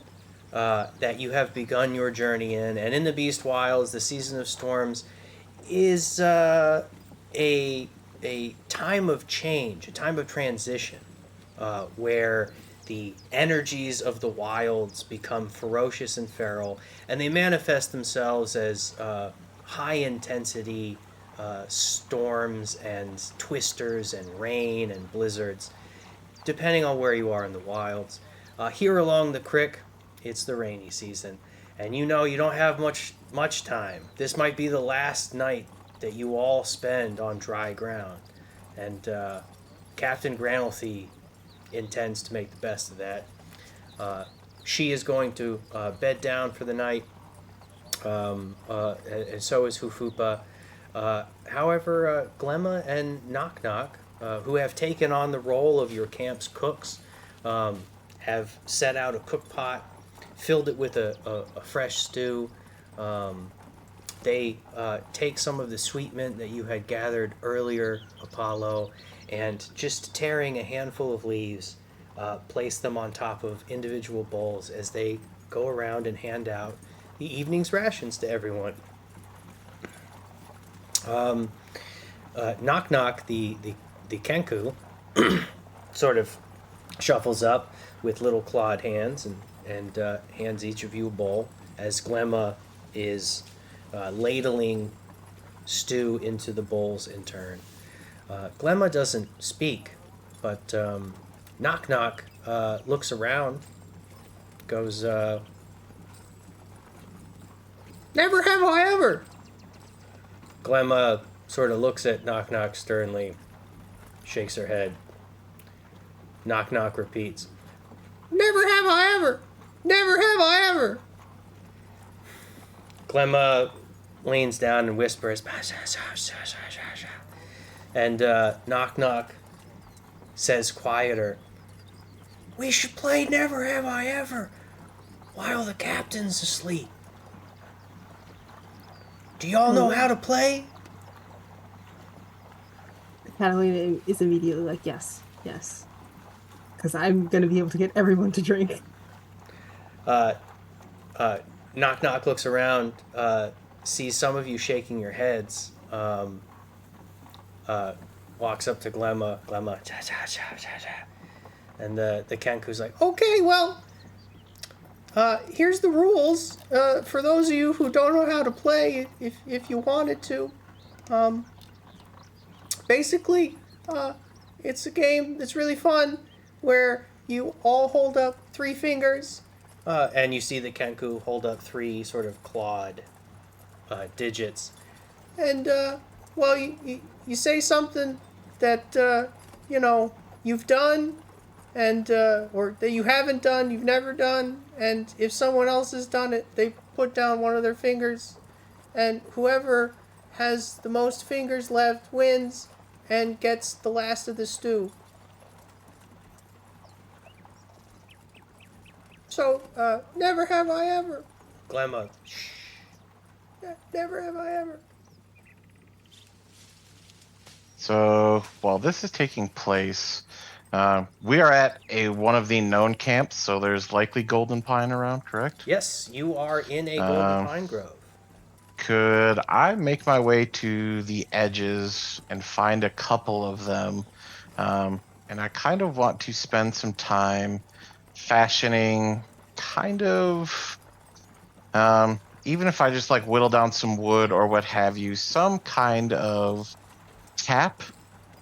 that you have begun your journey in, and in the Beast Wilds, the season of storms is a time of change, a time of transition, where the energies of the wilds become ferocious and feral, and they manifest themselves as high-intensity storms and twisters and rain and blizzards, depending on where you are in the wilds. Here along the Crick, it's the rainy season, and you don't have much time. This might be the last night that you all spend on dry ground, and Captain Granelthy intends to make the best of that. She is going to bed down for the night, and so is Hufupa. However, Glemma and Knock Knock, who have taken on the role of your camp's cooks, have set out a cook pot, filled it with a fresh stew. They take some of the sweet mint that you had gathered earlier, Apollo, and just tearing a handful of leaves, place them on top of individual bowls as they go around and hand out the evening's rations to everyone. Knock Knock, the Kenku, sort of shuffles up with little clawed hands and hands each of you a bowl, as Glemma is ladling stew into the bowls in turn. Glemma doesn't speak, but Knock Knock looks around, goes, "Never have I ever!" Glemma sort of looks at Knock Knock sternly, shakes her head. Knock Knock repeats, "Never have I ever! Never have I ever!" Glemma leans down and whispers, and Knock Knock says quieter, "We should play Never Have I Ever while the captain's asleep. Do y'all know how to play?" Catalina is immediately like, yes. Because I'm going to be able to get everyone to drink. Knock Knock looks around, sees some of you shaking your heads, walks up to Glemma, and the Kenku's like, "Okay, well, here's the rules. For those of you who don't know how to play, if you wanted to, basically, It's a game that's really fun where you all hold up 3 fingers, and you see the Kenku hold up 3 sort of clawed digits. And, well, you say something that, you've done, and, or that you haven't done, you've never done, and if someone else has done it, they put down one of their fingers, and whoever has the most fingers left wins and gets the last of the stew. So, never have I ever. Glemma, shh. Never have I ever. So while this is taking place, we are at one of the known camps, so there's likely golden pine around, correct? Yes, you are in a golden pine grove. Could I make my way to the edges and find a couple of them? And I kind of want to spend some time fashioning kind of, even if I just like whittle down some wood or what have you, some kind of tap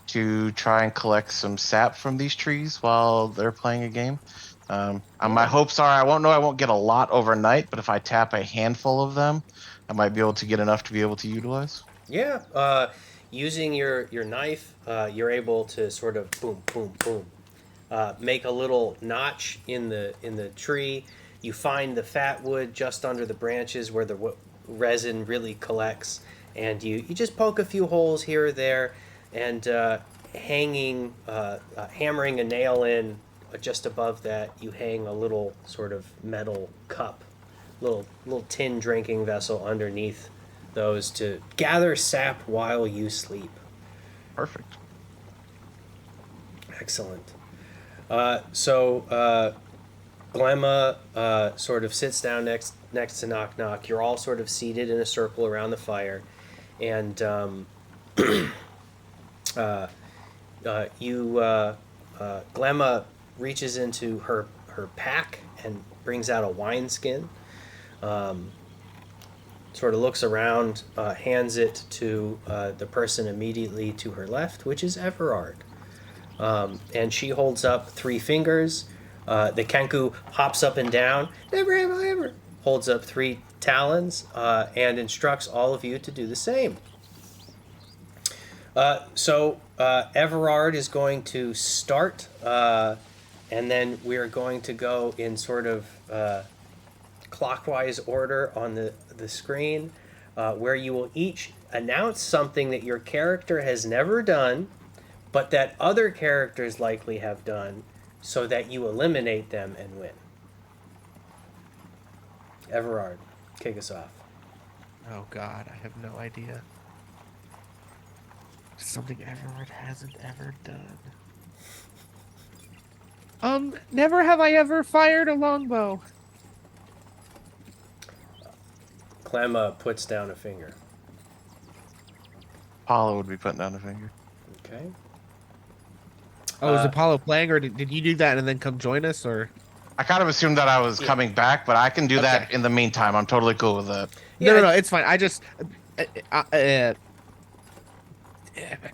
to try and collect some sap from these trees while they're playing a game. My hopes are I won't get a lot overnight, but if I tap a handful of them, I might be able to get enough to be able to utilize. Yeah, using your knife, you're able to sort of boom, boom, boom, make a little notch in the tree. You find the fat wood just under the branches where the resin really collects, and you just poke a few holes here or there, and hammering a nail in just above that, you hang a little sort of metal cup, little tin drinking vessel underneath those to gather sap while you sleep. Perfect. Excellent. So Glemma sort of sits down next to Knock Knock. You're all sort of seated in a circle around the fire, and Glemma reaches into her pack and brings out a wineskin. Sort of looks around, hands it to the person immediately to her left, which is Everard. And she holds up 3 fingers. The Kenku hops up and down. Never have I ever. Holds up 3 talons and instructs all of you to do the same. So Everard is going to start, and then we're going to go in sort of clockwise order on the screen, where you will each announce something that your character has never done, but that other characters likely have done, so that you eliminate them and win. Everard, kick us off. Oh God, I have no idea. Something Everard hasn't ever done. Never have I ever fired a longbow. Clemma puts down a finger. Apollo would be putting down a finger. Okay. Oh, is Apollo playing, or did you do that and then come join us, or? I kind of assumed that I was coming back, but I can do that in the meantime. I'm totally cool with that. No, it's fine. I just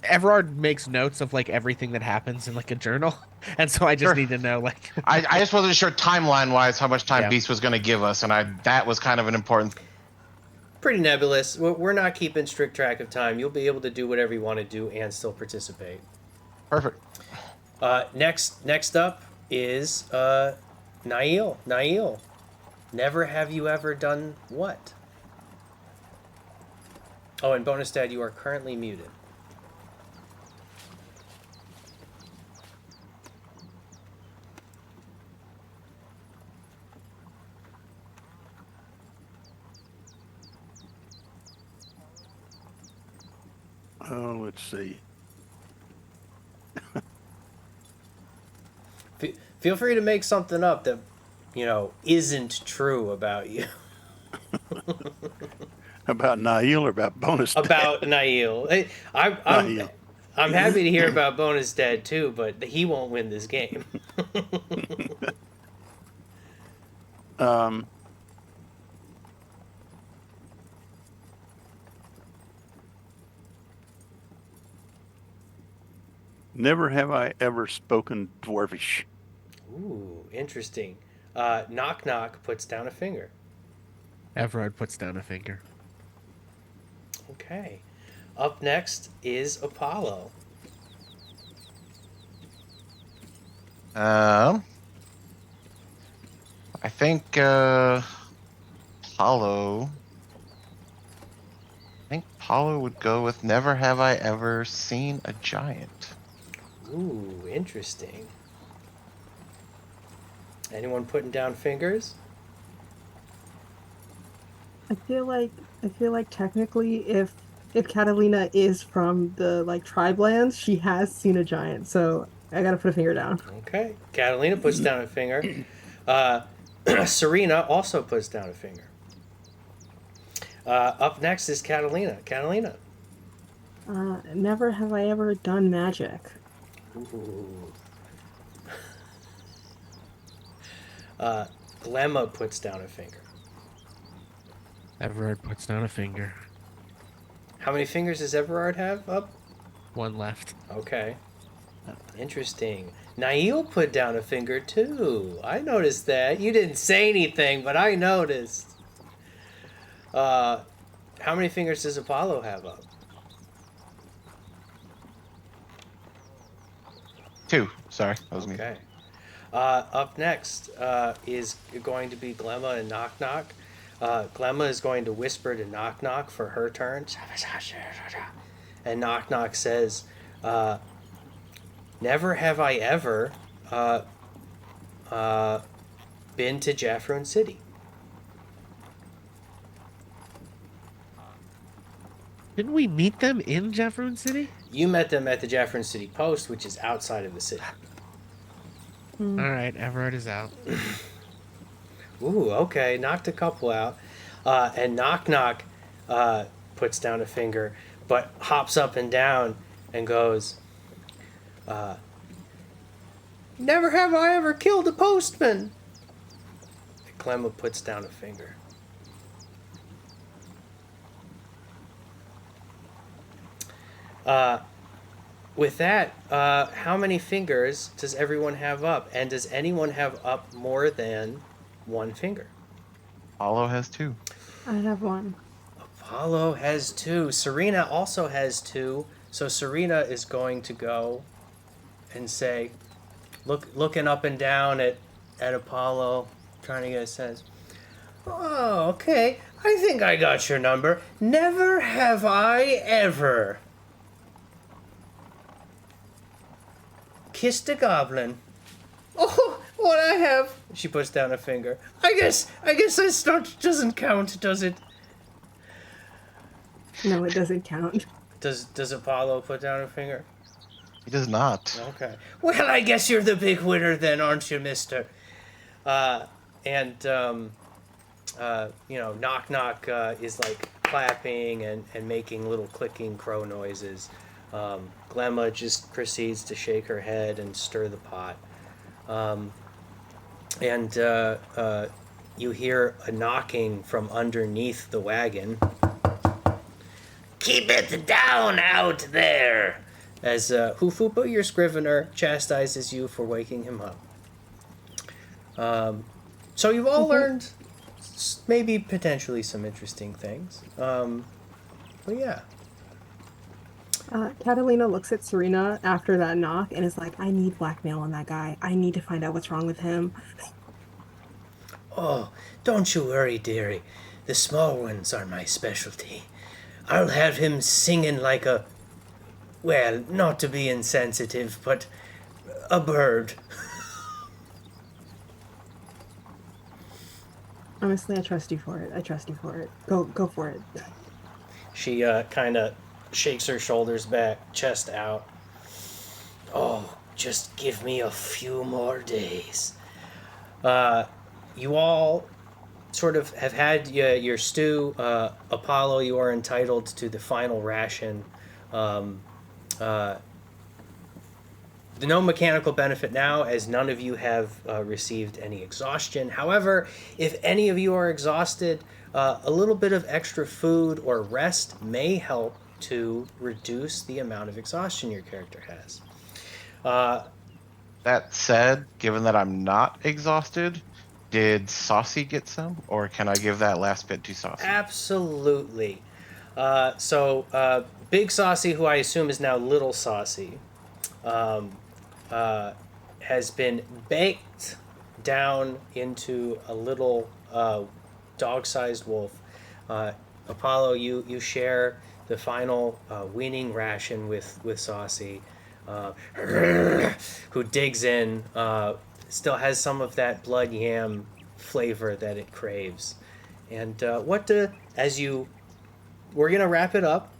Everard makes notes of like everything that happens in like a journal, and so I just need to know like. I just wasn't sure timeline wise how much time Beast was going to give us, and that was kind of an important. Pretty nebulous. We're not keeping strict track of time. You'll be able to do whatever you want to do and still participate. Perfect. Next up is Nail. Nail, never have you ever done what? Oh, and bonus dad, you are currently muted. Oh, let's see. Feel free to make something up that, isn't true about you. About Nail or about bonus dad? About Nail. I'm happy to hear about bonus dad too, but he won't win this game. Never have I ever spoken Dwarvish. Ooh, interesting. Knock Knock puts down a finger. Everard puts down a finger. Okay. Up next is Apollo. I think Paulo. I think Paulo would go with never have I ever seen a giant. Ooh, interesting. Anyone putting down fingers? I feel like technically if Catalina is from the like tribe lands, she has seen a giant. So I gotta put a finger down. Okay. Catalina puts down a finger. Serena also puts down a finger. Up next is Catalina. Catalina. Never have I ever done magic. Ooh. Glemma puts down a finger. Everard puts down a finger. How many fingers does Everard have up? One left. Okay. Interesting. Nail put down a finger too. I noticed that. You didn't say anything, but I noticed. How many fingers does Apollo have up? 2. Sorry, that was me. Okay. Up next is going to be Glemma and Knock Knock. Glemma is going to whisper to Knock Knock for her turn. And Knock Knock says, never have I ever been to Jafrune City. Didn't we meet them in Jafrune City? You met them at the Jafrune City Post, which is outside of the city. All right, Everard is out. Ooh, okay. Knocked a couple out. And Knock Knock puts down a finger, but hops up and down and goes, never have I ever killed a postman. Clemma puts down a finger. With that, how many fingers does everyone have up? And does anyone have up more than one finger? Paulo has 2. I have 1. Apollo has 2. Serena also has 2. So Serena is going to go and say, looking up and down at Apollo, trying to get a sense. Oh, okay. I think I got your number. Never have I ever kissed a goblin. Oh, what I have. She puts down a finger. I guess this doesn't count, does it? No, it doesn't count. Does Apollo put down a finger? He does not. Okay. Well, I guess you're the big winner then, aren't you, mister? Knock Knock is like clapping and making little clicking crow noises. Glemma just proceeds to shake her head and stir the pot. You hear a knocking from underneath the wagon. Keep it down out there. As Hufupa, your scrivener, chastises you for waking him up. So you've all learned maybe potentially some interesting things. But yeah. Catalina looks at Serena after that knock and is like, I need blackmail on that guy. I need to find out what's wrong with him. Oh, don't you worry, dearie. The small ones are my specialty. I'll have him singing like a... Well, not to be insensitive, but a bird. Honestly, I trust you for it. Go for it. She kind of shakes her shoulders back, chest out. Oh, just give me a few more days. You all sort of have had your stew. Apollo, you are entitled to the final ration. No mechanical benefit now, as none of you have received any exhaustion. However, if any of you are exhausted, a little bit of extra food or rest may help to reduce the amount of exhaustion your character has. That said, given that I'm not exhausted, did Saucy get some, or can I give that last bit to Saucy? Absolutely. Big Saucy, who I assume is now Little Saucy, has been baked down into a little dog-sized wolf. Apollo, you share the final weaning ration with Saucy, who digs in, still has some of that blood yam flavor that it craves. And we're gonna wrap it up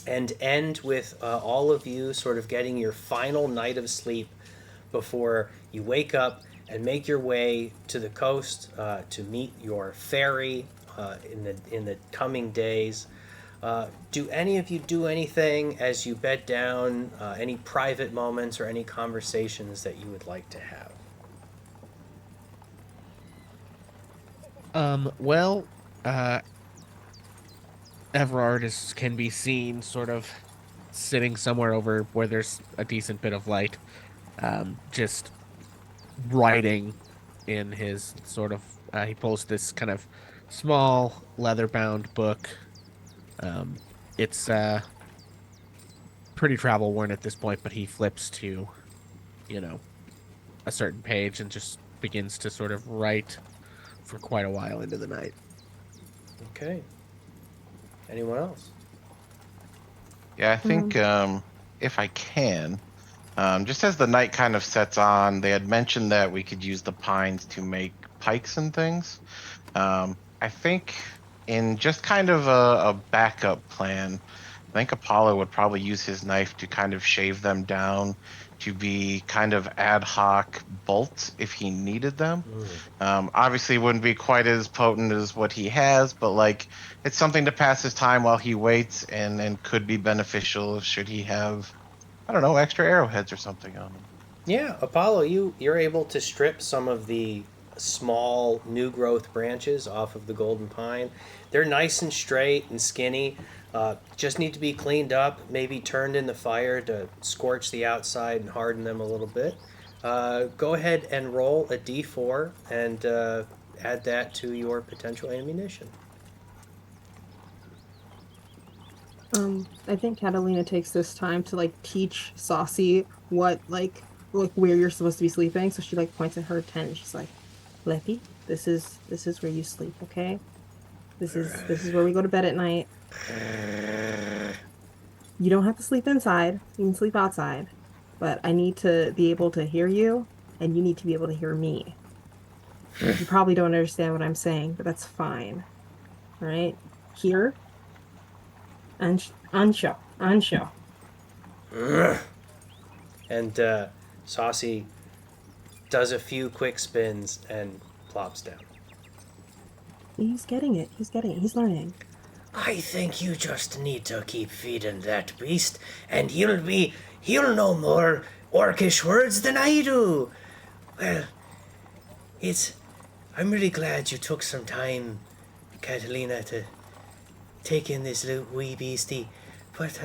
and end with all of you sort of getting your final night of sleep before you wake up and make your way to the coast to meet your ferry in the coming days. Do any of you do anything as you bed down? Any private moments or any conversations that you would like to have? Well, Everard can be seen sort of sitting somewhere over where there's a decent bit of light, just writing in his sort of, he pulls this kind of small leather-bound book. It's pretty travel worn at this point, but he flips to, a certain page and just begins to sort of write for quite a while into the night. Okay. Anyone else? Yeah, I think if I can, just as the night kind of sets on, they had mentioned that we could use the pines to make pikes and things. I think in just kind of a backup plan, I think Apollo would probably use his knife to kind of shave them down to be kind of ad hoc bolts if he needed them. Obviously wouldn't be quite as potent as what he has, but like it's something to pass his time while he waits and could be beneficial should he have, I don't know, extra arrowheads or something on him. Yeah, Apollo, you're able to strip some of the small new growth branches off of the golden pine. They're nice and straight and skinny. Just need to be cleaned up, maybe turned in the fire to scorch the outside and harden them a little bit. Go ahead and roll a d4 and add that to your potential ammunition. I think Catalina takes this time to like teach Saucy what like where you're supposed to be sleeping. So she like points at her tent and she's like, Leppy, this is where you sleep, okay? This is where we go to bed at night. You don't have to sleep inside. You can sleep outside. But I need to be able to hear you, and you need to be able to hear me. You probably don't understand what I'm saying, but that's fine. All right? Here. Ansho. And Saucy does a few quick spins and plops down. He's getting it. He's learning. I think you just need to keep feeding that beast, and he'll know more Orcish words than I do. Well, I'm really glad you took some time, Catalina, to take in this little wee beastie, but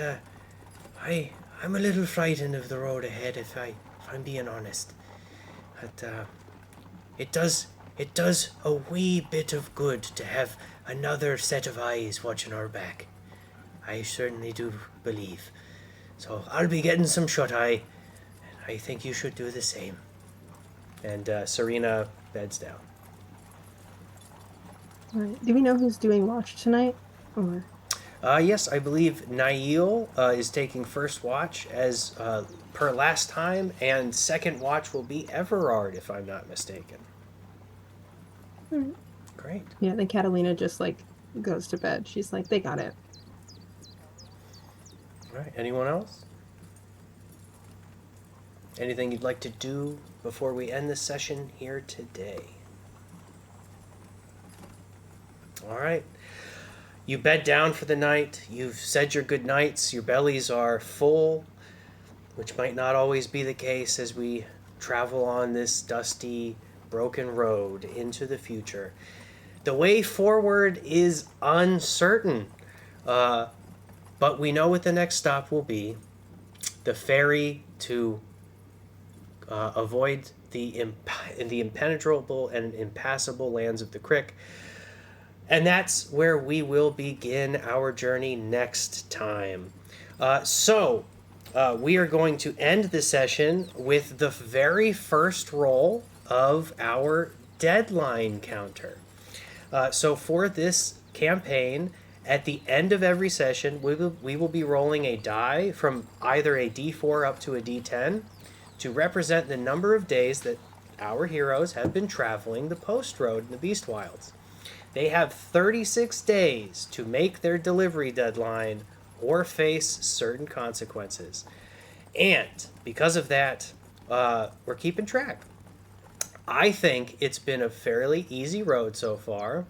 I'm a little frightened of the road ahead, if I'm being honest. But it does a wee bit of good to have another set of eyes watching our back. I certainly do believe. So I'll be getting some shut-eye, and I think you should do the same. And Serena beds down. All right. Do we know who's doing watch tonight? Or Yes, I believe Nail is taking first watch as per last time, and second watch will be Everard, if I'm not mistaken. Great. yeah, then Catalina just like goes to bed. She's like, they got it. All right. Anyone else? Anything you'd like to do before we end this session here today? All right. You bed down for the night. You've said your good nights. Your bellies are full, which might not always be the case as we travel on this dusty, broken road into the future. The way forward is uncertain, but we know what the next stop will be. The ferry to avoid the impenetrable and impassable lands of the Crick. And that's where we will begin our journey next time. So we are going to end the session with the very first roll of our deadline counter. So for this campaign, at the end of every session, we will be rolling a die from either a D4 up to a D10 to represent the number of days that our heroes have been traveling the post road in the Beast Wilds. They have 36 days to make their delivery deadline or face certain consequences. And because of that, we're keeping track. I think it's been a fairly easy road so far.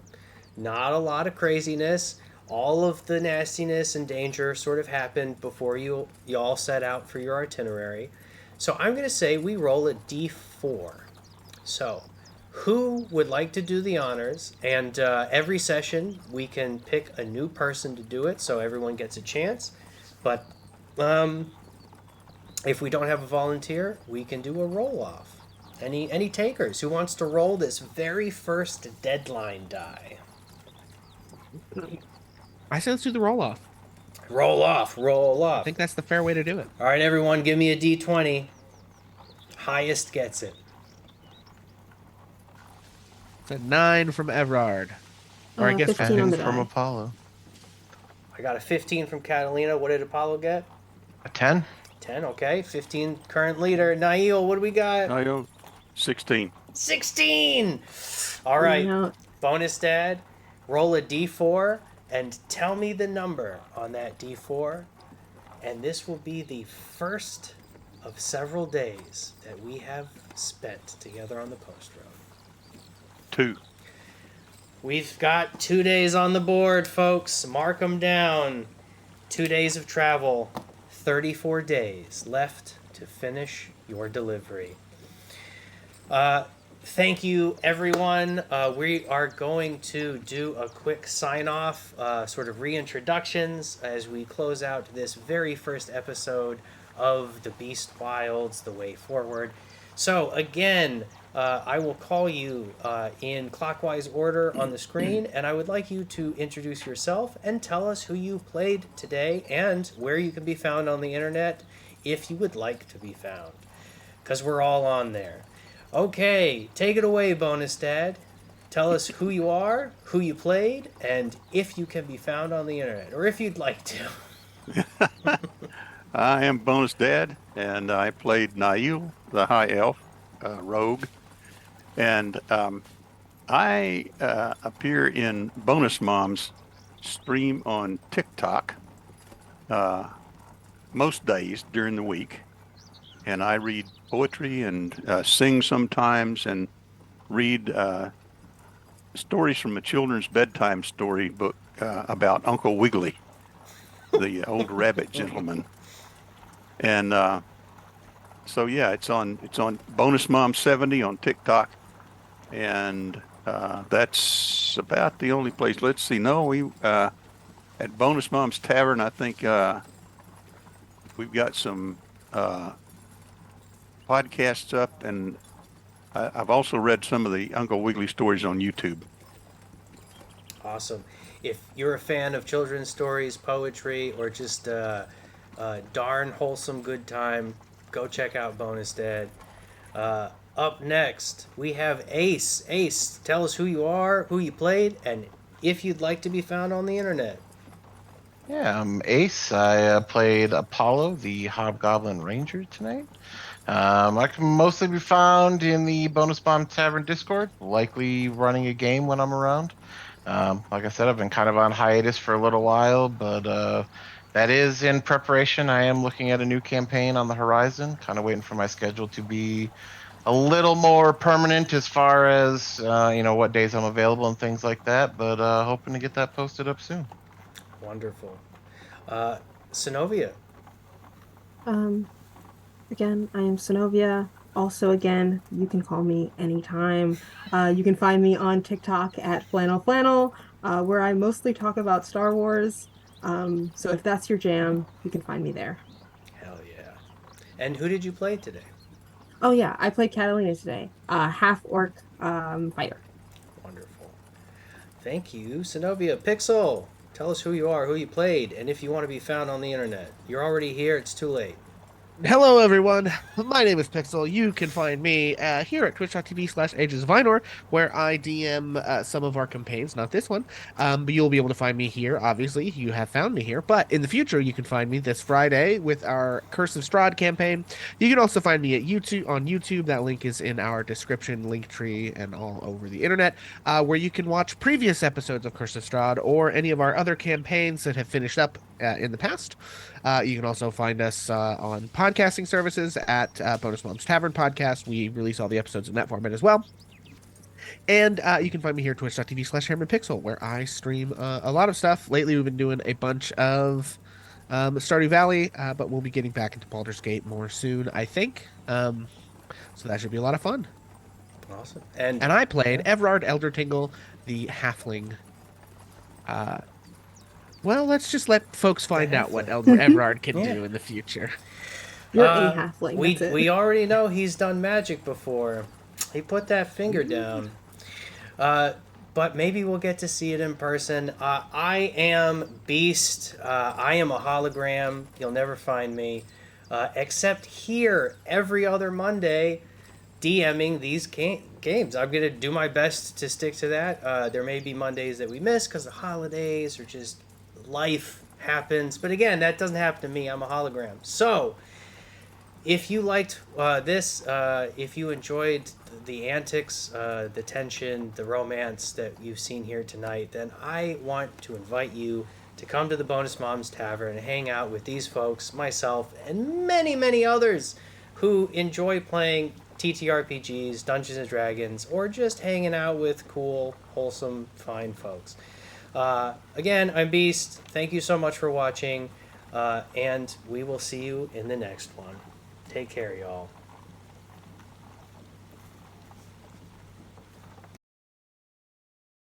Not a lot of craziness. All of the nastiness and danger sort of happened before you all set out for your itinerary. So I'm going to say we roll a D4. So who would like to do the honors? And every session we can pick a new person to do it, so everyone gets a chance. But if we don't have a volunteer, we can do a roll-off. Any takers? Who wants to roll this very first deadline die? I say let's do the roll off. Roll off. I think that's the fair way to do it. All right, everyone, give me a D20. Highest gets it. It's a 9 from Everard. Or I guess 15 on the from die. Apollo. I got a 15 from Catalina. What did Apollo get? A 10. 10, okay. 15 current leader. Nail, what do we got? I owe 16. 16! All right, Yeah. bonus dad, roll a D4 and tell me the number on that D4. And this will be the first of several days that we have spent together on the post road. 2. We've got 2 days on the board, folks. Mark them down. 2 days of travel, 34 days left to finish your delivery. Thank you, everyone. We are going to do a quick sign-off, sort of reintroductions as we close out this very first episode of the Beast Wilds, The Way Forward. So, again, I will call you in clockwise order on the screen, and I would like you to introduce yourself and tell us who you played today and where you can be found on the internet if you would like to be found, because we're all on there. Okay, take it away, Bonus Dad. Tell us who you are, who you played, and if you can be found on the internet, or if you'd like to. I am Bonus Dad, and I played Nail, the High Elf, rogue. And I appear in Bonus Mom's stream on TikTok most days during the week. And I read poetry and sing sometimes and read stories from a children's bedtime story book about Uncle Wiggily, the old rabbit gentleman. And so yeah, it's on Bonus Mom 70 on TikTok, and that's about the only place. Let's see. No, we at Bonus Mom's Tavern, I think we've got some podcasts up, and I've also read some of the Uncle Wiggily stories on YouTube. Awesome. If you're a fan of children's stories, poetry, or just darn wholesome good time, go check out Bonus Dad. Up next, we have Ace. Ace, tell us who you are, who you played, and if you'd like to be found on the internet. Yeah, I'm Ace. I played Apollo, the Hobgoblin Ranger tonight. I can mostly be found in the Bonus Bomb Tavern Discord, likely running a game when I'm around. Like I said, I've been kind of on hiatus for a little while, but that is in preparation. I am looking at a new campaign on the horizon, kind of waiting for my schedule to be a little more permanent as far as, what days I'm available and things like that, but hoping to get that posted up soon. Wonderful. Synovia. Again, I am Synovia. Also, again, you can call me anytime. You can find me on TikTok at Flannel, where I mostly talk about Star Wars. So if that's your jam, you can find me there. Hell yeah. And who did you play today? Oh yeah, I played Catalina today. Half orc fighter. Wonderful. Thank you, Zenobia. Pixel, tell us who you are, who you played, and if you want to be found on the internet. You're already here. It's too late. Hello, everyone. My name is Pixel. You can find me here at twitch.tv/agesvinor, where I DM some of our campaigns, not this one. But you'll be able to find me here. Obviously, you have found me here. But in the future, you can find me this Friday with our Curse of Strahd campaign. You can also find me at YouTube on YouTube. That link is in our description, link tree, and all over the internet, where you can watch previous episodes of Curse of Strahd or any of our other campaigns that have finished up in the past. You can also find us on podcasting services at Bonus Mom's Tavern Podcast. We release all the episodes in that format as well. And you can find me here at twitch.tv/HermanPixel, where I stream a lot of stuff. Lately, we've been doing a bunch of Stardew Valley, but we'll be getting back into Baldur's Gate more soon, I think. So that should be a lot of fun. Awesome. And I played Everard Eldertingle, the halfling. Well, let's just let folks find out what Everard can do in the future. You're a halfling. We already know he's done magic before. He put that finger down. But maybe we'll get to see it in person. I am Beast. I am a hologram. You'll never find me. Except here, every other Monday, DMing these games. I'm going to do my best to stick to that. There may be Mondays that we miss because of holidays or just life happens. But again, that doesn't happen to me. I'm a hologram. So, if you liked this, if you enjoyed the antics, the tension, the romance that you've seen here tonight, then I want to invite you to come to the Bonus Moms Tavern and hang out with these folks, myself, and many, many others who enjoy playing TTRPGs, Dungeons and Dragons, or just hanging out with cool, wholesome, fine folks. Again, I'm Beast. Thank you so much for watching, and we will see you in the next one. Take care, y'all.